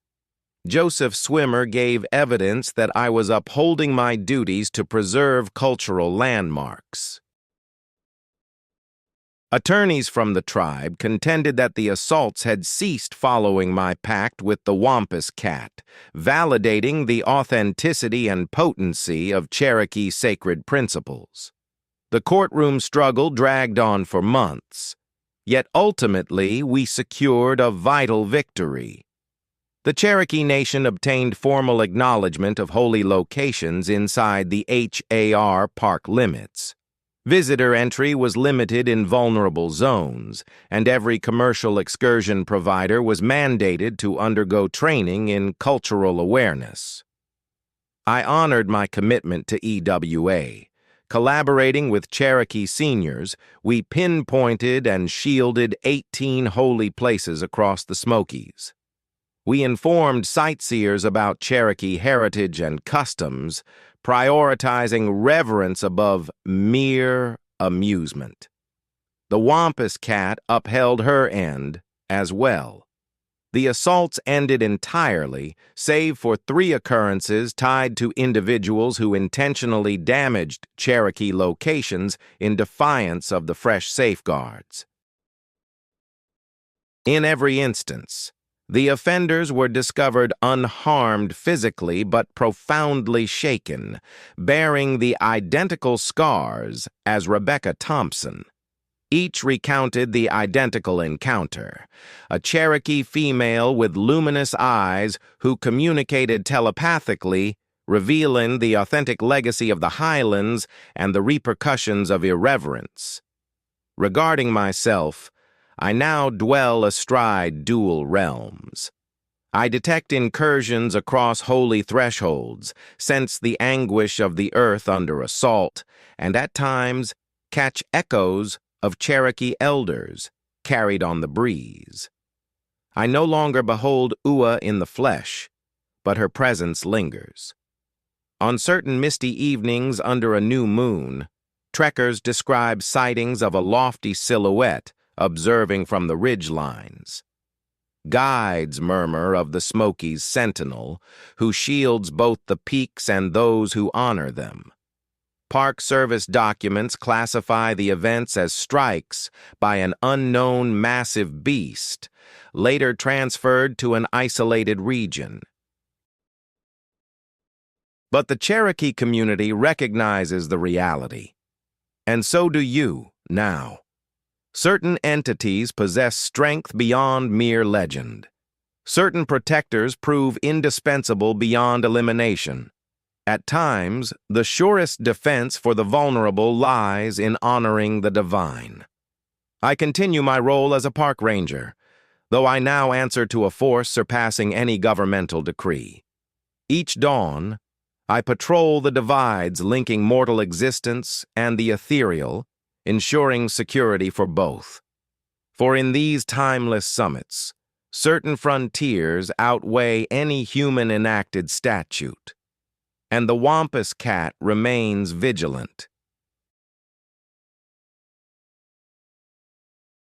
Speaker 1: Joseph Swimmer gave evidence that I was upholding my duties to preserve cultural landmarks. Attorneys from the tribe contended that the assaults had ceased following my pact with the Wampus Cat, validating the authenticity and potency of Cherokee sacred principles. The courtroom struggle dragged on for months, yet ultimately we secured a vital victory. The Cherokee Nation obtained formal acknowledgement of holy locations inside the HAR park limits. Visitor entry was limited in vulnerable zones, and every commercial excursion provider was mandated to undergo training in cultural awareness. I honored my commitment to EWA. Collaborating with Cherokee seniors, we pinpointed and shielded 18 holy places across the Smokies. We informed sightseers about Cherokee heritage and customs, prioritizing reverence above mere amusement. The Wampus Cat upheld her end as well. The assaults ended entirely, save for 3 occurrences tied to individuals who intentionally damaged Cherokee locations in defiance of the fresh safeguards. In every instance, the offenders were discovered unharmed physically but profoundly shaken, bearing the identical scars as Rebecca Thompson. Each recounted the identical encounter, a Cherokee female with luminous eyes who communicated telepathically, revealing the authentic legacy of the Highlands and the repercussions of irreverence. Regarding myself, I now dwell astride dual realms. I detect incursions across holy thresholds, sense the anguish of the earth under assault, and at times catch echoes of Cherokee elders carried on the breeze. I no longer behold Ua in the flesh, but her presence lingers. On certain misty evenings under a new moon, trekkers describe sightings of a lofty silhouette observing from the ridge lines. Guides murmur of the Smokies' sentinel, who shields both the peaks and those who honor them. Park Service documents classify the events as strikes by an unknown massive beast, later transferred to an isolated region. But the Cherokee community recognizes the reality, and so do you now. Certain entities possess strength beyond mere legend. Certain protectors prove indispensable beyond elimination. At times, the surest defense for the vulnerable lies in honoring the divine. I continue my role as a park ranger, though I now answer to a force surpassing any governmental decree. Each dawn, I patrol the divides linking mortal existence and the ethereal, ensuring security for both. For in these timeless summits, certain frontiers outweigh any human enacted statute, and the Wampus Cat remains vigilant,